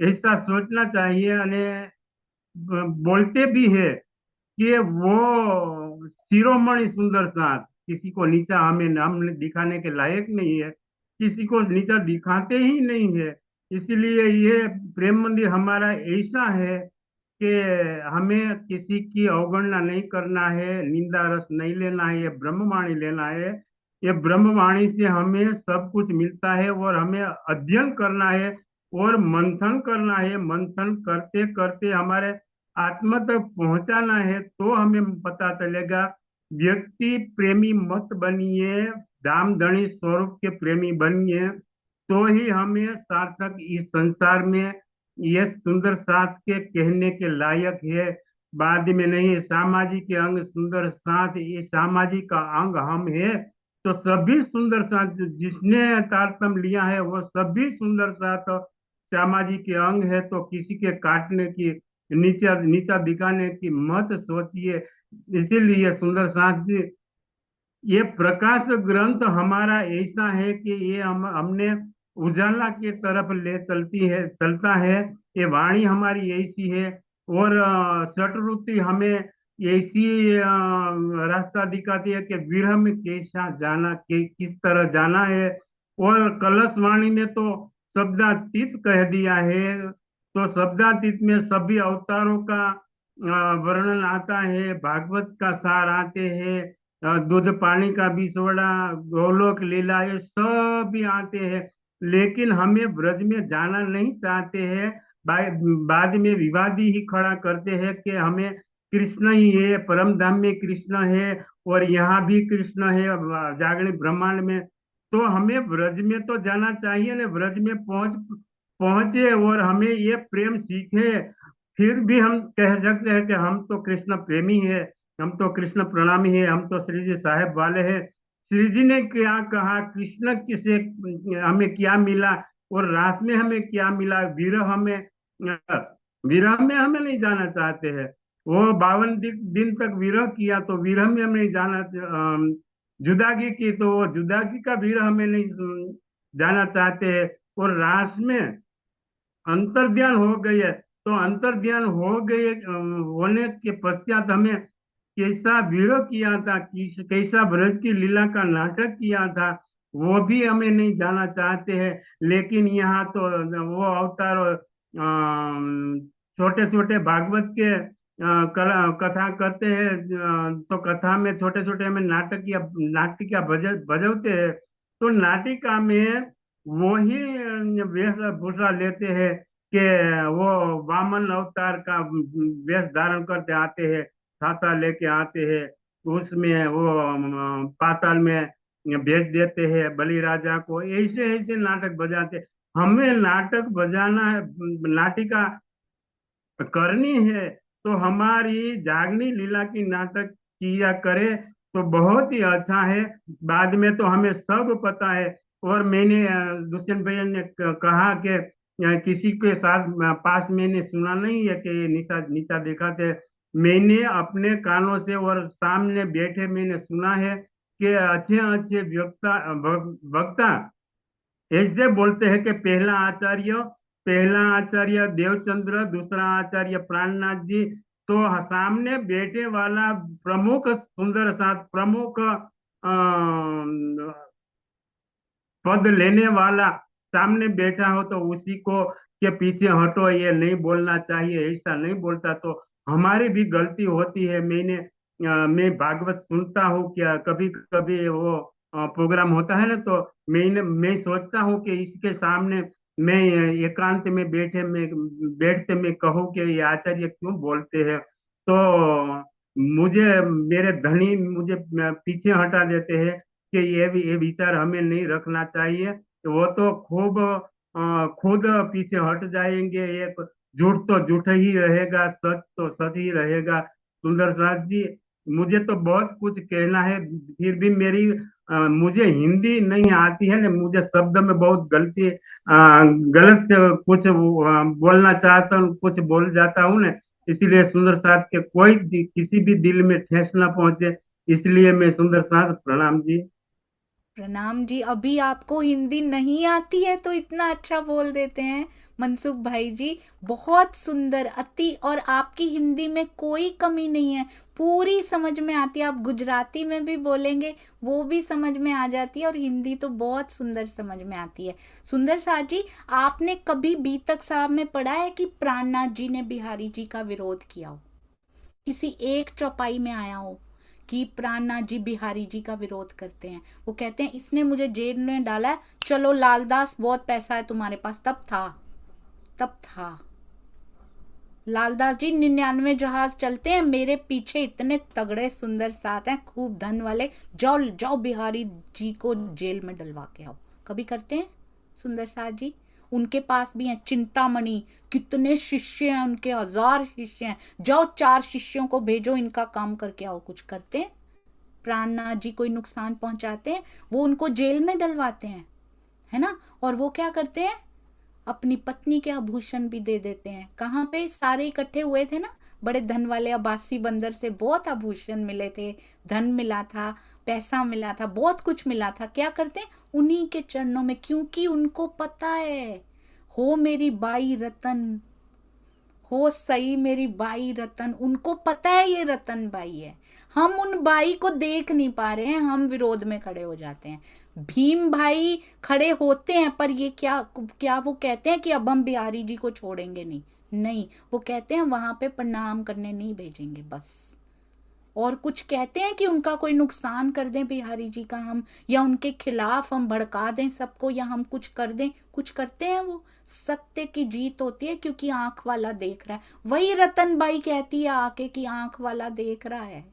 ऐसा सोचना चाहिए, અને बोलते भी है कि वो शिरोमणि सुंदर साथ, किसी को नीचा हमें हमने दिखाने के लायक नहीं है, किसी को नीचा दिखाते ही नहीं है। इसीलिए ये प्रेम मंदिर हमारा ऐसा है कि हमें किसी की अवगणना नहीं करना है, निंदा रस नहीं लेना है, ये ब्रह्मवाणी लेना है। ये ब्रह्मवाणी से हमें सब कुछ मिलता है और हमें अध्ययन करना है और मंथन करना है। मंथन करते करते हमारे आत्मा तक पहुंचाना है, तो हमें पता चलेगा। व्यक्ति प्रेमी मत बनिए, धाम धनी स्वरूप के प्रेमी बनिए, तो ही हमें सार्थक इस संसार में ये सुंदर साथ के कहने के लायक है। बाद में नहीं, सामाजिक अंग सुंदर साथ, ये सामाजिक का अंग हम है। तो सभी सुंदर साथ जिसने तारतम्य लिया है वो सभी सुंदर साथ सामाजिक के अंग है। तो किसी के काटने की, नीचा नीचा दिखाने की मत सोचिए। इसीलिए सुंदर साथ जी, ये प्रकाश ग्रंथ हमारा ऐसा है कि ये हमने उजाला की तरफ ले चलता है। ये वाणी हमारी ऐसी है। और शटरुति हमें ऐसी रास्ता दिखाती है कि विरह में कैसा जाना, किस तरह जाना है। और कलश वाणी में तो शब्दातीत कह दिया है। तो शब्दातीत में सभी अवतारों का वर्णन आता है, भागवत का सार आते हैं, दूध पानी का बिछोड़ा, गोलोक लीला, ये सब भी आते हैं। लेकिन हमें ब्रज में जाना नहीं चाहते हैं। बाद में विवादी ही खड़ा करते हैं कि हमें कृष्ण ही है, परम धाम में कृष्ण है और यहाँ भी कृष्ण है जागरण ब्रह्मांड में। तो हमें ब्रज में तो जाना चाहिए ना, ब्रज में पहुंचे और हमें ये प्रेम सीखे। फिर भी हम कह सकते हैं कि हम तो कृष्ण प्रेमी है, हम तो कृष्ण प्रणामी है, हम तो श्री जी साहेब वाले हैं। श्री जी ने क्या कहा, कृष्ण किसे हमें क्या मिला और रास में हमें क्या मिला, विरह में हमें नहीं जाना चाहते हैं। वो 52 दिन तक विरह किया तो विरह में हमें नहीं जाना, जुदागी की तो वो जुदागी का विरह हमें नहीं जाना चाहते हैं। और रास में अंतर्ध्यान हो गई है, तो अंतर्ध्यान हो गए होने के पश्चात हमें कैसा विरह किया था, कैसा ब्रज की लीला का नाटक किया था, वो भी हमें नहीं जाना चाहते हैं। लेकिन यहाँ तो वो अवतार छोटे छोटे भागवत के कथा करते हैं, तो कथा में छोटे छोटे हमें नाटिका बजवते हैं। तो नाटिका में वो ही वेशभूषा लेते हैं कि वो वामन अवतार का वेश धारण करते आते हैं, छाता लेके आते हैं, उसमें वो पाताल में भेज देते हैं बलि राजा को। ऐसे ऐसे नाटक बजाते। हमें नाटक बजाना है, नाटिका करनी है, तो हमारी जागनी लीला की नाटक किया करे तो बहुत ही अच्छा है। बाद में तो हमें सब पता है। और मैंने दुष्यंत भैया ने कहा कि किसी के साथ पास मैंने सुना नहीं है कि ये नीचा नीचा दिखाते। मैंने अपने कानों से और सामने बैठे मैंने सुना है कि अच्छे अच्छे वक्ता ऐसे बोलते हैं कि पहला आचार्य देवचंद्र, दूसरा आचार्य प्राणनाथ जी, तो सामने बैठे वाला प्रमुख सुंदर साथ, प्रमुख पद लेने वाला सामने बैठा हो तो उसी को के पीछे हटो, ये नहीं बोलना चाहिए, ऐसा नहीं बोलता। तो हमारी भी गलती होती है। मैं भागवत सुनता हूँ, क्या कभी कभी वो प्रोग्राम होता है ना, तो मैं सोचता हूँ कि इसके सामने मैं एकांत में बैठते मैं कहूँ कि ये आचार्य क्यों बोलते हैं। तो मेरे धनी मुझे पीछे हटा देते हैं कि ये विचार हमें नहीं रखना चाहिए। तो वो तो खुद पीछे हट जाएंगे। ये झूठ तो झूठ ही रहेगा, सच तो सच ही रहेगा। सुंदर साथ जी, मुझे तो बहुत कुछ कहना है, फिर भी मुझे हिंदी नहीं आती है ना, मुझे शब्द में बहुत गलत से कुछ बोलना चाहता हूँ, कुछ बोल जाता हूँ ना। इसीलिए सुंदर साथ के कोई किसी भी दिल में ठेस ना पहुंचे, इसलिए मैं सुंदर साथ प्रणाम जी। प्रणाम जी। अभी आपको हिंदी नहीं आती है तो इतना अच्छा बोल देते हैं मनसुख भाई जी। बहुत सुंदर, अति। और आपकी हिंदी में कोई कमी नहीं है, पूरी समझ में आती है। आप गुजराती में भी बोलेंगे वो भी समझ में आ जाती है, और हिंदी तो बहुत सुंदर समझ में आती है। सुंदर साथ जी, आपने कभी बीतक साहब में पढ़ा है कि प्राणनाथ जी ने बिहारी जी का विरोध किया हो? किसी एक चौपाई में आया हो कि प्राणनाथ जी बिहारी जी का विरोध करते हैं? वो कहते हैं इसने मुझे जेल में डाला है, चलो लालदास बहुत पैसा है तुम्हारे पास। तब था लालदास जी 99 जहाज चलते हैं, मेरे पीछे इतने तगड़े सुंदर साथ हैं, खूब धन वाले, जाओ जाओ बिहारी जी को जेल में डलवा के आओ। कभी करते हैं सुंदर साथ जी? उनके पास भी हैं चिंतामणि, कितने शिष्य हैं उनके, 1000 शिष्य हैं, जाओ 4 शिष्यों को भेजो, इनका काम करके आओ। कुछ करते हैं? प्राणनाथ जी कोई नुकसान पहुंचाते हैं, वो उनको जेल में डलवाते हैं, है ना? और वो क्या करते हैं, अपनी पत्नी के आभूषण भी दे देते हैं। कहाँ पे? सारे इकट्ठे हुए थे ना, बड़े धन वाले अब्बासी बंदर से बहुत आभूषण मिले थे, धन मिला था, पैसा मिला था, बहुत कुछ मिला था। क्या करते हैं? उन्हीं के चरणों में, क्योंकि उनको पता है, हो मेरी बाई रतन, हो सही मेरी बाई रतन। उनको पता है ये रतन बाई है। हम उन बाई को देख नहीं पा रहे हैं, हम विरोध में खड़े हो जाते हैं। भीम भाई खड़े होते हैं, पर ये क्या क्या वो कहते हैं कि अब हम बिहारी जी को छोड़ेंगे नहीं? नहीं, वो कहते हैं वहां पे प्रणाम करने नहीं भेजेंगे बस। और कुछ कहते हैं कि उनका कोई नुकसान कर दें बिहारी जी का हम, या उनके खिलाफ हम भड़का दें सबको, या हम कुछ कर दें। कुछ करते हैं वो? सत्य की जीत होती है, क्योंकि आंख वाला देख रहा है। वही रतनबाई कहती है आके कि आंख वाला देख रहा है।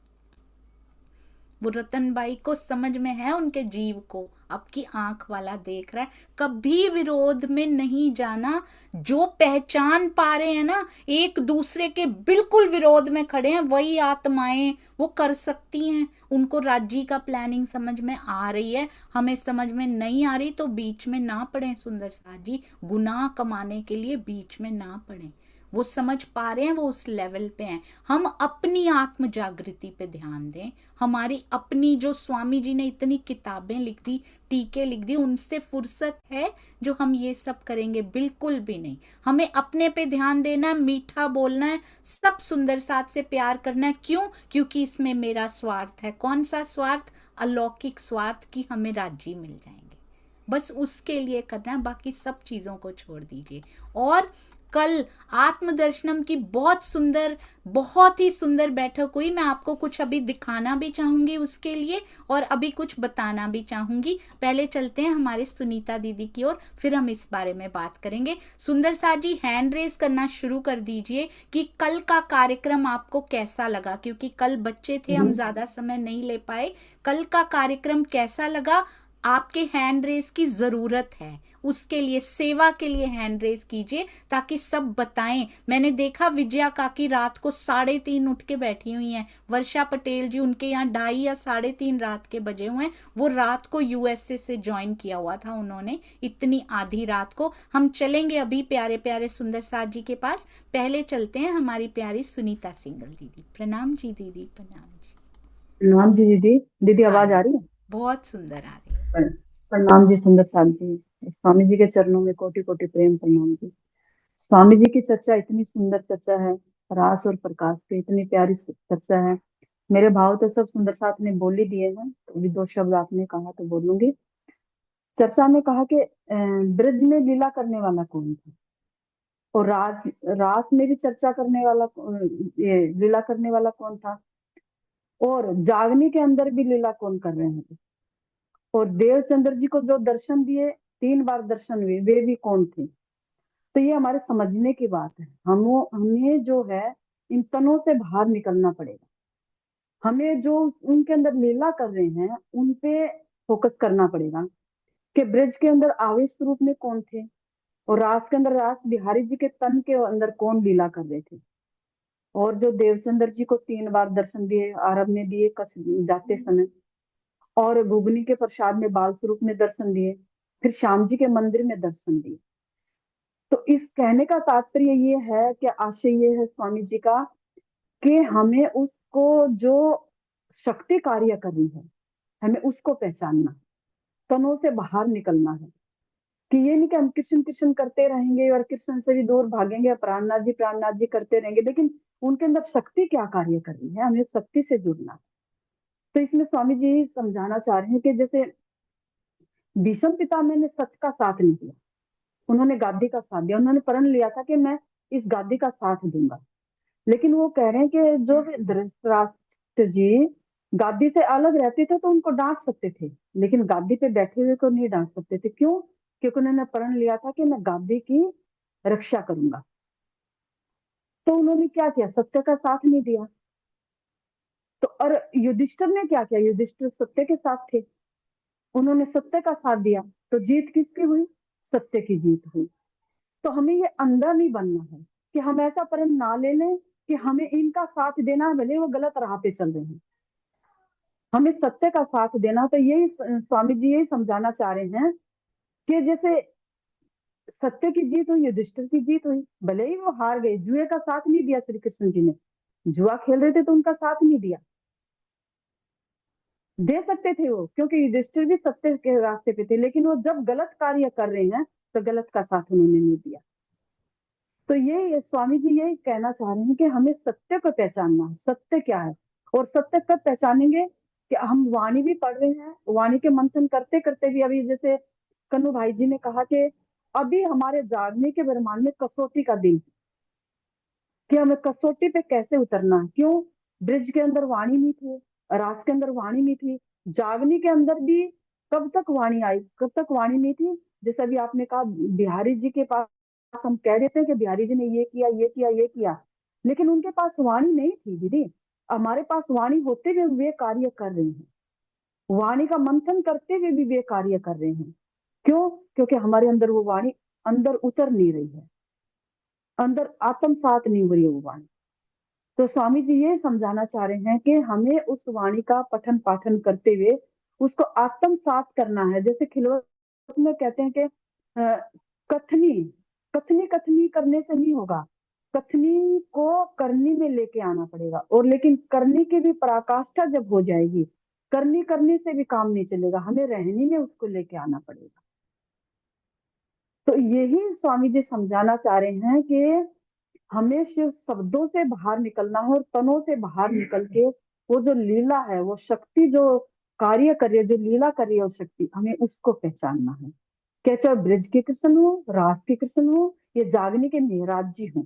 वो रतनबाई को समझ में है उनके जीव को, अब की आंख वाला देख रहा है। कभी विरोध में नहीं जाना। जो पहचान पा रहे हैं ना, एक दूसरे के बिल्कुल विरोध में खड़े हैं, वही आत्माएं वो कर सकती हैं। उनको राज्य का प्लानिंग समझ में आ रही है, हमें समझ में नहीं आ रही, तो बीच में ना पड़े सुंदर साथ जी। गुनाह कमाने के लिए बीच में ना पड़े। वो समझ पा रहे हैं, वो उस लेवल पे हैं। हम अपनी आत्म जागृति पे ध्यान दें। हमारी अपनी, जो स्वामी जी ने इतनी किताबें लिख दी, टीके लिख दी, उनसे फुर्सत है जो हम ये सब करेंगे? बिल्कुल भी नहीं। हमें अपने पे ध्यान देना है, मीठा बोलना है, सब सुंदर साथ से प्यार करना है। क्यों? क्योंकि इसमें मेरा स्वार्थ है। कौन सा स्वार्थ? अलौकिक स्वार्थ, की हमें राज्य मिल जाएंगे, बस उसके लिए करना है। बाकी सब चीजों को छोड़ दीजिए। और कल आत्मदर्शनम की बहुत ही सुंदर बैठक हुई। मैं आपको कुछ अभी दिखाना भी चाहूंगी उसके लिए, और अभी कुछ बताना भी चाहूंगी। पहले चलते हैं हमारे सुनीता दीदी की ओर, फिर हम इस बारे में बात करेंगे। सुंदर साथ जी, हैंड रेस करना शुरू कर दीजिए कि कल का कार्यक्रम आपको कैसा लगा, क्योंकि कल बच्चे थे, हम ज्यादा समय नहीं ले पाए। कल का कार्यक्रम कैसा लगा? आपके हैंड रेस की जरूरत है, उसके लिए, सेवा के लिए हैंड रेस कीजिए, ताकि सब बताएं। मैंने देखा विजया काकी रात को 3:30 उठ के बैठी हुई हैं। वर्षा पटेल जी, उनके यहाँ 2:30 या 3:30 रात के बजे हुए हैं। वो रात को यूएसए से ज्वाइन किया हुआ था उन्होंने, इतनी आधी रात को। हम चलेंगे अभी प्यारे प्यारे सुंदर साथ जी के पास। पहले चलते हैं हमारी प्यारी सुनीता सिंगल दीदी। प्रणाम जी दीदी, प्रणाम जी। प्रणाम जी दीदी। दीदी आवाज आ रही है? बहुत सुंदर आ रही है। प्रणाम जी सुंदर साथ जी। स्वामी जी के चरणों में कोटि कोटि प्रेम प्रणाम जी। स्वामी जी की चर्चा इतनी सुंदर चर्चा है, रास और प्रकाश की इतनी प्यारी चर्चा है। मेरे भाव तो सब सुंदर साथ ने बोल ही दिए हैं, तो भी 2 शब्द आपने कहा तो बोलूंगी। चर्चा में कहा कि ब्रज में लीला करने वाला कौन था, और रास रास में भी चर्चा करने वाला ये लीला करने वाला कौन था, और जागने के अंदर भी लीला कौन कर रहे हैं, और देवचंद्र जी को जो दर्शन दिए, 3 बार दर्शन हुए, वे भी कौन थे। तो ये हमारे समझने की बात है। हमें जो है इन तनों से बाहर निकलना पड़ेगा। हमें जो उनके अंदर लीला कर रहे हैं उन पे फोकस करना पड़ेगा कि ब्रज के अंदर आवेश रूप में कौन थे, और रास के अंदर रास बिहारी जी के तन के अंदर कौन लीला कर रहे थे। और जो देवचंद्र जी को 3 बार दर्शन दिए, आरब में दिए जाते समय, और गुगनी के प्रसाद में बाल स्वरूप में दर्शन दिए, फिर श्याम जी के मंदिर में दर्शन दिए। तो इस कहने का तात्पर्य ये है कि आशय ये है स्वामी जी का कि हमें उसको जो शक्ति कार्य कर रही है हमें उसको पहचानना, तनों से बाहर निकलना है। कि ये नहीं कि हम कृष्ण कृष्ण करते रहेंगे और कृष्ण से भी दूर भागेंगे, प्राणनाथ जी करते रहेंगे, लेकिन उनके अंदर शक्ति क्या कार्य कर रही है, हमें शक्ति से जुड़ना है। तो इसमें स्वामी जी समझाना चाह रहे हैं कि जैसे भीष्म पितामह ने सत्य का साथ नहीं दिया, उन्होंने गादी का साथ दिया, उन्होंने प्रण लिया था कि मैं इस गादी का साथ दूंगा, लेकिन वो कह रहे हैं कि जो धृतराष्ट्र जी गादी से अलग रहते थे तो उनको डांट सकते थे, लेकिन गादी पे बैठे हुए को नहीं डांट सकते थे। क्यों? क्योंकि उन्होंने प्रण लिया था कि मैं गादी की रक्षा करूंगा। तो उन्होंने क्या किया? सत्य का साथ नहीं दिया। तो और युधिष्ठिर ने क्या किया? युधिष्ठिर सत्य के साथ थे, उन्होंने सत्य का साथ दिया, तो जीत किसकी हुई? सत्य की जीत हुई। तो हमें ये अंधा नहीं बनना है कि हम ऐसा प्रण ना ले लें कि हमें इनका साथ देना है, भले वो गलत राह पे चल रहे हैं, हमें सत्य का साथ देना। तो यही स्वामी जी यही समझाना चाह रहे हैं कि जैसे सत्य की जीत हुई, युधिष्ठिर की जीत हुई, भले ही वो हार गए, जुए का साथ नहीं दिया श्री कृष्ण जी ने, जुआ खेल रहे थे तो उनका साथ नहीं दिया, दे सकते थे वो, क्योंकि युधिष्ठिर भी सत्य के रास्ते पे थे, लेकिन वो जब गलत कार्य कर रहे हैं तो गलत का साथ उन्होंने नहीं दिया। तो ये स्वामी जी यही कहना चाह रहे हैं कि हमें सत्य को पहचानना है, सत्य क्या है, और सत्य कब पहचानेंगे कि हम वाणी भी पढ़ रहे हैं, वाणी के मंथन करते करते भी, अभी जैसे कन्नू भाई जी ने कहा कि अभी हमारे जागने के ब्रह्मांड में कसौटी का दिन, कि हमें कसौटी पे कैसे उतरना है। क्यों? ब्रिज के अंदर वाणी नहीं थी, रास के अंदर वाणी नहीं थी, जागने के अंदर भी कब तक वाणी आई, कब तक वाणी नहीं थी। जैसे अभी आपने कहा बिहारी जी के पास हम कह देते हैं कि बिहारी जी ने ये किया ये किया ये किया, लेकिन उनके पास वाणी नहीं थी दीदी। हमारे पास वाणी होते हुए वे कार्य कर रहे हैं, वाणी का मंथन करते हुए भी वे कार्य कर रहे हैं। क्यों? क्योंकि हमारे अंदर वो वाणी अंदर उतर नहीं रही है, अंदर आत्मसात नहीं हो रही है वो वाणी। तो स्वामी जी ये समझाना चाह रहे हैं कि हमें उस वाणी का पठन पाठन करते हुए उसको आत्मसात करना है। जैसे खिलवत में कहते हैं कि कथनी कथनी कथनी करने से नहीं होगा, कथनी को करनी में लेके आना पड़ेगा, और लेकिन करनी की भी पराकाष्ठा जब हो जाएगी, करनी करने से भी काम नहीं चलेगा, हमें रहनी में उसको लेके आना पड़ेगा। तो यही स्वामी जी समझाना चाह रहे हैं कि हमें सिर्फ शब्दों से बाहर निकलना है और तनों से बाहर निकल के वो जो लीला है, वो शक्ति जो कार्य कर रही है, जो लीला कर रही है, वो शक्ति हमें उसको पहचानना है। क्या चाहे ब्रज के कृष्ण हो, रास के कृष्ण हो, या जागने के मेहराज जी हो,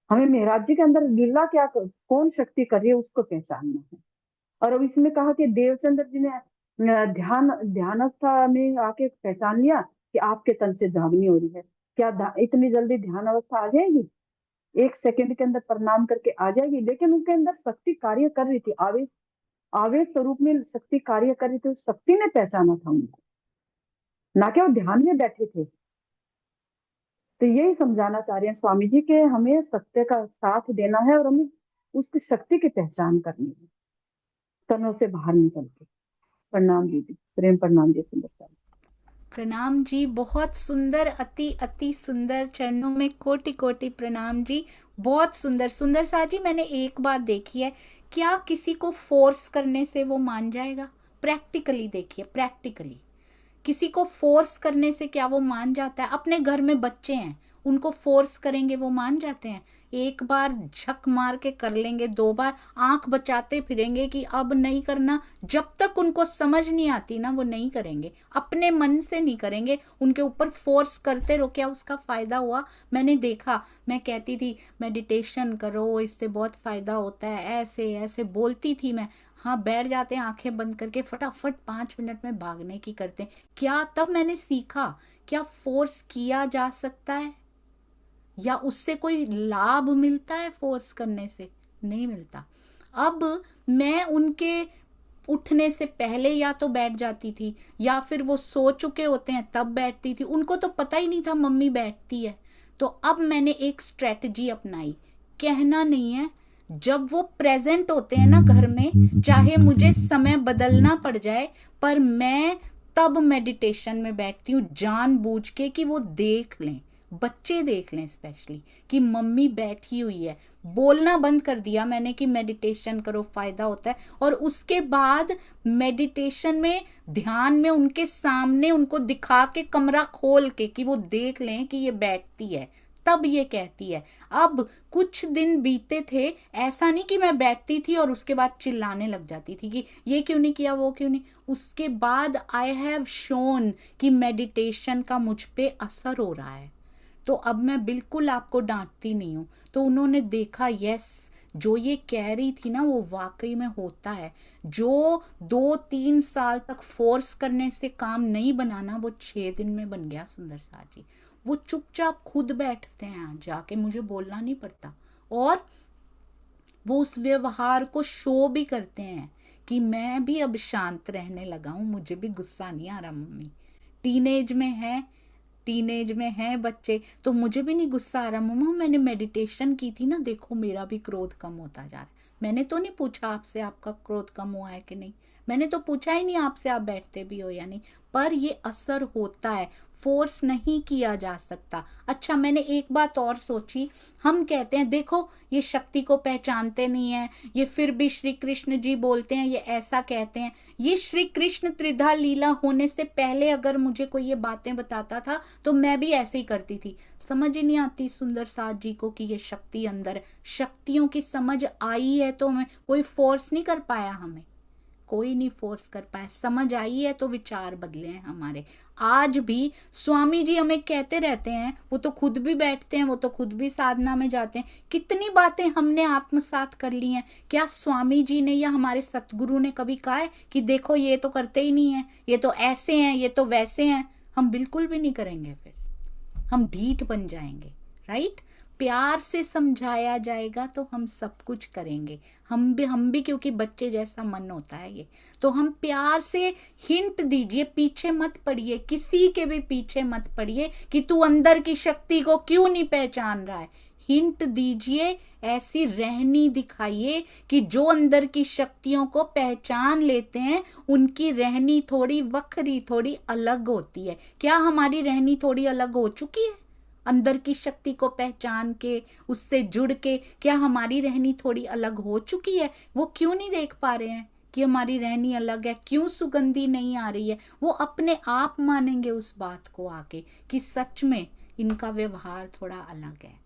हमें मेहराज जी के अंदर लीला क्या कौन शक्ति कर रही है उसको पहचानना है। और अब इसमें कहा कि देवचंद्र जी ने ध्यानस्था में आके पहचान लिया कि आपके तन से जागनी हो रही है। क्या इतनी जल्दी ध्यान अवस्था आ जाएगी? 1 सेकंड के अंदर प्रणाम करके आ जाएगी, लेकिन उनके अंदर शक्ति कार्य कर रही थी, आवेश स्वरूप में शक्ति कार्य कर रही थी, उस शक्ति ने पहचाना था उनको, ना कि वो ध्यान में बैठे थे। तो यही समझाना चाह रहे हैं स्वामी जी के हमें सत्य का साथ देना है और हमें उसकी शक्ति की पहचान करनी है, तनों से बाहर निकल के। प्रणाम दीदी, प्रेम प्रणाम जी, सुंदर। प्रणाम जी, बहुत सुंदर, अति अति सुंदर, चरणों में कोटि कोटि प्रणाम जी, बहुत सुंदर। सुंदर सा जी, मैंने एक बात देखी है, क्या किसी को फोर्स करने से वो मान जाएगा? प्रैक्टिकली देखिए, प्रैक्टिकली किसी को फोर्स करने से क्या वो मान जाता है? अपने घर में बच्चे हैं, उनको फोर्स करेंगे वो मान जाते हैं? एक बार झक मार के कर लेंगे, 2 बार आंख बचाते फिरेंगे कि अब नहीं करना, जब तक उनको समझ नहीं आती ना वो नहीं करेंगे, अपने मन से नहीं करेंगे, उनके ऊपर फोर्स करते रहो, क्या उसका फ़ायदा हुआ? मैंने देखा, मैं कहती थी मेडिटेशन करो, इससे बहुत फ़ायदा होता है, ऐसे ऐसे बोलती थी मैं, हाँ बैठ जाते हैं आंखें बंद करके, फटाफट 5 मिनट में भागने की करते हैं। क्या तब मैंने सीखा क्या फोर्स किया जा सकता है, या उससे कोई लाभ मिलता है? फोर्स करने से नहीं मिलता। अब मैं उनके उठने से पहले या तो बैठ जाती थी, या फिर वो सो चुके होते हैं तब बैठती थी, उनको तो पता ही नहीं था मम्मी बैठती है। तो अब मैंने एक स्ट्रेटजी अपनाई, कहना नहीं है, जब वो प्रेजेंट होते हैं ना घर में, चाहे मुझे समय बदलना पड़ जाए, पर मैं तब मेडिटेशन में बैठती हूँ जानबूझ के कि वो देख लें, बच्चे देख लें स्पेशली कि मम्मी बैठी हुई है, बोलना बंद कर दिया मैंने कि मेडिटेशन करो फ़ायदा होता है, और उसके बाद मेडिटेशन में ध्यान में उनके सामने उनको दिखा के कमरा खोल के कि वो देख लें कि ये बैठती है, तब ये कहती है। अब कुछ दिन बीते थे, ऐसा नहीं कि मैं बैठती थी और उसके बाद चिल्लाने लग जाती थी कि ये क्यों नहीं किया, वो क्यों नहीं। उसके बाद आई हैव शोन कि मेडिटेशन का मुझ पे असर हो रहा है, तो अब मैं बिल्कुल आपको डांटती नहीं हूँ। तो उन्होंने देखा यस, जो ये कह रही थी ना वो वाकई में होता है। जो 2-3 साल तक फोर्स करने से काम नहीं बनाना, वो 6 दिन में बन गया सुंदर साथ जी। वो चुपचाप खुद बैठते हैं जाके, मुझे बोलना नहीं पड़ता, और वो उस व्यवहार को शो भी करते हैं कि मैं भी अब शांत रहने लगा हूँ, मुझे भी गुस्सा नहीं आ रहा मम्मी। टीनेज में है बच्चे, तो मुझे भी नहीं गुस्सा आ रहा मम्मा, मैंने मेडिटेशन की थी ना, देखो मेरा भी क्रोध कम होता जा रहा है। मैंने तो नहीं पूछा आपसे आपका क्रोध कम हुआ है कि नहीं, मैंने तो पूछा ही नहीं आपसे आप बैठते भी हो या नहीं, पर ये असर होता है, फोर्स नहीं किया जा सकता। अच्छा, मैंने एक बात और सोची, हम कहते हैं देखो ये शक्ति को पहचानते नहीं है, ये फिर भी श्री कृष्ण जी बोलते हैं, ये ऐसा कहते हैं। ये श्री कृष्ण त्रिधा लीला होने से पहले अगर मुझे कोई ये बातें बताता था तो मैं भी ऐसे ही करती थी। समझ ही नहीं आती सुंदर साथ जी को कि ये शक्ति अंदर है। शक्तियों की समझ आई है तो हमें कोई फोर्स नहीं कर पाया, हमें कोई नहीं फोर्स कर पाया, समझ आई है तो विचार बदले हैं हमारे। आज भी स्वामी जी हमें कहते रहते हैं, वो तो खुद भी बैठते हैं, वो तो खुद भी साधना में जाते हैं, कितनी बातें हमने आत्मसात कर ली हैं। क्या स्वामी जी ने या हमारे सतगुरु ने कभी कहा है कि देखो ये तो करते ही नहीं है, ये तो ऐसे हैं, ये तो वैसे हैं? हम बिल्कुल भी नहीं करेंगे, फिर हम ढीठ बन जाएंगे, राइट। प्यार से समझाया जाएगा तो हम सब कुछ करेंगे, हम भी क्योंकि बच्चे जैसा मन होता है ये, तो हम प्यार से हिंट दीजिए, पीछे मत पड़िए, किसी के भी पीछे मत पड़िए कि तू अंदर की शक्ति को क्यों नहीं पहचान रहा है। हिंट दीजिए, ऐसी रहनी दिखाइए कि जो अंदर की शक्तियों को पहचान लेते हैं उनकी रहनी थोड़ी वखरी, थोड़ी अलग होती है। क्या हमारी रहनी थोड़ी अलग हो चुकी है? अंदर की शक्ति को पहचान के उससे जुड़ के क्या हमारी रहनी थोड़ी अलग हो चुकी है? वो क्यों नहीं देख पा रहे हैं कि हमारी रहनी अलग है, क्यों सुगंधी नहीं आ रही है? वो अपने आप मानेंगे उस बात को आके कि सच में इनका व्यवहार थोड़ा अलग है।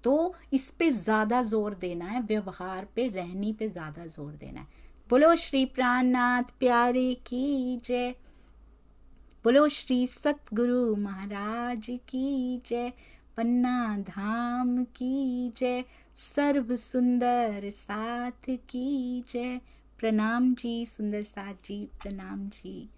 तो इस पे ज्यादा जोर देना है, व्यवहार पे, रहनी पे ज्यादा जोर देना है। बोलो श्री प्राणनाथ प्यारे की जय, बोलो श्री सतगुरु महाराज की जय, पन्ना धाम की जय, सर्व सुंदर साथ की जय। प्रणाम जी सुंदर साथ जी, प्रणाम जी।